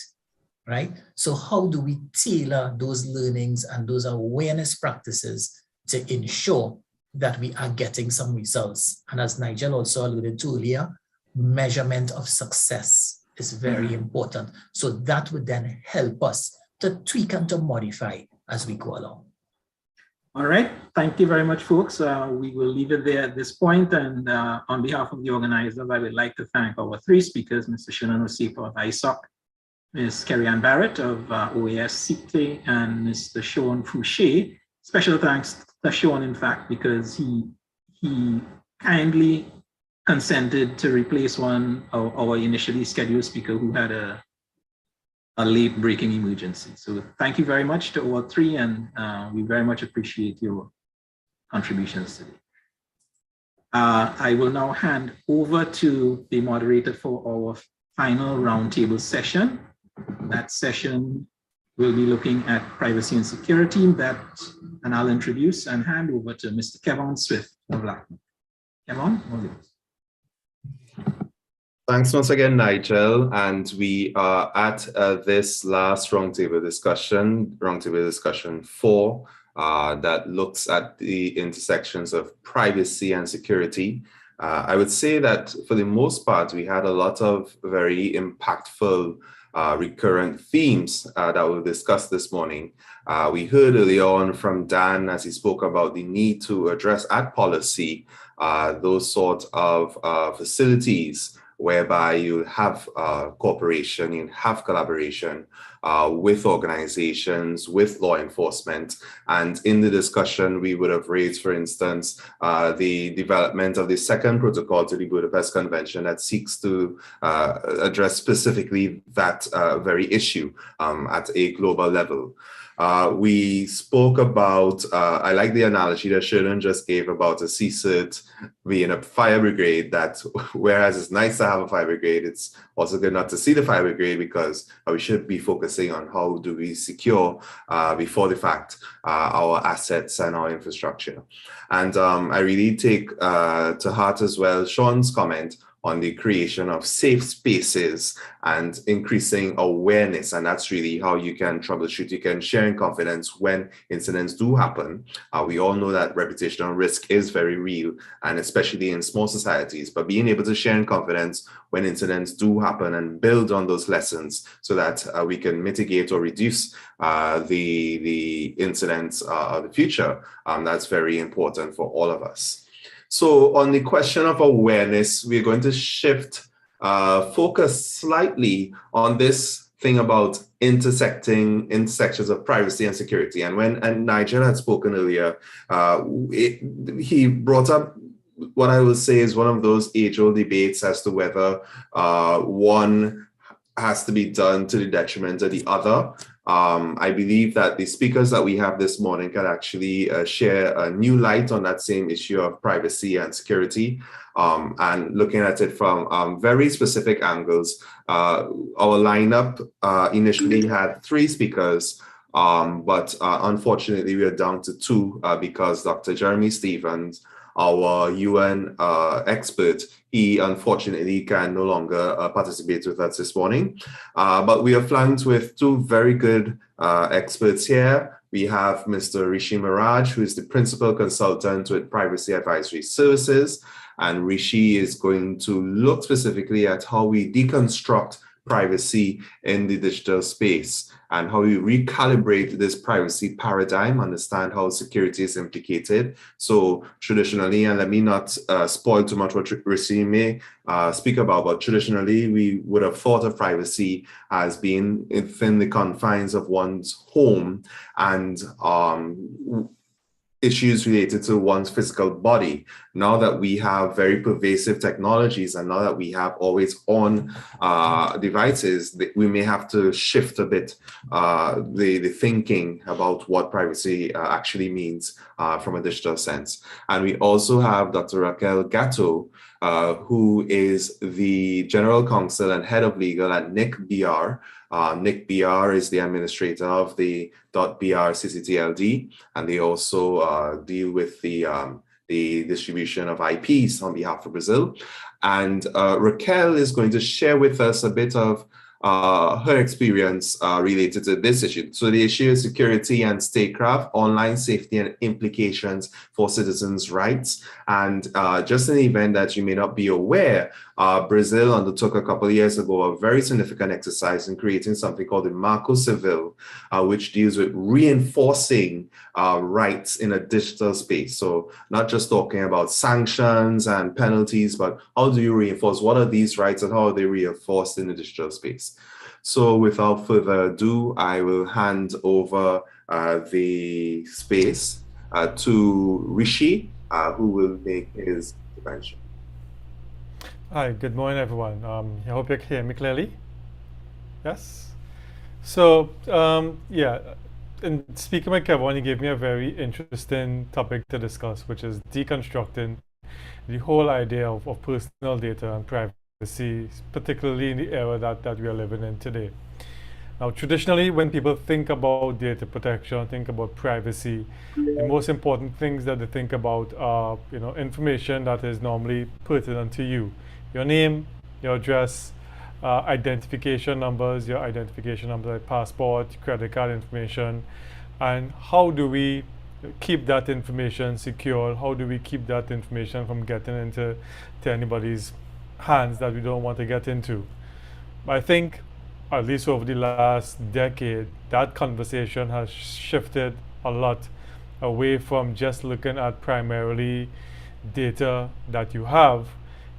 right? So how do we tailor those learnings and those awareness practices to ensure that we are getting some results? And as Nigel also alluded to earlier, measurement of success is very important. So that would then help us to tweak and to modify as we go along. All right, thank you very much, folks. We will leave it there at this point. And on behalf of the organizers, I would like to thank our three speakers, Mr. Shannon Osipa of ISOC, Ms. Kerry-Ann Barrett of OAS CICTE, and Mr. Sean Fouché. Special thanks to Sean, in fact, because he kindly consented to replace one of our initially scheduled speaker who had a late breaking emergency. So thank you very much to all three, and we very much appreciate your contributions today. I will now hand over to the moderator for our final roundtable session. That session will be looking at privacy and security, and I'll introduce and hand over to Mr. Kevon Swift of LACNIC. Kevon, all yours. Thanks once again, Nigel. And we are at this last roundtable discussion 4, that looks at the intersections of privacy and security. I would say that for the most part, we had a lot of very impactful recurrent themes that we'll discuss this morning. We heard earlier on from Dan as he spoke about the need to address at policy those sort of facilities whereby you have cooperation, you have collaboration with organizations, with law enforcement. And in the discussion, we would have raised, for instance, the development of the second protocol to the Budapest Convention that seeks to address specifically that very issue at a global level. We spoke about, I like the analogy that Shannon just gave about a CSIRT being a fire brigade, that whereas it's nice to have a fire brigade, it's also good not to see the fire brigade, because we should be focusing on how do we secure before the fact our assets and our infrastructure. And I really take to heart as well Sean's comment on the creation of safe spaces and increasing awareness. And that's really how you can troubleshoot. You can share in confidence when incidents do happen. We all know that reputational risk is very real, and especially in small societies, but being able to share in confidence when incidents do happen and build on those lessons so that we can mitigate or reduce the incidents of the future, that's very important for all of us. So on the question of awareness, we're going to shift focus slightly on this thing about intersections of privacy and security. And Nigel had spoken earlier, he brought up what I will say is one of those age-old debates as to whether one has to be done to the detriment of the other. I believe that the speakers that we have this morning can actually share a new light on that same issue of privacy and security, and looking at it from very specific angles. Our lineup initially had 3 speakers, but unfortunately we are down to 2 because Dr. Jeremy Stevens, our UN expert, he unfortunately can no longer participate with us this morning. But we are flanked with 2 very good experts here. We have Mr. Rishi Maraj, who is the principal consultant with Privacy Advisory Services, And Rishi is going to look specifically at how we deconstruct privacy in the digital space and how we recalibrate this privacy paradigm, understand how security is implicated. So traditionally, and let me not spoil too much what Rishi may speak about, but traditionally we would have thought of privacy as being within the confines of one's home and issues related to one's physical body. Now that we have very pervasive technologies and now that we have always on devices, we may have to shift a bit the thinking about what privacy actually means from a digital sense. And we also have Dr. Raquel Gatto, who is the General Counsel and Head of Legal at NIC-BR. NIC-BR is the administrator of the .BR CCTLD, and they also deal with the distribution of IPs on behalf of Brazil. And Raquel is going to share with us a bit of her experience related to this issue. So the issue is security and statecraft, online safety and implications for citizens' rights. And just in the event that you may not be aware, Brazil undertook a couple of years ago a very significant exercise in creating something called the Marco Civil, which deals with reinforcing rights in a digital space. So not just talking about sanctions and penalties, but how do you reinforce, what are these rights and how are they reinforced in the digital space? So without further ado, I will hand over the space to Rishi, who will make his intervention. Hi, good morning, everyone. I hope you can hear me clearly. Yes? So, yeah, in speaking with Kevin, he gave me a very interesting topic to discuss, which is deconstructing the whole idea of personal data and privacy, particularly in the era that we are living in today. Now, traditionally, when people think about data protection, think about privacy, the most important things that they think about are, information that is normally pertinent to you. Your name, your address, identification numbers, like passport, credit card information, and how do we keep that information secure? How do we keep that information from getting into anybody's hands that we don't want to get into? I think, at least over the last decade, that conversation has shifted a lot away from just looking at primarily data that you have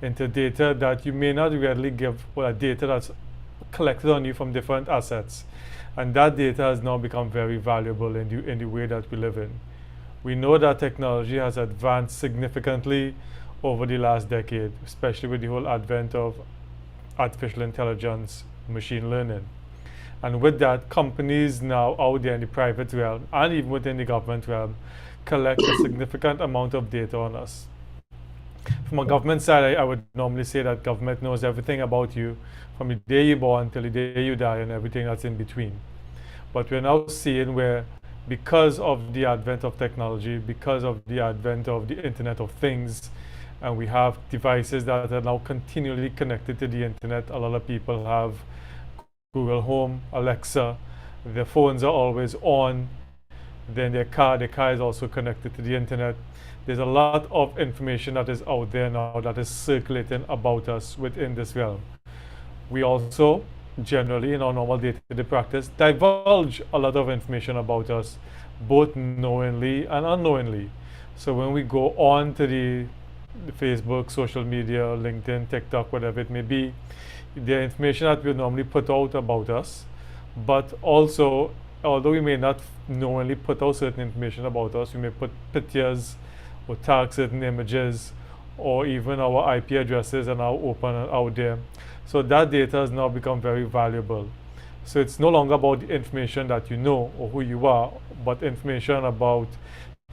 into data that you may not readily give, or data that's collected on you from different assets. And that data has now become very valuable in the way that we live in. We know that technology has advanced significantly over the last decade, especially with the whole advent of artificial intelligence, machine learning. And with that, companies now out there in the private realm and even within the government realm collect a significant amount of data on us. From a government side, I would normally say that government knows everything about you from the day you're born till the day you die and everything that's in between. But we're now seeing where, because of the advent of technology, because of the advent of the Internet of Things, and we have devices that are now continually connected to the internet. A lot of people have Google Home, Alexa, their phones are always on, then their car is also connected to the internet. There's a lot of information that is out there now that is circulating about us within this realm. We also, generally in our normal day-to-day practice, divulge a lot of information about us, both knowingly and unknowingly. So when we go on to the Facebook, social media, LinkedIn, TikTok, whatever it may be, the information that we normally put out about us, but also, although we may not knowingly put out certain information about us, we may put pictures or tag certain images or even our IP addresses are now open and out there. So that data has now become very valuable. So it's no longer about the information that you know or who you are, but information about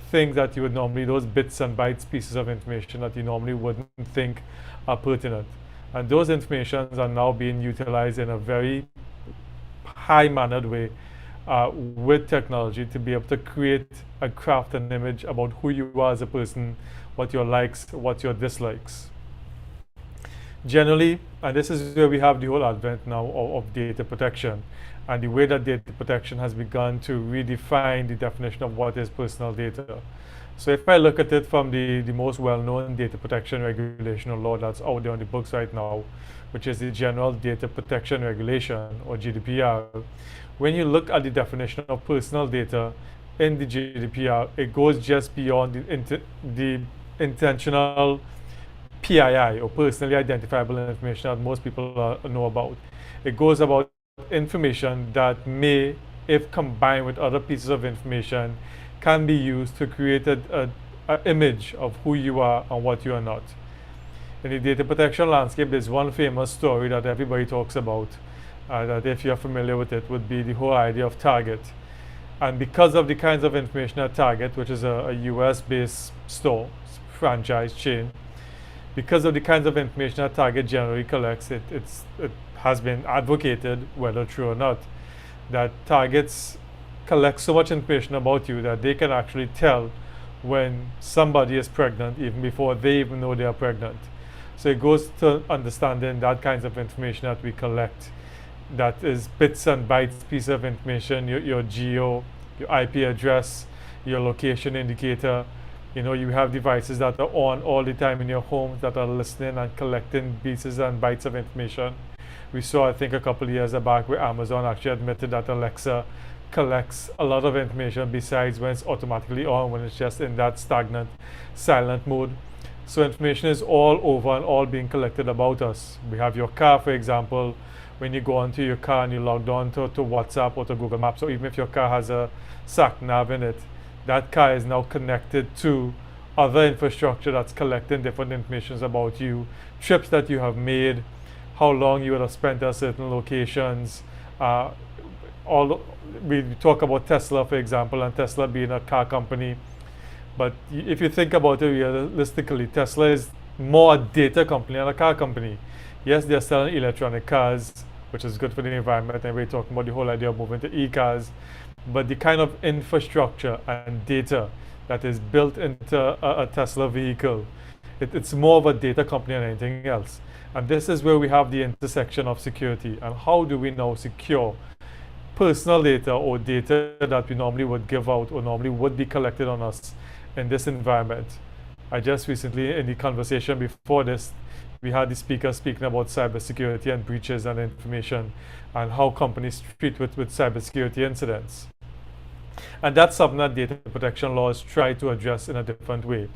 things that you would normally, those bits and bytes pieces of information that you normally wouldn't think are pertinent. And those informations are now being utilized in a very high-mannered way with technology to be able to create and craft an image about who you are as a person, what your likes, what your dislikes. Generally, and this is where we have the whole advent now of data protection, and the way that data protection has begun to redefine the definition of what is personal data. So if I look at it from the most well-known data protection regulation or law that's out there on the books right now, which is the General Data Protection Regulation, or GDPR, when you look at the definition of personal data in the GDPR, it goes just beyond the intentional PII, or personally identifiable information, that most people know about. It goes about information that may, if combined with other pieces of information, can be used to create an image of who you are and what you are not. In the data protection landscape, there's one famous story that everybody talks about, that if you're familiar with it, would be the whole idea of Target. And because of the kinds of information at Target, which is a US-based store, franchise chain, because of the kinds of information that Target generally collects, it has been advocated, whether true or not, that Targets collect so much information about you that they can actually tell when somebody is pregnant even before they even know they are pregnant. So it goes to understanding that kinds of information that we collect, that is bits and bytes piece of information, your geo, your IP address, your location indicator. You know, you have devices that are on all the time in your home that are listening and collecting pieces and bytes of information. We saw, I think, a couple of years back where Amazon actually admitted that Alexa collects a lot of information besides when it's automatically on, when it's just in that stagnant, silent mode. So information is all over and all being collected about us. We have your car, for example. When you go onto your car and you log on to WhatsApp or to Google Maps, or even if your car has a sat nav in it, that car is now connected to other infrastructure that's collecting different information about you, trips that you have made, how long you would have spent at certain locations. We talk about Tesla, for example, and Tesla being a car company. But if you think about it realistically, Tesla is more a data company than a car company. Yes, they're selling electronic cars, which is good for the environment, and we're talking about the whole idea of moving to e-cars. But the kind of infrastructure and data that is built into a Tesla vehicle, it's more of a data company than anything else. And this is where we have the intersection of security. And how do we now secure personal data, or data that we normally would give out or normally would be collected on us in this environment? I just recently, in the conversation before this, we had the speaker speaking about cybersecurity and breaches and information, and how companies treat with cybersecurity incidents. And that's something that data protection laws try to address in a different way.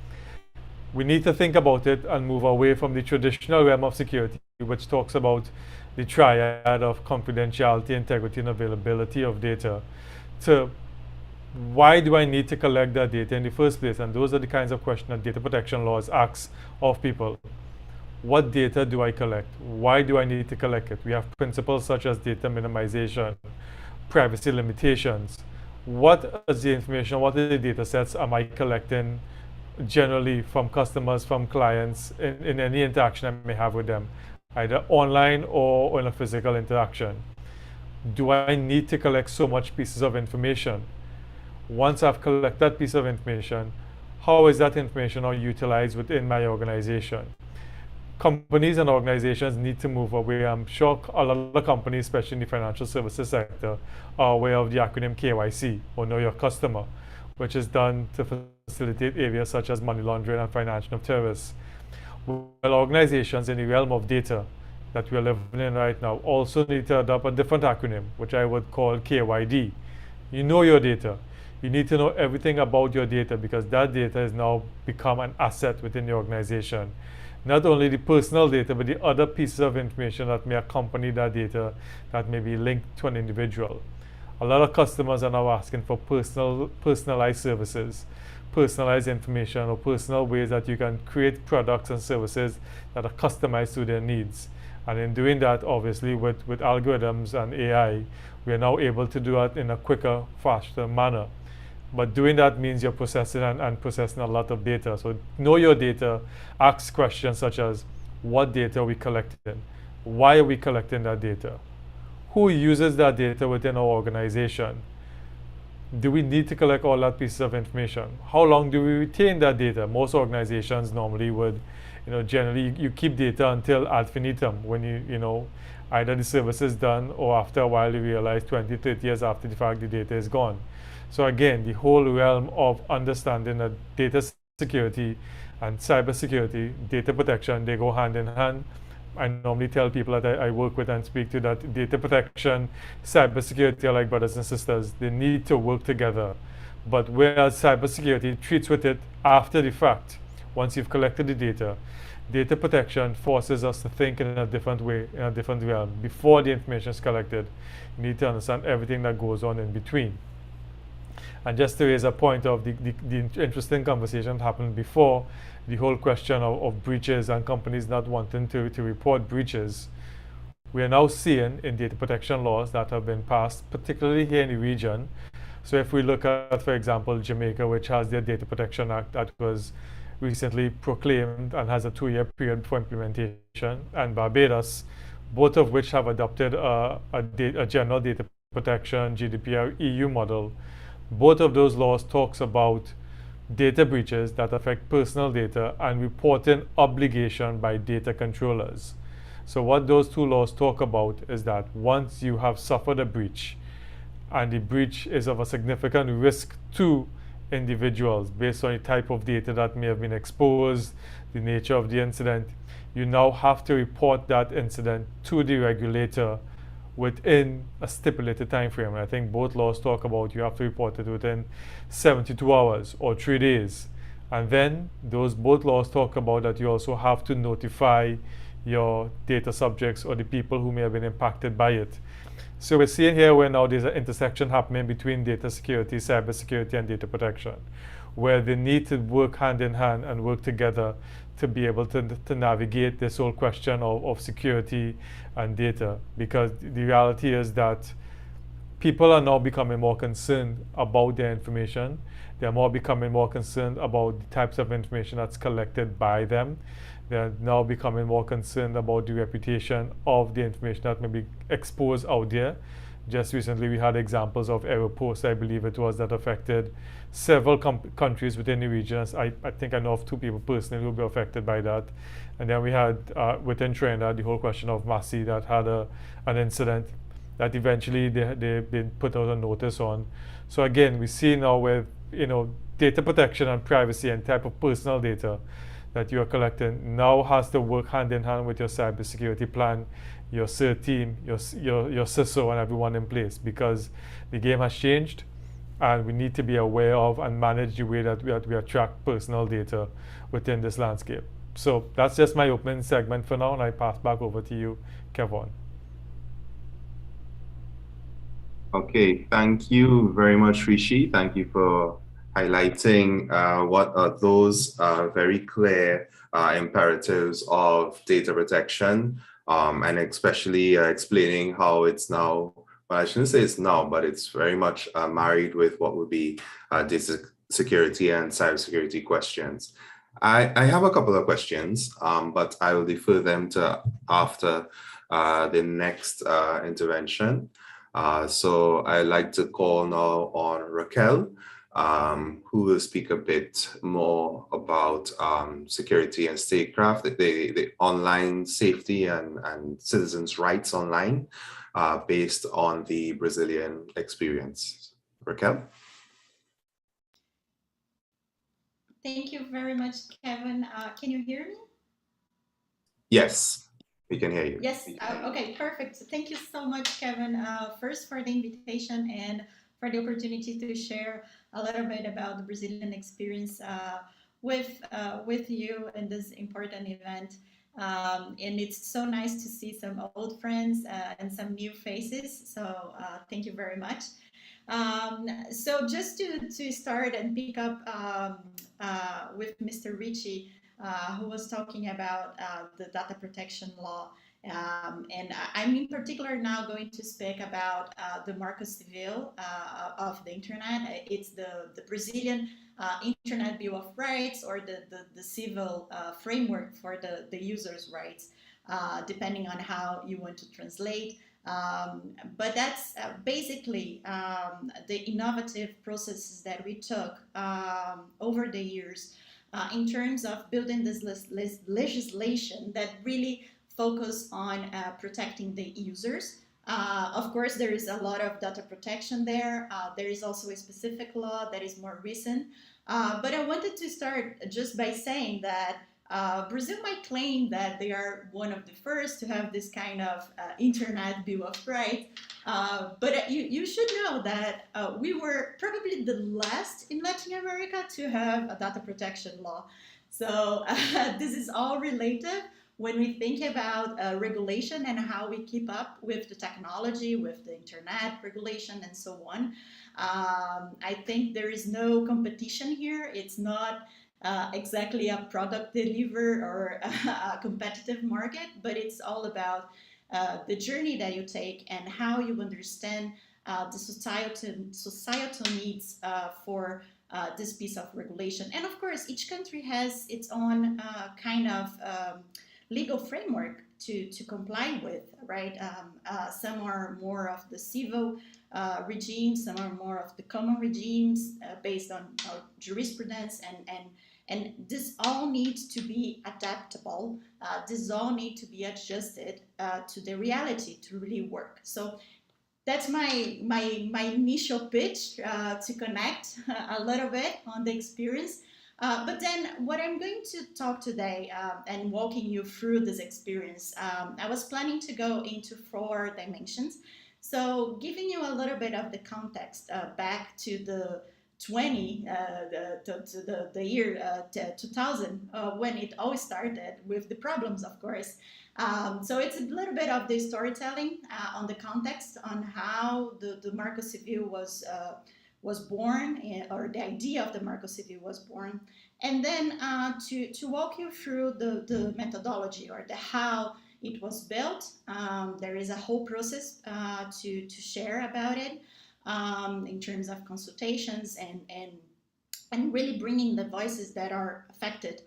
We need to think about it and move away from the traditional realm of security, which talks about the triad of confidentiality, integrity, and availability of data, to why do I need to collect that data in the first place? And those are the kinds of questions that data protection laws ask of people. What data do I collect? Why do I need to collect it? We have principles such as data minimization, privacy limitations. What is the information, what are the data sets am I collecting generally from customers, from clients, in any interaction I may have with them, either online or in a physical interaction? Do I need to collect so much pieces of information? Once I've collected that piece of information, how is that information now utilized within my organization? Companies and organizations need to move away. I'm sure a lot of companies, especially in the financial services sector, are aware of the acronym KYC, or Know Your Customer, which is done to facilitate areas such as money laundering and financing of terrorists. Well, organizations in the realm of data that we are living in right now also need to adopt a different acronym, which I would call KYD. You know your data. You need to know everything about your data, because that data has now become an asset within your organization. Not only the personal data, but the other pieces of information that may accompany that data that may be linked to an individual. A lot of customers are now asking for personalized services, personalized information, or personal ways that you can create products and services that are customized to their needs. And in doing that, obviously, with algorithms and AI, we are now able to do that in a quicker, faster manner. But doing that means you're processing and processing a lot of data. So know your data, ask questions such as, what data are we collecting? Why are we collecting that data? Who uses that data within our organization? Do we need to collect all that pieces of information? How long do we retain that data? Most organizations normally would generally you keep data until ad infinitum when either the service is done or after a while you realize 20, 30 years after the fact the data is gone. So again, the whole realm of understanding that data security and cybersecurity, data protection, they go hand in hand. I normally tell people that I work with and speak to that data protection, cybersecurity are like brothers and sisters. They need to work together. But whereas cybersecurity treats with it after the fact, once you've collected the data protection forces us to think in a different way, in a different realm. Before the information is collected, you need to understand everything that goes on in between. And just to raise a point of the interesting conversation that happened before, the whole question of breaches and companies not wanting to report breaches, we are now seeing in data protection laws that have been passed, particularly here in the region. So if we look at, for example, Jamaica, which has their Data Protection Act that was recently proclaimed and has a 2-year period for implementation, and Barbados, both of which have adopted a general data protection GDPR EU model. Both of those laws talks about data breaches that affect personal data and reporting obligation by data controllers. So what those two laws talk about is that once you have suffered a breach and the breach is of a significant risk to individuals based on the type of data that may have been exposed, the nature of the incident, you now have to report that incident to the regulator within a stipulated time frame. And I think both laws talk about you have to report it within 72 hours or 3 days. And then both laws talk about that you also have to notify your data subjects or the people who may have been impacted by it. So we're seeing here where now there's an intersection happening between data security, cybersecurity, and data protection, where they need to work hand in hand and work together to be able to navigate this whole question of security and data. Because the reality is that people are now becoming more concerned about their information. They're becoming more concerned about the types of information that's collected by them. They're now becoming more concerned about the reputation of the information that may be exposed out there. Just recently, we had examples of Aeropost, I believe it was, that affected several countries within the region. I think I know of 2 people personally who were affected by that. And then we had within Trinidad the whole question of Massey that had an incident that eventually they've been put out a notice on. So again, we see now with data protection and privacy and type of personal data that you are collecting now has to work hand in hand with your cybersecurity plan, your CERT team, your CISO, and everyone in place, because the game has changed and we need to be aware of and manage the way that we attract personal data within this landscape. So that's just my opening segment for now, and I pass back over to you, Kevon. Okay, thank you very much, Rishi. Thank you for highlighting what are those very clear imperatives of data protection, and especially explaining how it's now, well, I shouldn't say it's now, but it's very much married with what would be data security and cybersecurity questions. I have a couple of questions, but I will defer them to after the next intervention. So I'd like to call now on Raquel, who will speak a bit more about security and statecraft, the online safety and citizens' rights online based on the Brazilian experience. Raquel? Thank you very much, Kevin. Can you hear me? Yes, we can hear you. Yes, okay, perfect. So thank you so much, Kevin, first for the invitation and for the opportunity to share a little bit about the Brazilian experience with you in this important event. And it's so nice to see some old friends and some new faces. So thank you very much. So just to start and pick up with Mr. Ricci, who was talking about the data protection law. And I'm in particular now going to speak about the Marco Civil of the Internet. It's the Brazilian Internet Bill of Rights, or the civil framework for the user's rights, depending on how you want to translate. But that's basically the innovative processes that we took over the years in terms of building this legislation that really focus on protecting the users. Of course, there is a lot of data protection there. There is also a specific law that is more recent. But I wanted to start just by saying that Brazil might claim that they are one of the first to have this kind of internet bill of rights. But you should know that we were probably the last in Latin America to have a data protection law. So this is all related when we think about regulation and how we keep up with the technology, with the internet regulation and so on. I think there is no competition here. It's not exactly a product deliver or a competitive market, but it's all about the journey that you take and how you understand the societal needs for this piece of regulation. And of course, each country has its own kind of legal framework to comply with, right? Some are more of the civil regime, some are more of the common regimes based on jurisprudence, and this all needs to be adaptable. This all need to be adjusted to the reality to really work. So that's my initial pitch to connect a little bit on the experience. But then what I'm going to talk today and walking you through this experience, I was planning to go into 4 dimensions. So giving you a little bit of the context back to the the year 2000 when it all started with the problems, of course. So it's a little bit of the storytelling on the context on how the Marco Civil was born, or the idea of the Marco Civil was born, and then to walk you through the methodology or the how it was built. There is a whole process to share about it in terms of consultations and really bringing the voices that are affected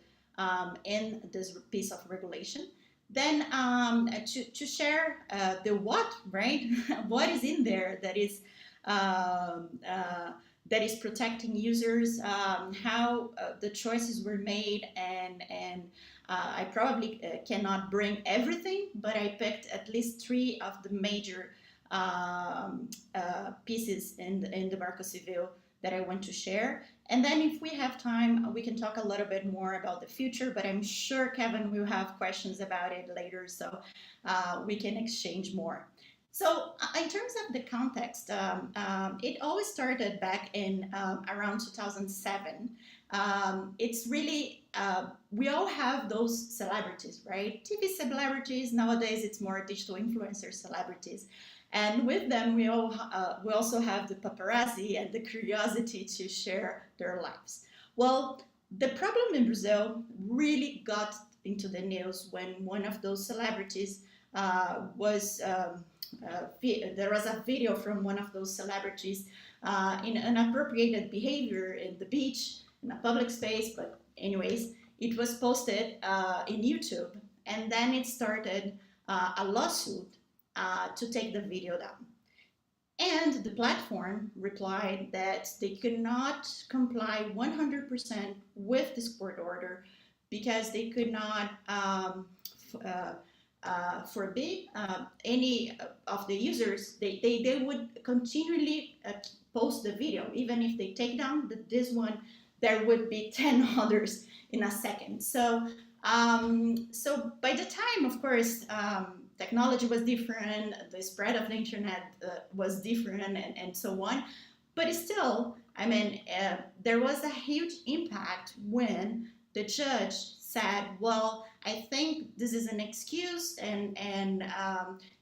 in this piece of regulation. Then to share the what, right? What is in there that is protecting users, how the choices were made, and I probably cannot bring everything, but I picked at least 3 of the major pieces in the Marco Civil that I want to share. And then if we have time, we can talk a little bit more about the future, but I'm sure Kevin will have questions about it later, so we can exchange more. So in terms of the context, it always started back in around 2007. It's really, we all have those celebrities, right? TV celebrities. Nowadays, it's more digital influencer celebrities. And with them, we also have the paparazzi and the curiosity to share their lives. Well, the problem in Brazil really got into the news when one of those celebrities there was a video from one of those celebrities in inappropriate behavior in the beach, in a public space. But anyways, it was posted in YouTube, and then it started a lawsuit to take the video down. And the platform replied that they could not comply 100% with this court order because they could not forbid any of the users. They would continually post the video. Even if they take down this one, there would be 10 others in a second. So by the time, of course, technology was different, the spread of the internet was different, and so on. But still, I mean, there was a huge impact when the judge said, well, I think this is an excuse and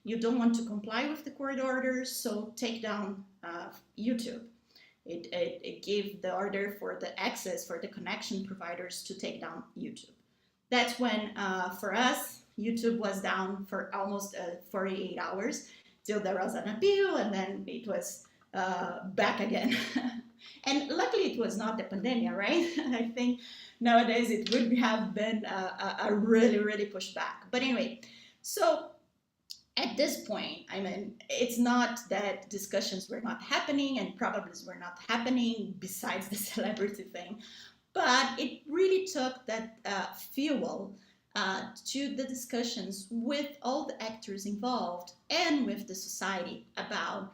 you don't want to comply with the court orders, so take down YouTube. It gave the order for the access for the connection providers to take down YouTube. That's when, for us, YouTube was down for almost 48 hours till there was an appeal, and then it was back again. And luckily it was not the pandemic, right? I think nowadays it would have been a really, really pushback. But anyway, so at this point, I mean, it's not that discussions were not happening and problems were not happening besides the celebrity thing. But it really took that fuel to the discussions with all the actors involved and with the society about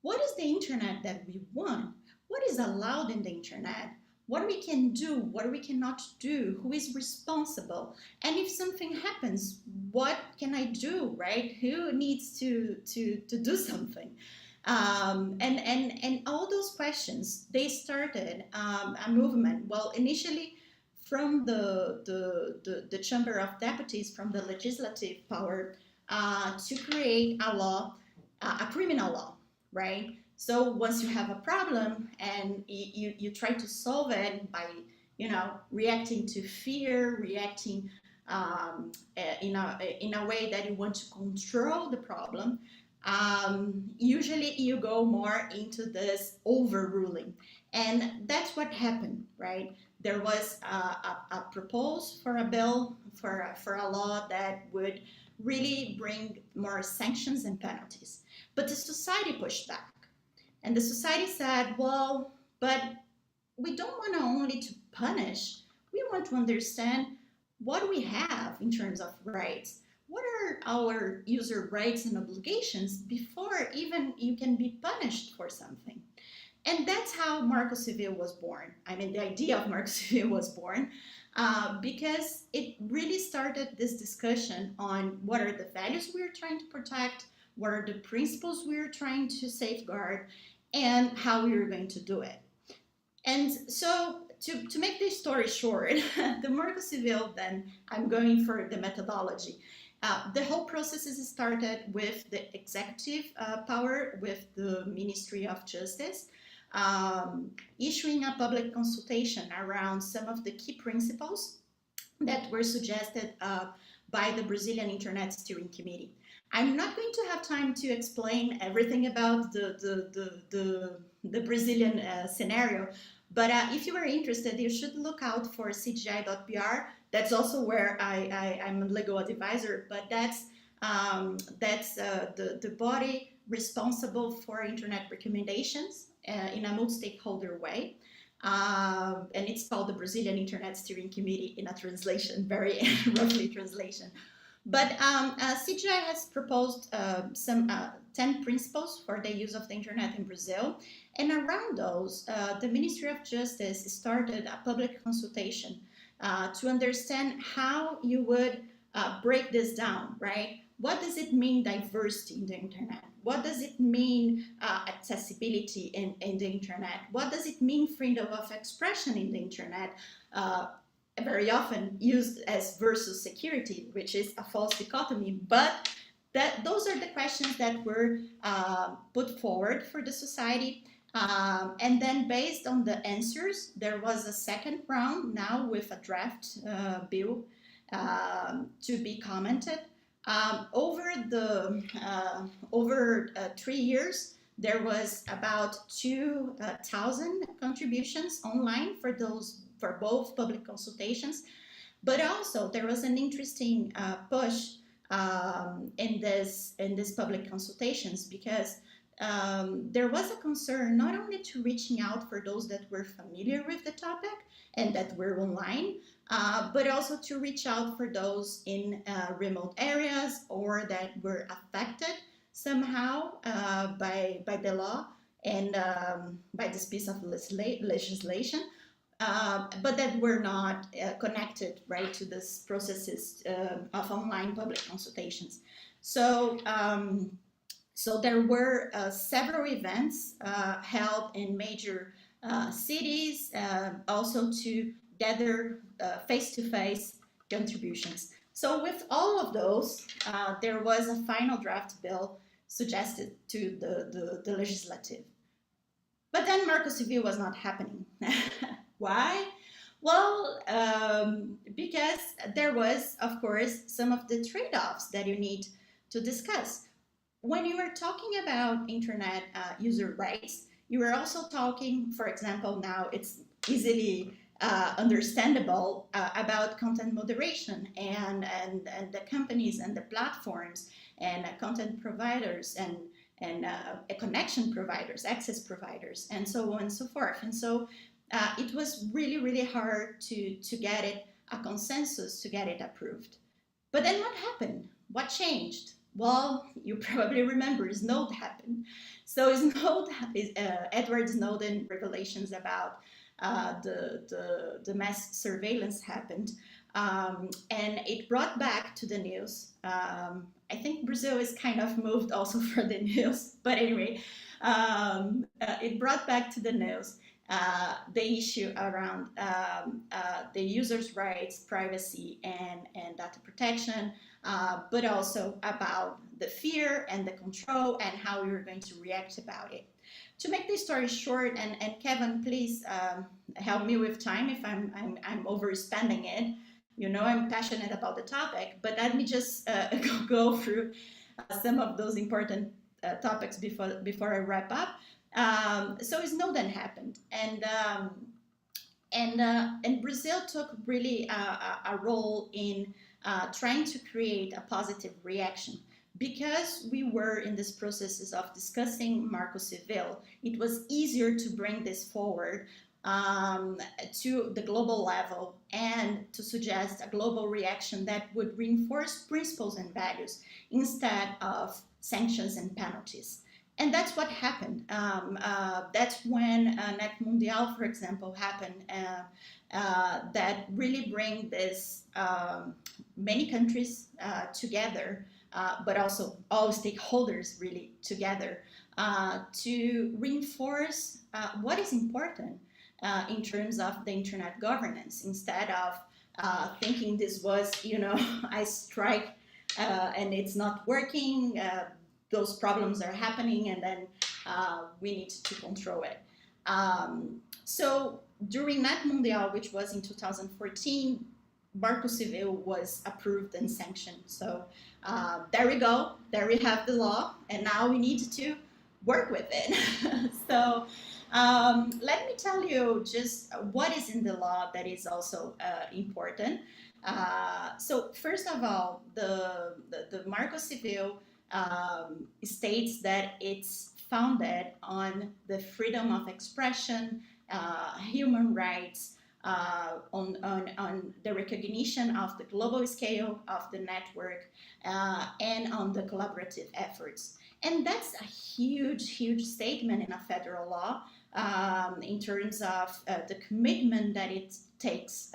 what is the internet that we want, what is allowed in the internet, what we can do, what we cannot do, who is responsible, and if something happens, what can I do, right? Who needs to do something? And all those questions, they started a movement. Well, initially from the Chamber of Deputies, from the legislative power, to create a law, a criminal law, right? So once you have a problem and you try to solve it by, reacting to fear, reacting in a way that you want to control the problem, usually you go more into this overruling. And that's what happened, right? There was a proposal for a bill, for a law that would really bring more sanctions and penalties. But the society pushed back. And the society said, well, but we don't want to only to punish. We want to understand what we have in terms of rights. What are our user rights and obligations before even you can be punished for something? And that's how Marco Civil was born. I mean, the idea of Marco Civil was born because it really started this discussion on what are the values we're trying to protect, what are the principles we're trying to safeguard, and how we are going to do it. And so to make this story short, the Marco Civil, then I'm going for the methodology. The whole process is started with the executive power, with the Ministry of Justice, issuing a public consultation around some of the key principles that were suggested by the Brazilian Internet Steering Committee. I'm not going to have time to explain everything about the Brazilian scenario, but if you are interested, you should look out for CGI.br. That's also where I'm a legal advisor, but that's the body responsible for internet recommendations in a multi-stakeholder way. And it's called the Brazilian Internet Steering Committee in a translation, very roughly translation. But CGI has proposed some 10 principles for the use of the internet in Brazil. And around those, the Ministry of Justice started a public consultation to understand how you would break this down, right? What does it mean diversity in the internet? What does it mean accessibility in the internet? What does it mean freedom of expression in the internet? Very often used as versus security, which is a false dichotomy, but those are the questions that were put forward for the society. And then based on the answers, there was a second round now with a draft bill to be commented. Over 3 years, there was about 2,000 contributions online for both public consultations, but also there was an interesting push in this public consultations because there was a concern not only to reaching out for those that were familiar with the topic and that were online, but also to reach out for those in remote areas or that were affected somehow by the law and by this piece of legislation, but that were not connected, right, to this processes of online public consultations. So, so there were several events held in major cities, also to gather face-to-face contributions. So with all of those, there was a final draft bill suggested to the legislative. But then Marco Civil was not happening. Why? Well, because there was, of course, some of the trade-offs that you need to discuss. When you are talking about internet user rights, you are also talking, for example, now it's easily understandable about content moderation and the companies and the platforms and content providers and connection providers, access providers, and so on and so forth. And so it was really, really hard to get it a consensus, to get it approved. But then what happened? What changed? Well, you probably remember Snowden happened. So Edward Snowden revelations about the mass surveillance happened. And it brought back to the news. I think Brazil is kind of moved also for the news, but anyway, it brought back to the news the issue around the user's rights, privacy, and data protection, but also about the fear and the control and how we were going to react about it. To make this story short, and Kevin, please help me with time if I'm overspending it. You know, I'm passionate about the topic, but let me just go through some of those important topics before I wrap up. So Snowden happened, and Brazil took really a role in trying to create a positive reaction. Because we were in this processes of discussing Marco Civil, it was easier to bring this forward to the global level and to suggest a global reaction that would reinforce principles and values instead of sanctions and penalties. And that's what happened. That's when Net Mundial, for example, happened, that really bring this many countries together, but also all stakeholders really together to reinforce what is important in terms of the internet governance, instead of thinking this was, you know, I strike and it's not working, those problems are happening, and then we need to control it. So during Net Mundial, which was in 2014, Marco Civil was approved and sanctioned. So there we go, there we have the law, and now we need to work with it. So let me tell you just what is in the law that is also important. So first of all, the Marco Civil states that it's founded on the freedom of expression, human rights, on the recognition of the global scale of the network, and on the collaborative efforts. And that's a huge, huge statement in a federal law in terms of the commitment that it takes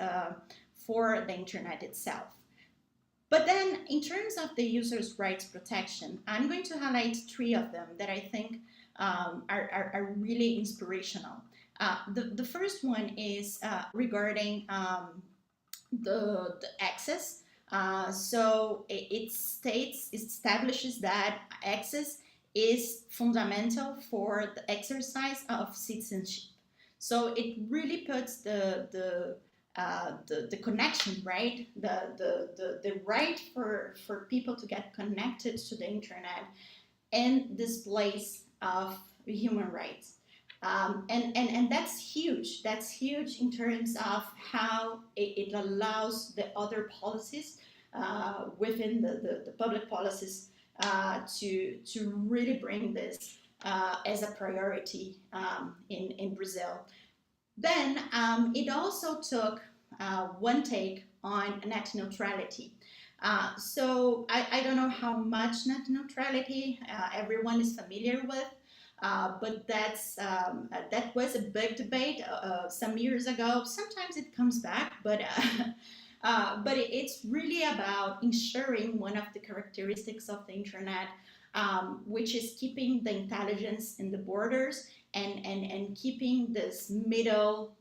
for the internet itself. But then in terms of the user's rights protection, I'm going to highlight 3 of them that I think are really inspirational. The first one is regarding the access. So it establishes that access is fundamental for the exercise of citizenship. So it really puts the connection, right? The right for people to get connected to the internet in this place of human rights. And that's huge. That's huge in terms of how it allows the other policies within the public policies to really bring this as a priority in Brazil. Then it also took one take on net neutrality. So I don't know how much net neutrality everyone is familiar with, but that was a big debate some years ago. Sometimes it comes back, but it's really about ensuring one of the characteristics of the internet, which is keeping the intelligence in the borders and keeping this middle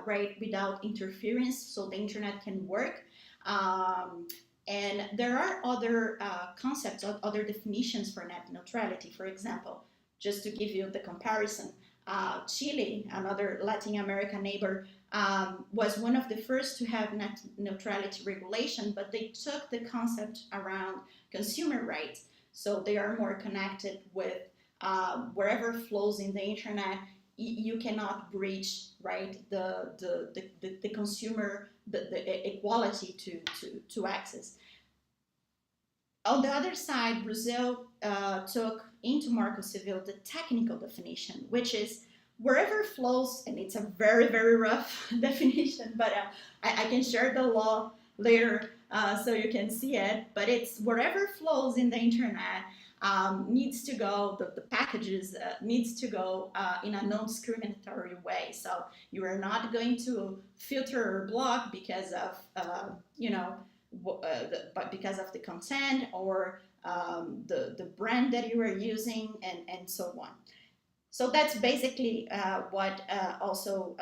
right without interference, so the internet can work. And there are other concepts, other definitions for net neutrality. For example, just to give you the comparison, Chile, another Latin American neighbor, was one of the first to have net neutrality regulation, but they took the concept around consumer rights. So they are more connected with wherever flows in the internet. You cannot breach, right, the consumer, the equality to access. On the other side, Brazil took into Marco Civil the technical definition, which is wherever flows, and it's a very, very rough definition, but I can share the law later so you can see it, but it's wherever flows in the internet needs to go, the packages needs to go in a non-discriminatory way. So you are not going to filter or block because of, because of the content or the brand that you are using and so on. So that's basically what also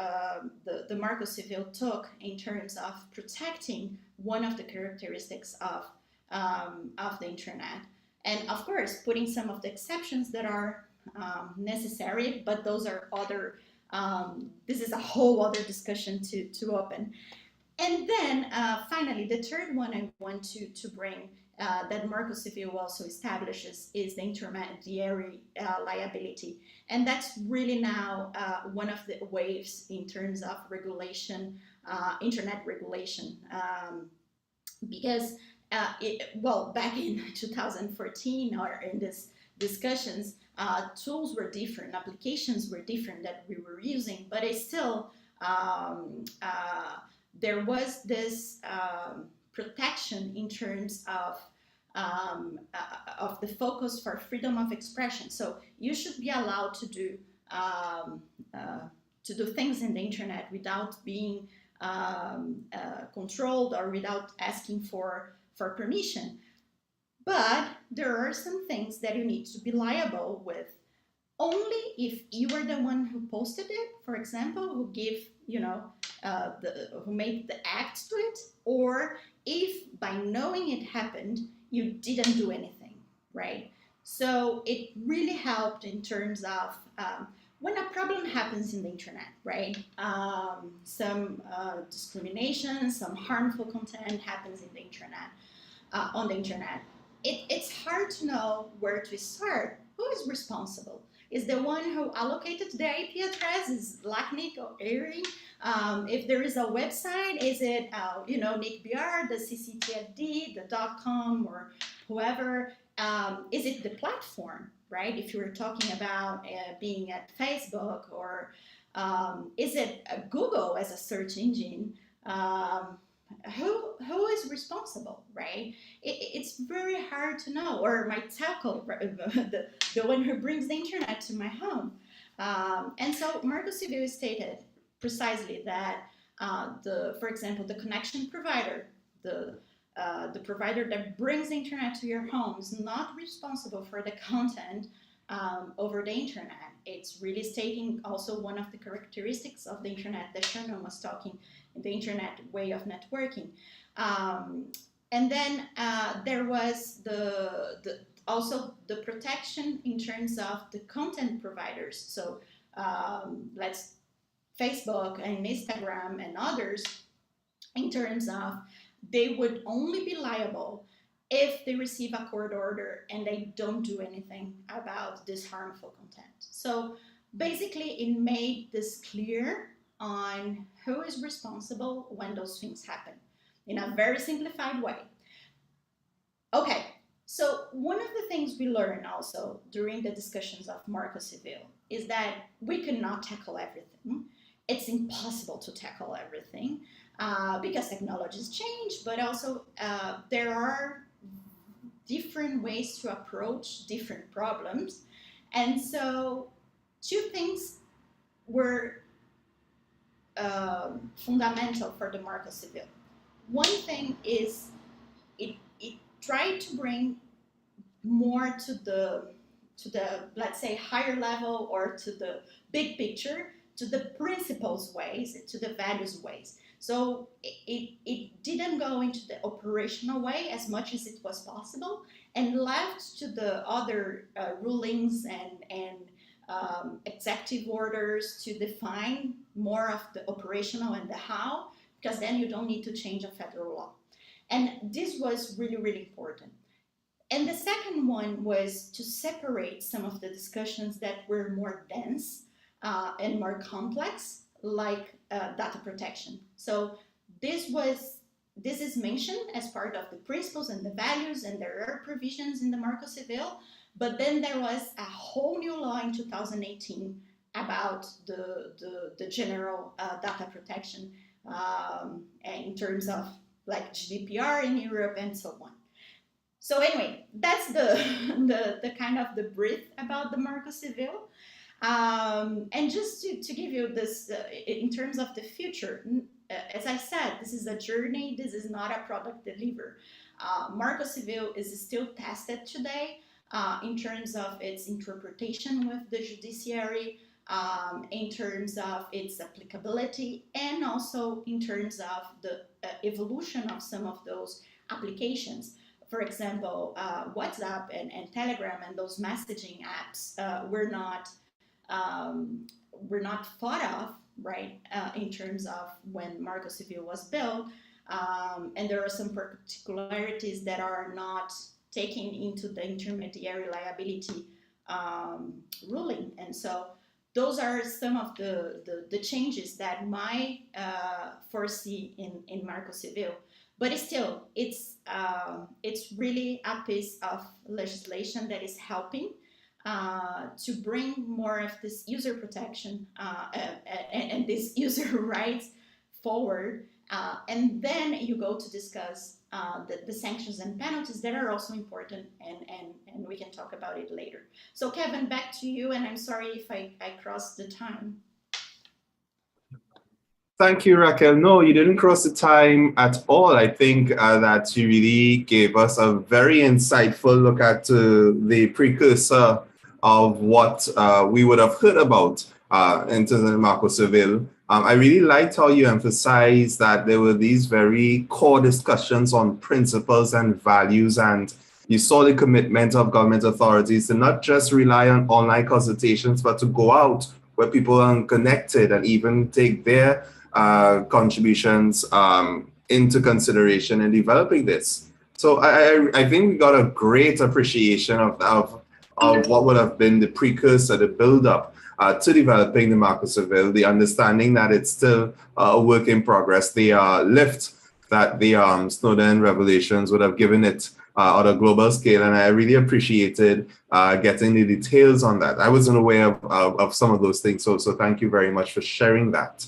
the Marco Civil took in terms of protecting one of the characteristics of the internet. And of course, putting some of the exceptions that are necessary, but those are other, this is a whole other discussion to open. And then finally, the third one I want to bring that Marco Civil also establishes is the intermediary liability. And that's really now one of the waves in terms of regulation, internet regulation. Because, back in 2014 or in this discussions, tools were different, applications were different that we were using, but it's still, there was this protection in terms of the focus for freedom of expression. So you should be allowed to do things in the internet without being controlled or without asking for permission. But there are some things that you need to be liable with only if you are the one who posted it, for example, who gave, who made the act to it, or if by knowing it happened, you didn't do anything, right? So it really helped in terms of when a problem happens in the internet, right? Some discrimination, some harmful content happens in the internet, on the internet. It's hard to know where to start. Who is responsible? Is the one who allocated the IP address, is LACNIC or ARIN? If there is a website, is it, NICBR, the CCTFD, the .com, or whoever? Is it the platform, right? If you're talking about being at Facebook, or is it Google as a search engine? Who is responsible, right? It's very hard to know. Or my telco, the one who brings the internet to my home. And so Marco Civil stated precisely that for example, the connection provider, the provider that brings the internet to your home is not responsible for the content over the internet. It's really stating also one of the characteristics of the internet that Sherman was talking, the internet way of networking. And then there was also the protection in terms of the content providers. So Facebook and Instagram and others, in terms of they would only be liable if they receive a court order and they don't do anything about this harmful content. So basically it made this clear on who is responsible when those things happen in a very simplified way. Okay, so one of the things we learned also during the discussions of Marco Civil is that we cannot tackle everything. It's impossible to tackle everything because technologies change, but also there are different ways to approach different problems. And so two things were fundamental for the Marco Civil. One thing is it tried to bring more to the let's say higher level, or to the big picture, to the principles ways, to the values ways. So it didn't go into the operational way as much as it was possible, and left to the other rulings and executive orders to define more of the operational and the how, because then you don't need to change a federal law. And this was really, really important. And the second one was to separate some of the discussions that were more dense and more complex, like data protection. So this is mentioned as part of the principles and the values, and there are provisions in the Marco Civil, but then there was a whole new law in 2018 about the general data protection in terms of like GDPR in Europe and so on. So anyway, that's the kind of the brief about the Marco Civil. And just to give you this, in terms of the future, as I said, this is a journey, this is not a product delivered. Marco Civil is still tested today in terms of its interpretation with the judiciary, in terms of its applicability, and also in terms of the evolution of some of those applications. For example, WhatsApp and Telegram and those messaging apps were not thought of, right, in terms of when Marco Civil was built. And there are some particularities that are not taken into the intermediary liability ruling. And so those are some of the changes that might foresee in Marco Civil. But still, it's really a piece of legislation that is helping to bring more of this user protection and this user rights forward. And then you go to discuss the sanctions and penalties that are also important, and we can talk about it later. So Kevin, back to you, and I'm sorry if I crossed the time. Thank you, Raquel. No, you didn't cross the time at all. I think that you really gave us a very insightful look at the precursor of what we would have heard about in terms of Marco Civil. I really liked how you emphasized that there were these very core discussions on principles and values, and you saw the commitment of government authorities to not just rely on online consultations, but to go out where people are connected and even take their contributions into consideration in developing this. So I think we got a great appreciation of what would have been the precursor, the build-up to developing the Marco Civil, the understanding that it's still a work in progress, the lift that the Snowden revelations would have given it on a global scale. And I really appreciated getting the details on that. I wasn't aware of some of those things. So thank you very much for sharing that.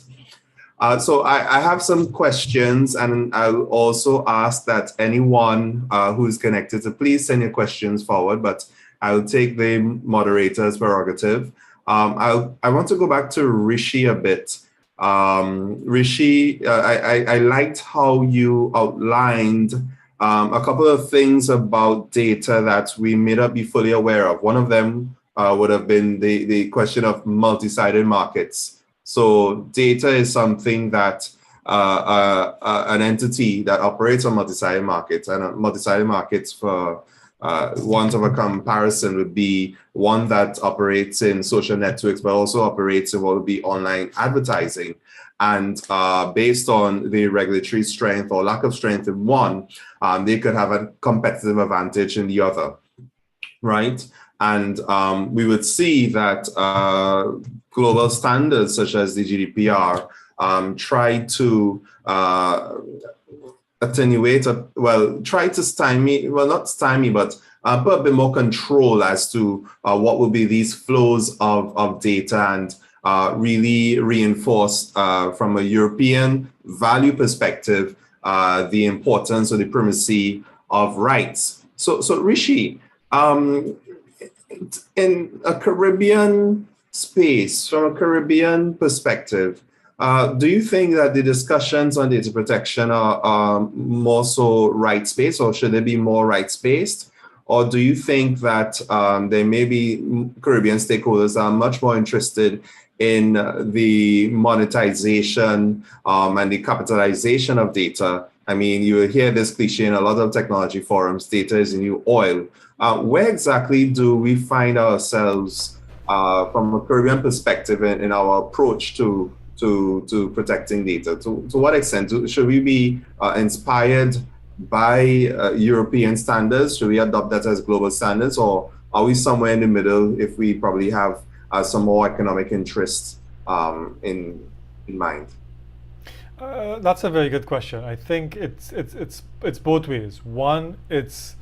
So I have some questions, and I'll also ask that anyone who is connected to please send your questions forward, but I'll take the moderator's prerogative. I want to go back to Rishi a bit. Rishi, I liked how you outlined a couple of things about data that we may not be fully aware of. One of them would have been the question of multi-sided markets. So data is something that an entity that operates on multi-sided markets, and multi-sided markets, for want of a comparison, would be one that operates in social networks, but also operates in what would be online advertising. And based on the regulatory strength or lack of strength in one, they could have a competitive advantage in the other, right? And we would see that global standards such as the GDPR try to attenuate, try to stymie, not stymie, but put a bit more control as to what will be these flows of data, and really reinforce from a European value perspective the importance or the primacy of rights. So Rishi, in a Caribbean space, from a Caribbean perspective, do you think that the discussions on data protection are more so rights-based, or should they be more rights-based? Or do you think that there may be Caribbean stakeholders that are much more interested in the monetization and the capitalization of data? I mean, you hear this cliche in a lot of technology forums: data is the new oil. Where exactly do we find ourselves from a Caribbean perspective in our approach to protecting data? To what extent should we be inspired by European standards? Should we adopt that as global standards, or are we somewhere in the middle if we probably have some more economic interests in mind? That's a very good question. I think it's both ways. One, it's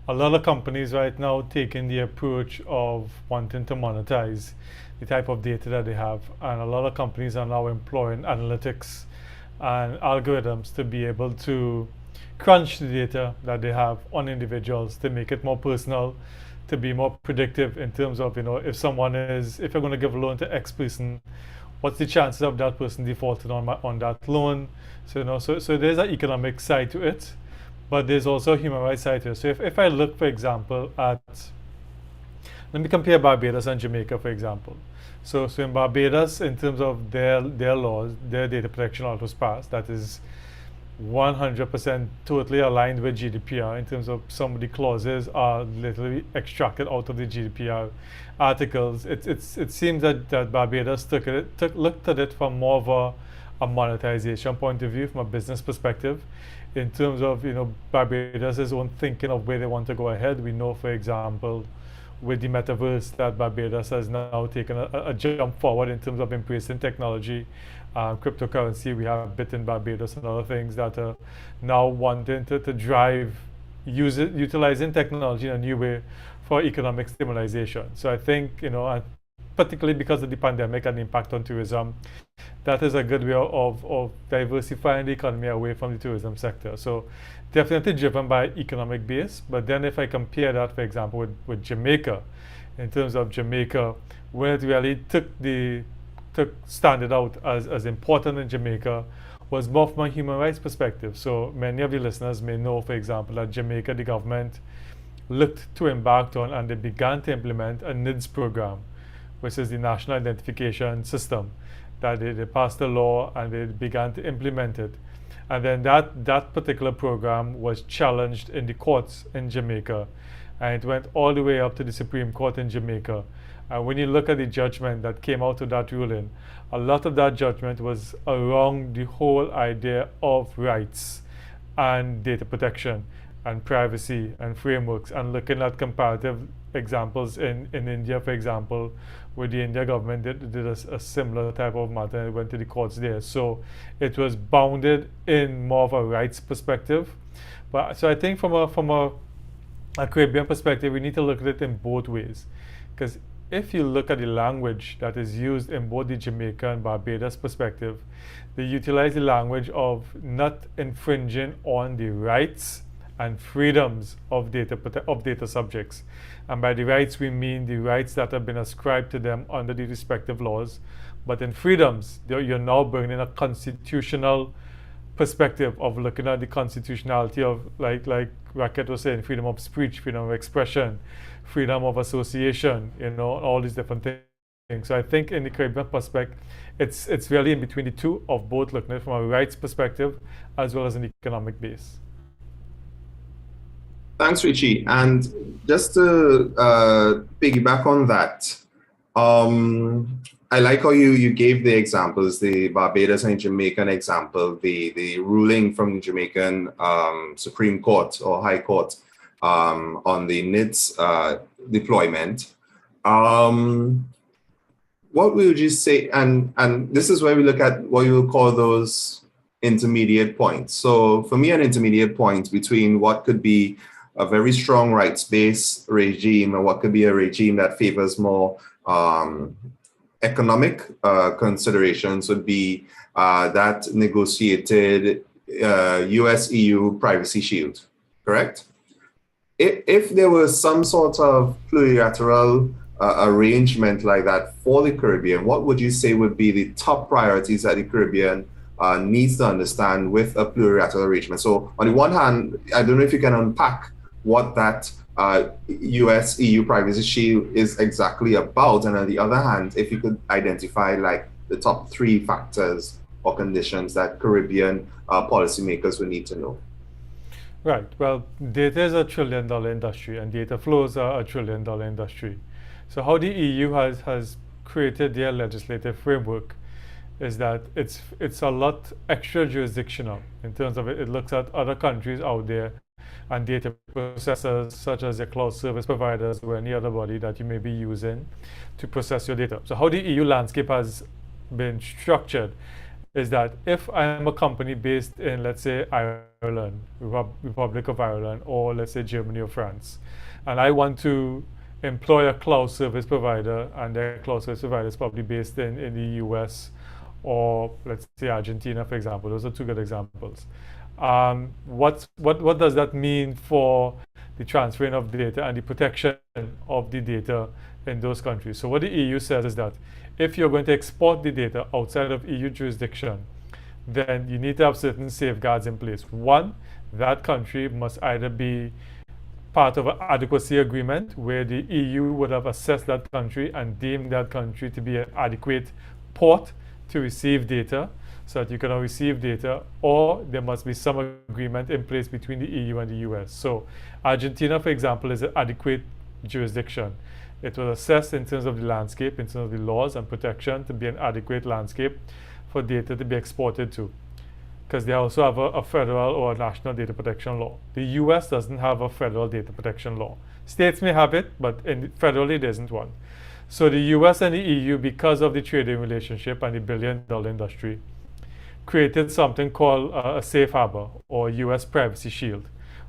a lot of companies right now taking the approach of wanting to monetize the type of data that they have. And a lot of companies are now employing analytics and algorithms to be able to crunch the data that they have on individuals to make it more personal, to be more predictive in terms of, if you're going to give a loan to X person, what's the chances of that person defaulting on that loan? So, so there's an economic side to it, but there's also a human rights side to it. So if I look, for example, let me compare Barbados and Jamaica, for example. So in Barbados, in terms of their laws, their data protection law was passed. That is 100% totally aligned with GDPR in terms of some of the clauses are literally extracted out of the GDPR articles. It seems that Barbados looked at it from more of a monetization point of view, from a business perspective, in terms of Barbados' own thinking of where they want to go ahead. We know, for example, with the metaverse, that Barbados has now taken a jump forward in terms of embracing technology, cryptocurrency. We have Bit in Barbados and other things that are now wanting to drive utilizing technology in a new way for economic stimulation. So I think, and particularly because of the pandemic and the impact on tourism, that is a good way of diversifying the economy away from the tourism sector. So definitely driven by economic base. But then if I compare that, for example, with Jamaica, in terms of Jamaica, when it really standard out as important in Jamaica was more from a human rights perspective. So many of the listeners may know, for example, that Jamaica, the government looked to embark on and they began to implement a NIDS program, which is the National Identification System, that they passed a law and they began to implement it. And then that particular program was challenged in the courts in Jamaica, and it went all the way up to the Supreme Court in Jamaica. And when you look at the judgment that came out of that ruling, a lot of that judgment was around the whole idea of rights and data protection and privacy and frameworks, and looking at comparative examples in India, for example, where the India government did a similar type of matter and it went to the courts there. So it was bounded in more of a rights perspective. But so I think from a Caribbean perspective, we need to look at it in both ways. Because if you look at the language that is used in both the Jamaica and Barbados perspective, they utilize the language of not infringing on the rights and freedoms of data subjects. And by the rights, we mean the rights that have been ascribed to them under the respective laws. But in freedoms, you're now bringing a constitutional perspective of looking at the constitutionality of, like Racket was saying, freedom of speech, freedom of expression, freedom of association, all these different things. So I think in the Caribbean perspective, it's really in between the two of both, looking at it from a rights perspective as well as an economic base. Thanks, Richie. And just to piggyback on that, I like how you gave the examples, the Barbados and Jamaican example, the ruling from the Jamaican Supreme Court or High Court on the NIDS deployment. What would you say, and this is where we look at what you would call those intermediate points. So for me, an intermediate point between what could be a very strong rights-based regime and what could be a regime that favors more economic considerations would be that negotiated US-EU privacy shield, correct? If there was some sort of plurilateral arrangement like that for the Caribbean, what would you say would be the top priorities that the Caribbean needs to understand with a plurilateral arrangement? So on the one hand, I don't know if you can unpack what that US-EU privacy shield is exactly about, and on the other hand, if you could identify like the top 3 factors or conditions that Caribbean policymakers would need to know. Right. Well, data is a $1 trillion industry, and data flows are a $1 trillion industry. So how the EU has created their legislative framework is that it's a lot extra jurisdictional in terms of it looks at other countries out there and data processors such as your cloud service providers or any other body that you may be using to process your data. So how the EU landscape has been structured is that if I am a company based in, let's say, Ireland, Republic of Ireland, or let's say Germany or France, and I want to employ a cloud service provider, and their cloud service provider is probably based in the US or let's say Argentina, for example. Those are two good examples. What does that mean for the transferring of data and the protection of the data in those countries? So what the EU says is that if you're going to export the data outside of EU jurisdiction, then you need to have certain safeguards in place. One, that country must either be part of an adequacy agreement where the EU would have assessed that country and deemed that country to be an adequate port to receive data, so that you can receive data, or there must be some agreement in place between the EU and the US. So Argentina, for example, is an adequate jurisdiction. It was assessed in terms of the landscape, in terms of the laws and protection, to be an adequate landscape for data to be exported to, because they also have a federal or a national data protection law. The US doesn't have a federal data protection law. States may have it, but federally there isn't one. So the US and the EU, because of the trading relationship and the billion-dollar industry, created something called a safe harbor, or US Privacy Shield,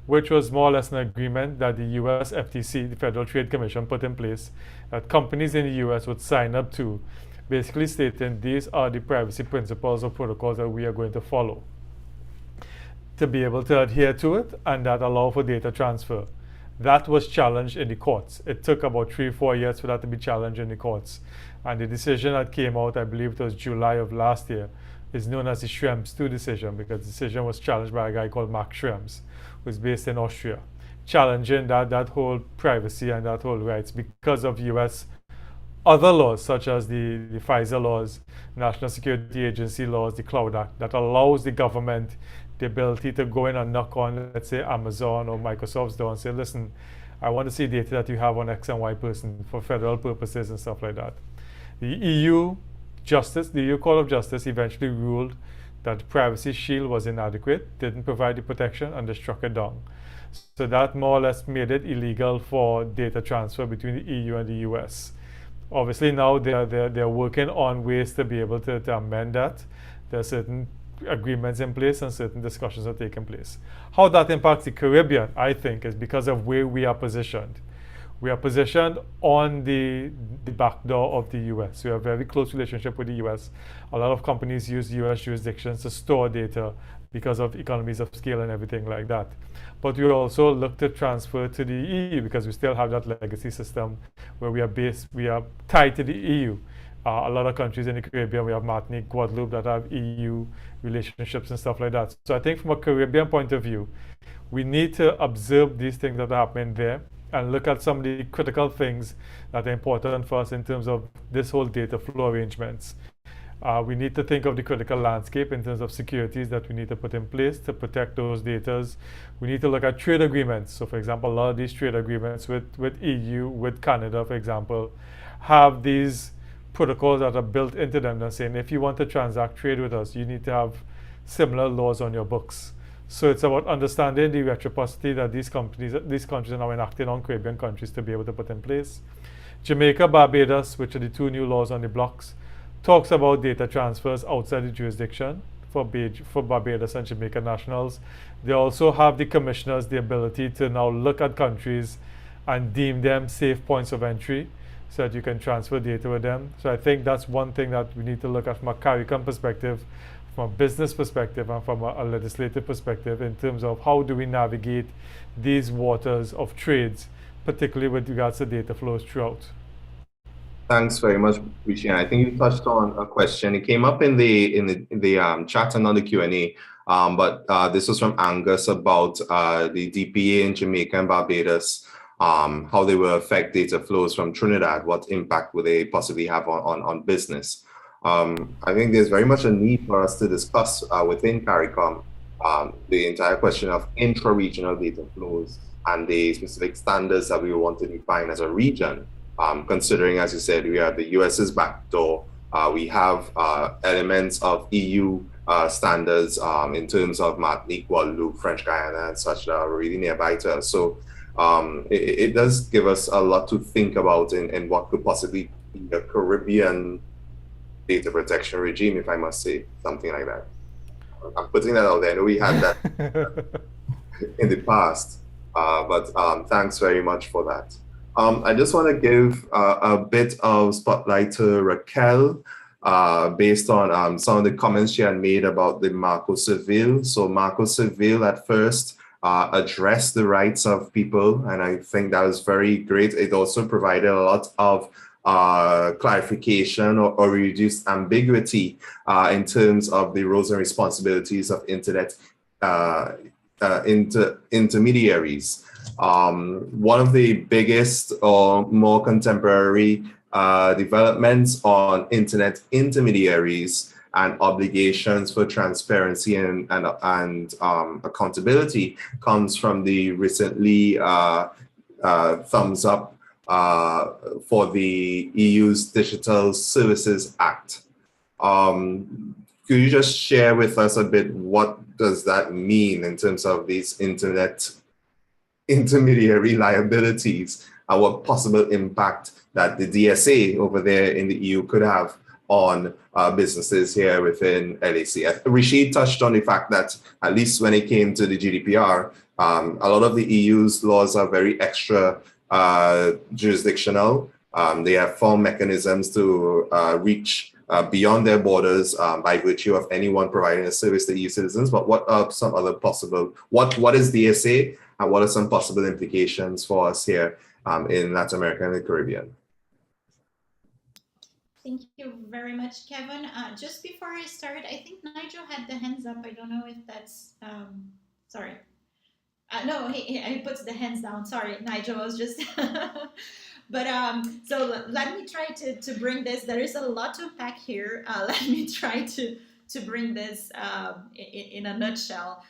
which was more or less an agreement that the US FTC, the Federal Trade Commission, put in place that companies in the US would sign up to, basically stating these are the privacy principles or protocols that we are going to follow to be able to adhere to it, and that allow for data transfer. That was challenged in the courts. It took about 3-4 years for that to be challenged in the courts. And the decision that came out, I believe it was July of last year, is known as the Schrems II decision, because the decision was challenged by a guy called Max Schrems, who's based in Austria, challenging that whole privacy and that whole rights because of US other laws, such as the FISA laws, National Security Agency laws, the Cloud Act, that allows the government the ability to go in and knock on, let's say, Amazon or Microsoft's door and say, listen, I want to see data that you have on X and Y person for federal purposes and stuff like that. The EU Court of Justice eventually ruled that the Privacy Shield was inadequate, didn't provide the protection, and they struck it down. So that more or less made it illegal for data transfer between the EU and the US. Obviously now they're working on ways to be able to amend that. There are certain agreements in place and certain discussions are taking place. How that impacts the Caribbean, I think, is because of where we are positioned. We are positioned on the back door of the US. We have a very close relationship with the US. A lot of companies use US jurisdictions to store data because of economies of scale and everything like that. But we also look to transfer to the EU because we still have that legacy system where we are tied to the EU. A lot of countries in the Caribbean, we have Martinique, Guadeloupe, that have EU relationships and stuff like that. So I think from a Caribbean point of view, we need to observe these things that are happening there and look at some of the critical things that are important for us in terms of this whole data flow arrangements. We need to think of the critical landscape in terms of securities that we need to put in place to protect those data. We need to look at trade agreements. So for example, a lot of these trade agreements with EU, with Canada, for example, have these protocols that are built into them that saying if you want to transact trade with us, you need to have similar laws on your books. So it's about understanding the reciprocity that these countries are now enacting on Caribbean countries to be able to put in place. Jamaica, Barbados, which are the two new laws on the blocks, talks about data transfers outside the jurisdiction for Barbados and Jamaica nationals. They also have the commissioners the ability to now look at countries and deem them safe points of entry, so that you can transfer data with them. So I think that's one thing that we need to look at from a CARICOM perspective, from a business perspective, and from a legislative perspective in terms of how do we navigate these waters of trades, particularly with regards to data flows throughout. Thanks very much, Rishi. I think you touched on a question. It came up in the chat and on the Q&A, but this was from Angus about the DPA in Jamaica and Barbados. How they will affect data flows from Trinidad, what impact will they possibly have on business. I think there's very much a need for us to discuss within CARICOM the entire question of intra-regional data flows and the specific standards that we want to define as a region. Considering, as you said, we have the US's backdoor, we have elements of EU standards in terms of Martinique, Guadeloupe, French Guiana, and such that are really nearby to us. So it does give us a lot to think about in what could possibly be a Caribbean data protection regime, if I must say, something like that. I'm putting that out there. I know we had that in the past, but thanks very much for that. I just want to give a bit of spotlight to Raquel based on some of the comments she had made about the Marco Civil. So Marco Civil at first addressed the rights of people, and I think that was very great. It also provided a lot of clarification or reduced ambiguity in terms of the roles and responsibilities of internet intermediaries. One of the biggest or more contemporary developments on internet intermediaries and obligations for transparency and accountability comes from the recently thumbs up for the EU's Digital Services Act. Could you just share with us a bit what does that mean in terms of these internet intermediary liabilities and what possible impact that the DSA over there in the EU could have on businesses here within LAC? Rashid touched on the fact that at least when it came to the GDPR, a lot of the EU's laws are very extra jurisdictional. They have found mechanisms to reach beyond their borders by virtue of anyone providing a service to EU citizens. But what are some other possible, what is DSA and what are some possible implications for us here in Latin America and the Caribbean? Thank you very much, Kevin. Just before I start, I think Nigel had the hands up. I don't know if that's, sorry. No, he puts the hands down. Sorry, Nigel was just, but so let me try to bring this. There is a lot to unpack here. Let me try to bring this in a nutshell.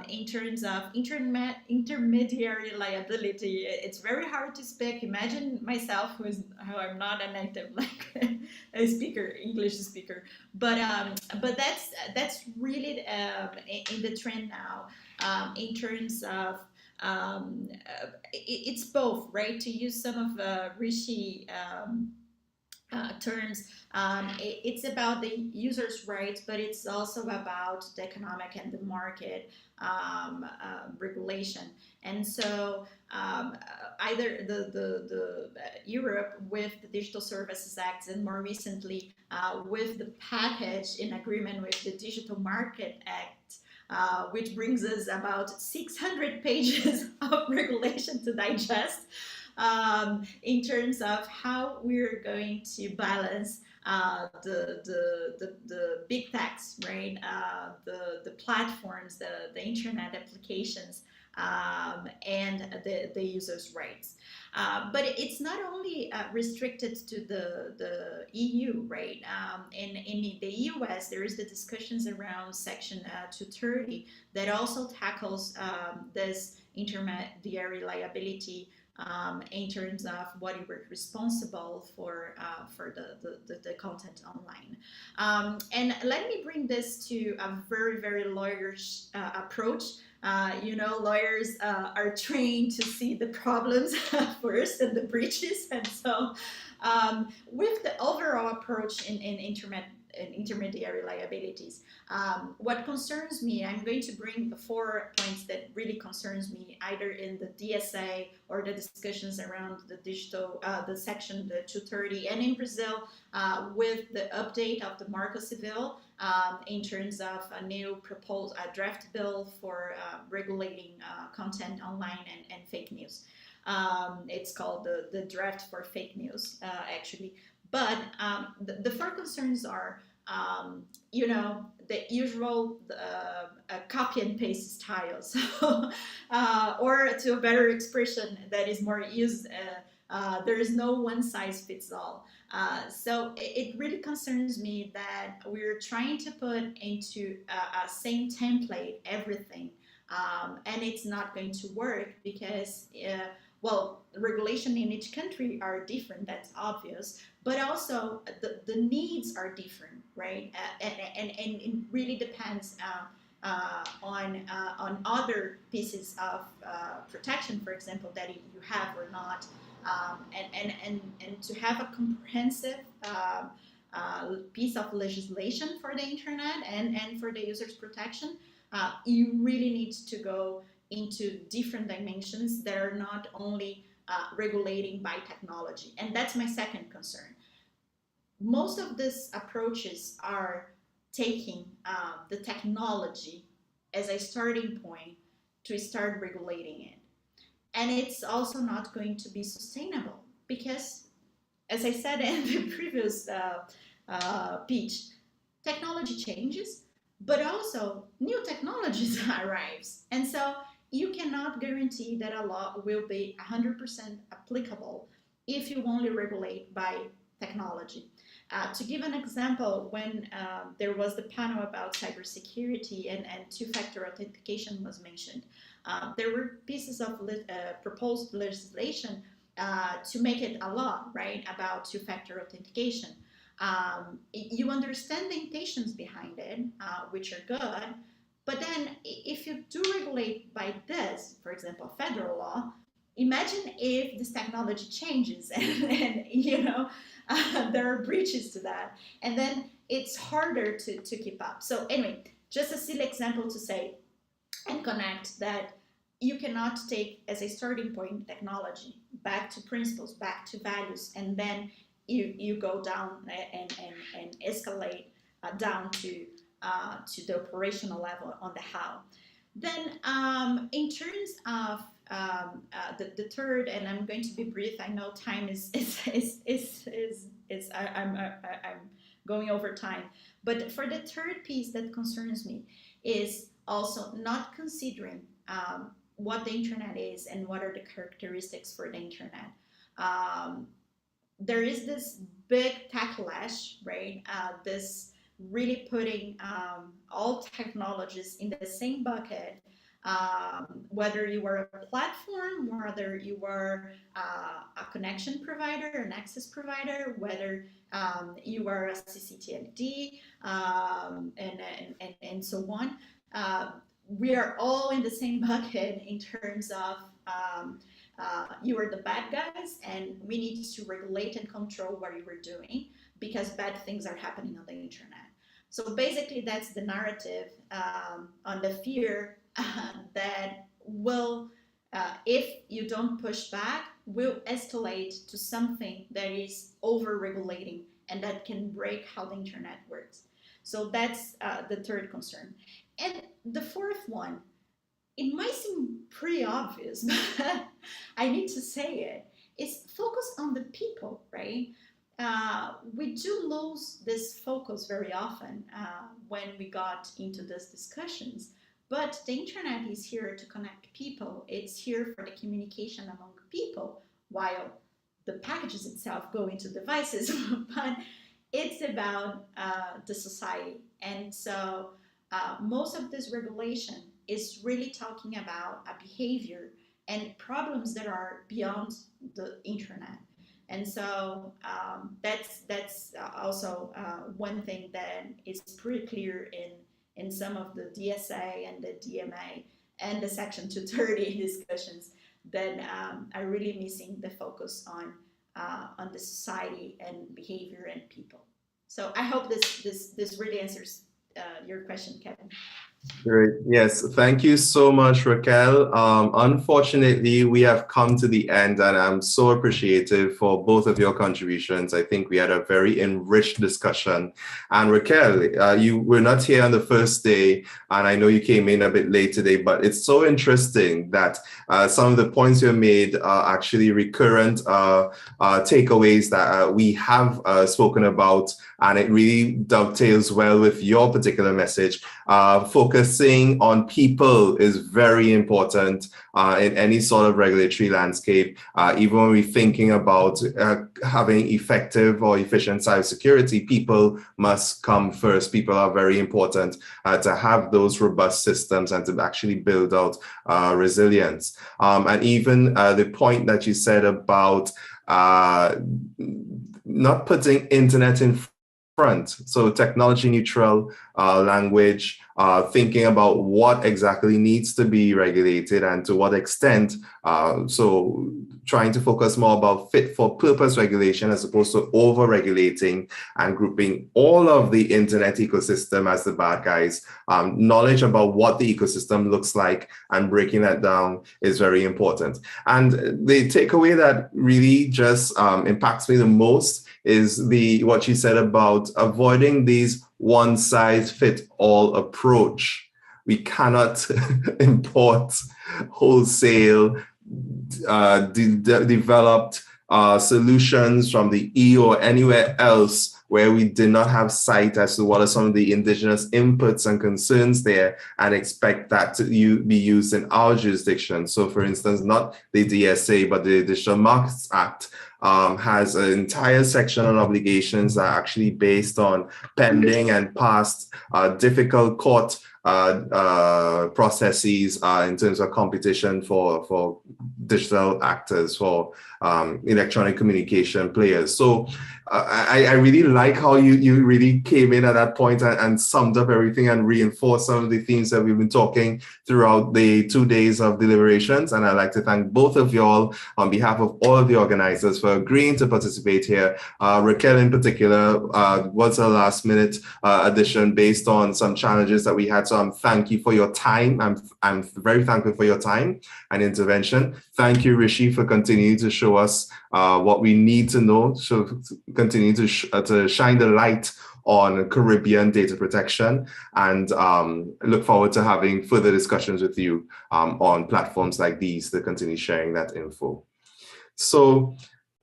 In terms of intermediary liability, it's very hard to speak. Imagine myself, who I'm not a native like a speaker, English speaker, but that's really in the trend now. In terms of it's both, right? To use some of Rishi terms, it's about the user's rights, but it's also about the economic and the market regulation. And so either the Europe with the Digital Services Act, and more recently with the package in agreement with the Digital Market Act, which brings us about 600 pages of regulation to digest. In terms of how we're going to balance the big techs, right? The platforms, the internet applications, and the users' rights. But it's not only restricted to the EU, right? In the US, there is the discussions around Section 230 that also tackles this intermediary liability in terms of what you were responsible for the content online. And let me bring this to a very, very lawyerish approach. Lawyers are trained to see the problems first and the breaches. And so with the overall approach in intermediary liabilities, what concerns me, I'm going to bring the 4 points that really concerns me, either in the DSA or the discussions around the digital, the section, the 230, and in Brazil with the update of the Marco Civil in terms of a new proposed draft bill for regulating content online and fake news. It's called the draft for fake news, actually. But the 4 concerns are, the usual copy and paste style. So, or to a better expression that is more used, there is no one size fits all. So it really concerns me that we're trying to put into a same template everything, and it's not going to work because regulation in each country are different, that's obvious, but also the needs are different, right? And it really depends on other pieces of protection, for example, that you have or not, and to have a comprehensive piece of legislation for the internet and for the users protection, you really need to go into different dimensions that are not only regulating by technology. And that's my second concern. Most of these approaches are taking the technology as a starting point to start regulating it. And it's also not going to be sustainable because, as I said in the previous pitch, technology changes, but also new technologies arrives. And so you cannot guarantee that a law will be 100% applicable if you only regulate by technology. To give an example, when there was the panel about cybersecurity and two-factor authentication was mentioned, there were pieces of proposed legislation to make it a law, right, about two-factor authentication. You understand the intentions behind it, which are good, but then if you do regulate by this, for example, federal law, imagine if this technology changes and you know, there are breaches to that, and then it's harder to keep up. So anyway, just a silly example to say and connect that you cannot take as a starting point technology back to principles, back to values, and then you go down and escalate down to the operational level on the how. Then in terms of the third, and I'm going to be brief. I know time I'm going over time. But for the third piece that concerns me is also not considering what the internet is and what are the characteristics for the internet. There is this big backlash, right? This really putting all technologies in the same bucket. Whether you were a platform, whether you were a connection provider, an access provider, whether you were a CCTLD, and so on. We are all in the same bucket in terms of you are the bad guys, and we need to regulate and control what you were doing because bad things are happening on the internet. So basically, that's the narrative on the fear that will, if you don't push back, will escalate to something that is over-regulating and that can break how the internet works. So that's the third concern. And the fourth one, it might seem pretty obvious, but I need to say it, is focus on the people, right? We do lose this focus very often when we got into these discussions. But the internet is here to connect people. It's here for the communication among people, while the packages itself go into devices. But it's about the society. And so most of this regulation is really talking about a behavior and problems that are beyond the internet. And so that's also one thing that is pretty clear in some of the DSA and the DMA and the Section 230 discussions that are really missing the focus on the society and behavior and people. So I hope this really answers your question, Kevin. Great. Yes, thank you so much, Raquel. Unfortunately, we have come to the end, and I'm so appreciative for both of your contributions. I think we had a very enriched discussion. And Raquel, you were not here on the first day, and I know you came in a bit late today, but it's so interesting that some of the points you made are actually recurrent takeaways that we have spoken about, and it really dovetails well with your particular message. Focusing on people is very important in any sort of regulatory landscape. Even when we're thinking about having effective or efficient cybersecurity, people must come first. People are very important to have those robust systems and to actually build out resilience. And even the point that you said about not putting internet in front. So technology neutral language thinking about what exactly needs to be regulated and to what extent. So trying to focus more about fit for purpose regulation as opposed to over-regulating and grouping all of the internet ecosystem as the bad guys. Knowledge about what the ecosystem looks like and breaking that down is very important. And the takeaway that really just impacts me the most is what she said about avoiding these one-size-fits-all approach. We cannot import wholesale developed solutions from the EU or anywhere else where we did not have sight as to what are some of the indigenous inputs and concerns there and expect that to be used in our jurisdiction. So for instance, not the DSA, but the Digital Markets Act has an entire section on obligations that are actually based on pending and past difficult court processes in terms of competition for digital actors, for electronic communication players. So I really like how you really came in at that point and summed up everything and reinforced some of the themes that we've been talking throughout the 2 days of deliberations. And I'd like to thank both of you all on behalf of all of the organizers for agreeing to participate here. Raquel in particular was a last minute addition based on some challenges that we had. So thank you for your time. I'm very thankful for your time and intervention. Thank you, Rishi, for continuing to show us what we need to know, so continue to shine the light on Caribbean data protection, and look forward to having further discussions with you on platforms like these to continue sharing that info. So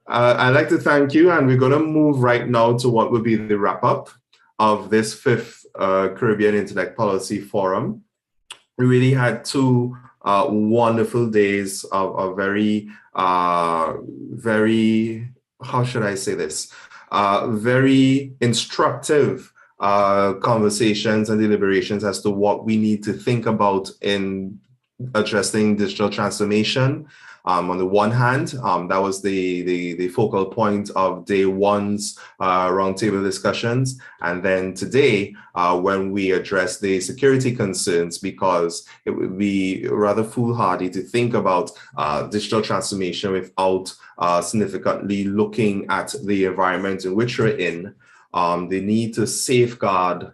I'd like to thank you, and we're going to move right now to what will be the wrap up of this 5th Caribbean Internet Policy Forum. We really had 2 wonderful days of very, how should I say this? Very instructive conversations and deliberations as to what we need to think about in addressing digital transformation. On the one hand, that was the focal point of day 1's roundtable discussions. And then today, when we address the security concerns, because it would be rather foolhardy to think about digital transformation without significantly looking at the environment in which we're in, the need to safeguard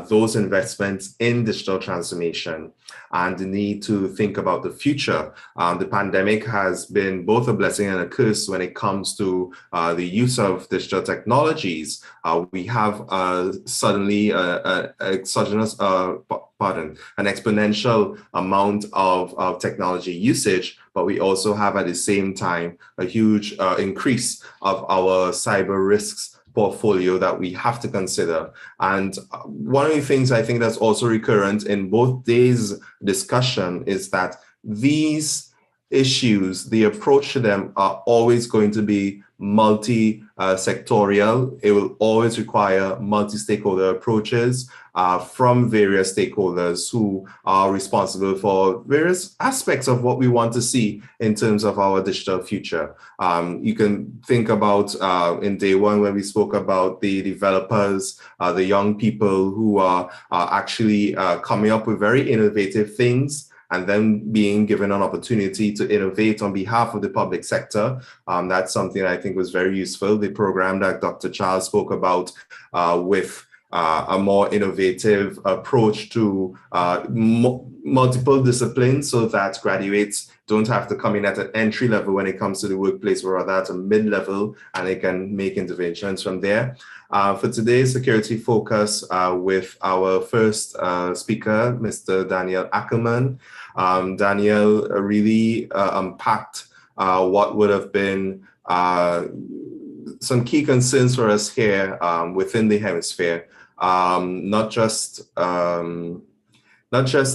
those investments in digital transformation, and the need to think about the future. The pandemic has been both a blessing and a curse when it comes to the use of digital technologies. We have suddenly an exponential amount of technology usage, but we also have at the same time a huge increase of our cyber risks portfolio that we have to consider. And one of the things I think that's also recurrent in both days' discussion is that these issues, the approach to them are always going to be multi-sectorial. It will always require multi-stakeholder approaches from various stakeholders who are responsible for various aspects of what we want to see in terms of our digital future. You can think about in day 1 when we spoke about the developers, the young people who are actually coming up with very innovative things, and then being given an opportunity to innovate on behalf of the public sector. That's something I think was very useful. The program that Dr. Charles spoke about with a more innovative approach to multiple disciplines, so that graduates don't have to come in at an entry level when it comes to the workplace, but rather at a mid-level, and they can make interventions from there. For today's security focus with our first speaker, Mr. Daniel Ackerman. Daniel really unpacked what would have been some key concerns for us here within the hemisphere. Not just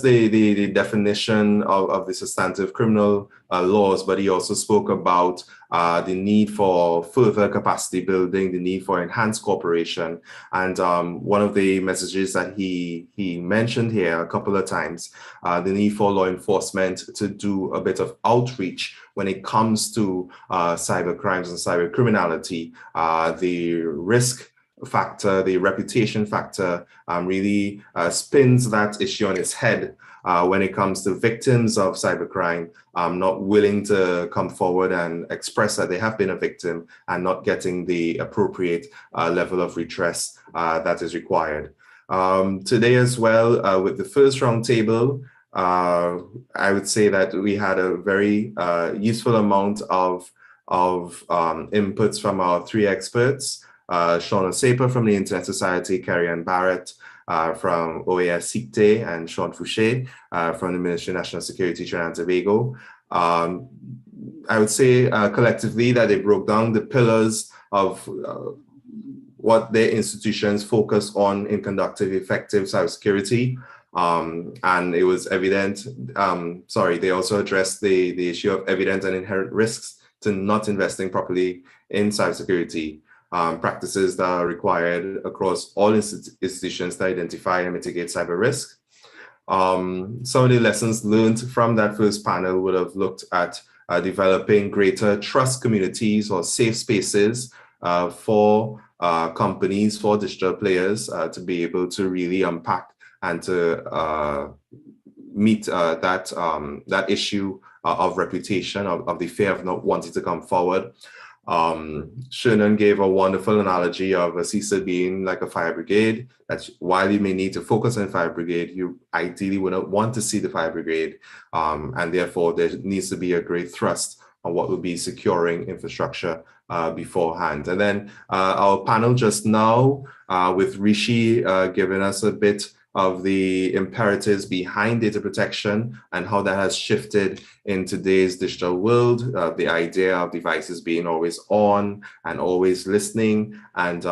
the definition of the substantive criminal laws, but he also spoke about the need for further capacity building, the need for enhanced cooperation. And one of the messages that he mentioned here a couple of times, the need for law enforcement to do a bit of outreach when it comes to cyber crimes and cyber criminality, the risk factor, the reputation factor, really spins that issue on its head when it comes to victims of cybercrime not willing to come forward and express that they have been a victim and not getting the appropriate level of redress that is required. Today as well, with the first roundtable, I would say that we had a very useful amount of inputs from our three experts, Shauna Saper from the Internet Society, Carrie-Ann Barrett from OAS SICTE, and Sean Fouché from the Ministry of National Security, Trinidad and Tobago. I would say collectively that they broke down the pillars of what their institutions focus on in conducting effective cybersecurity. And it was evident, they also addressed the issue of evident and inherent risks to not investing properly in cybersecurity, practices that are required across all institutions to identify and mitigate cyber risk. Some of the lessons learned from that first panel would have looked at developing greater trust communities or safe spaces for companies, for digital players to be able to really unpack and to meet that issue of reputation, of the fear of not wanting to come forward. Shannon gave a wonderful analogy of a CISA being like a fire brigade, that while you may need to focus on fire brigade, you ideally wouldn't want to see the fire brigade. And therefore, there needs to be a great thrust on what would be securing infrastructure beforehand. And then our panel just now with Rishi giving us a bit of the imperatives behind data protection and how that has shifted in today's digital world, the idea of devices being always on and always listening, and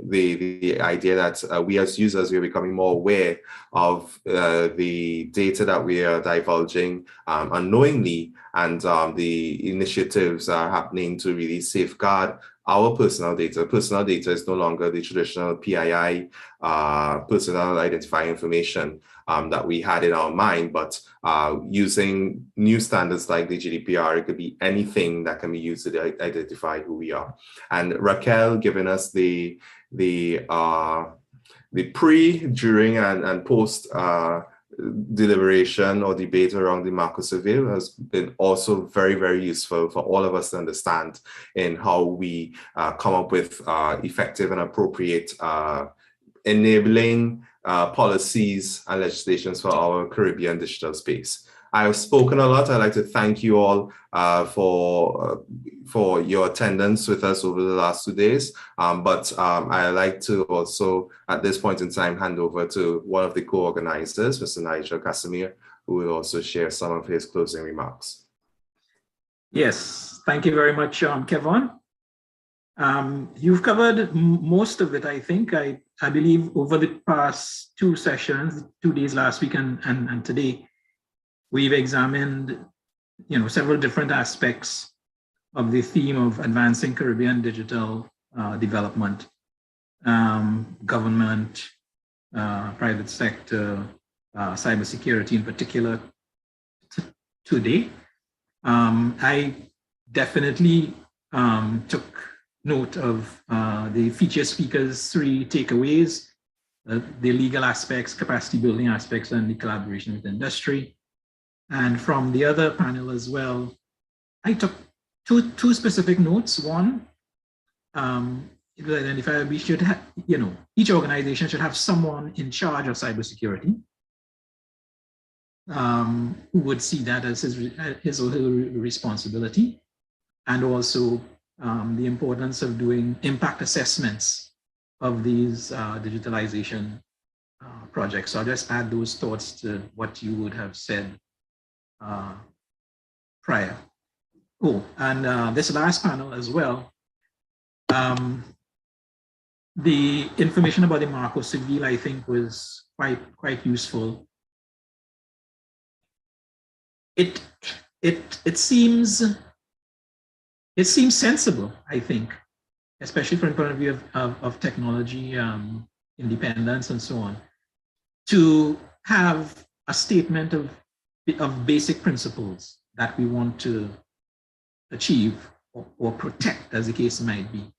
the idea that we as users, we're becoming more aware of the data that we are divulging unknowingly, and the initiatives are happening to really safeguard our personal data. Personal data is no longer the traditional PII, personal identifying information that we had in our mind, but using new standards like the GDPR, it could be anything that can be used to identify who we are. And Raquel giving us the pre, during, and post deliberation or debate around the Marco survey has been also very, very useful for all of us to understand in how we come up with effective and appropriate enabling policies and legislations for our Caribbean digital space. I have spoken a lot. I'd like to thank you all for your attendance with us over the last 2 days. But I'd like to also, at this point in time, hand over to one of the co-organizers, Mr. Nigel Casimir, who will also share some of his closing remarks. Yes, thank you very much, Kevin. You've covered most of it, I think. I believe over the past 2 sessions, 2 days last week and today, we've examined, several different aspects of the theme of advancing Caribbean digital development, government, private sector, cybersecurity in particular today. I definitely took note of the feature speakers' 3 takeaways, the legal aspects, capacity building aspects, and the collaboration with industry. And from the other panel as well, I took two specific notes. One, it was identified we should have, each organization should have someone in charge of cybersecurity who would see that as his or her responsibility, and also the importance of doing impact assessments of these digitalization projects. So I'll just add those thoughts to what you would have said prior. Oh, and this last panel as well, the information about the Marco Civil, I think, was quite useful. It seems sensible, I think, especially from the point of view of technology independence and so on, to have a statement of basic principles that we want to achieve or protect, as the case might be.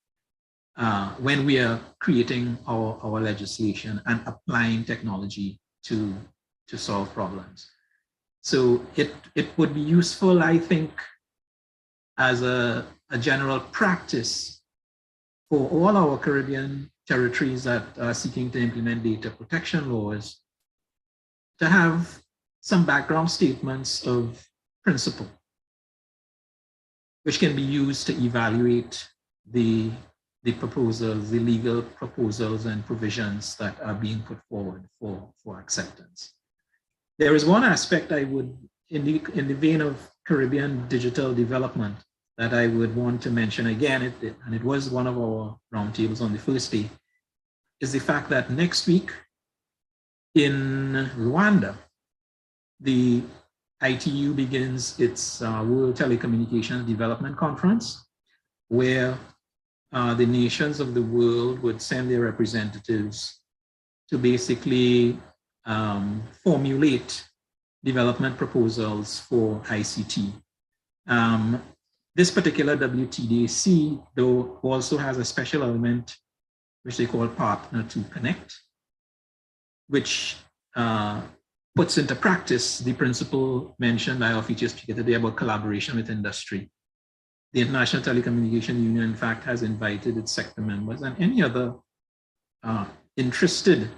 when we are creating our legislation and applying technology to solve problems. So it would be useful, I think, as a general practice for all our Caribbean territories that are seeking to implement data protection laws to have some background statements of principle, which can be used to evaluate the proposals, the legal proposals and provisions that are being put forward for acceptance. There is one aspect I would, in the vein of Caribbean digital development, that I would want to mention again, and it was one of our roundtables on the first day, is the fact that next week in Rwanda, the ITU begins its World Telecommunications Development Conference, where the nations of the world would send their representatives to basically formulate development proposals for ICT. This particular WTDC, though, also has a special element which they call Partner to Connect, which puts into practice the principle mentioned by our feature speaker today about collaboration with industry. The International Telecommunication Union, in fact, has invited its sector members and any other interested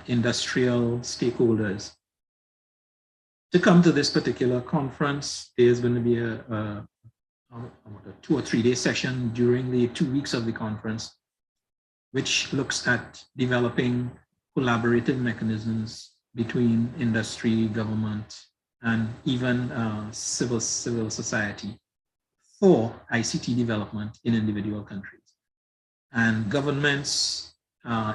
industrial stakeholders to come to this particular conference. There's going to be a 2 or 3 day session during the 2 weeks of the conference, which looks at developing collaborative mechanisms between industry, government, and even civil society for ICT development in individual countries. And governments,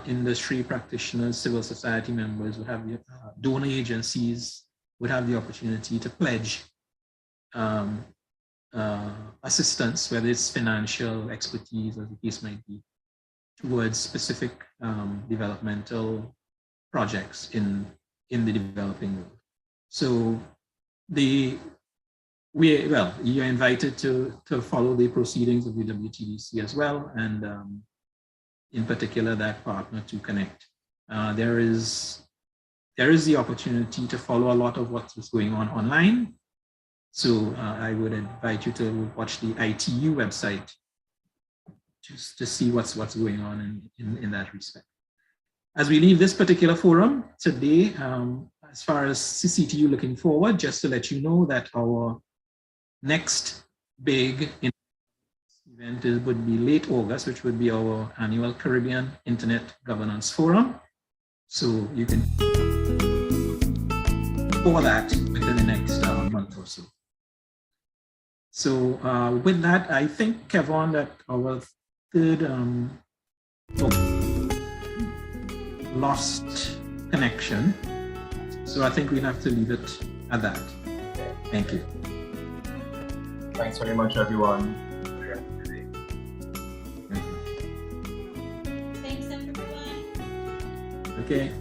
industry practitioners, civil society members would have the donor agencies would have the opportunity to pledge assistance, whether it's financial expertise, as the case might be, towards specific developmental projects in the developing world. So you're invited to follow the proceedings of the WTDC as well, and in particular that Partner to Connect. There is the opportunity to follow a lot of what is going on online. So I would invite you to watch the ITU website just to see what's going on in that respect. As we leave this particular forum today, as far as CCTU looking forward, just to let you know that our next big event would be late August, which would be our annual Caribbean Internet Governance Forum. So you can for that within the next month or so. So with that, I think, Kevin, that our third lost connection. So I think we'll have to leave it at that. Thank you. Thanks very much, everyone. Thanks, everyone. Okay.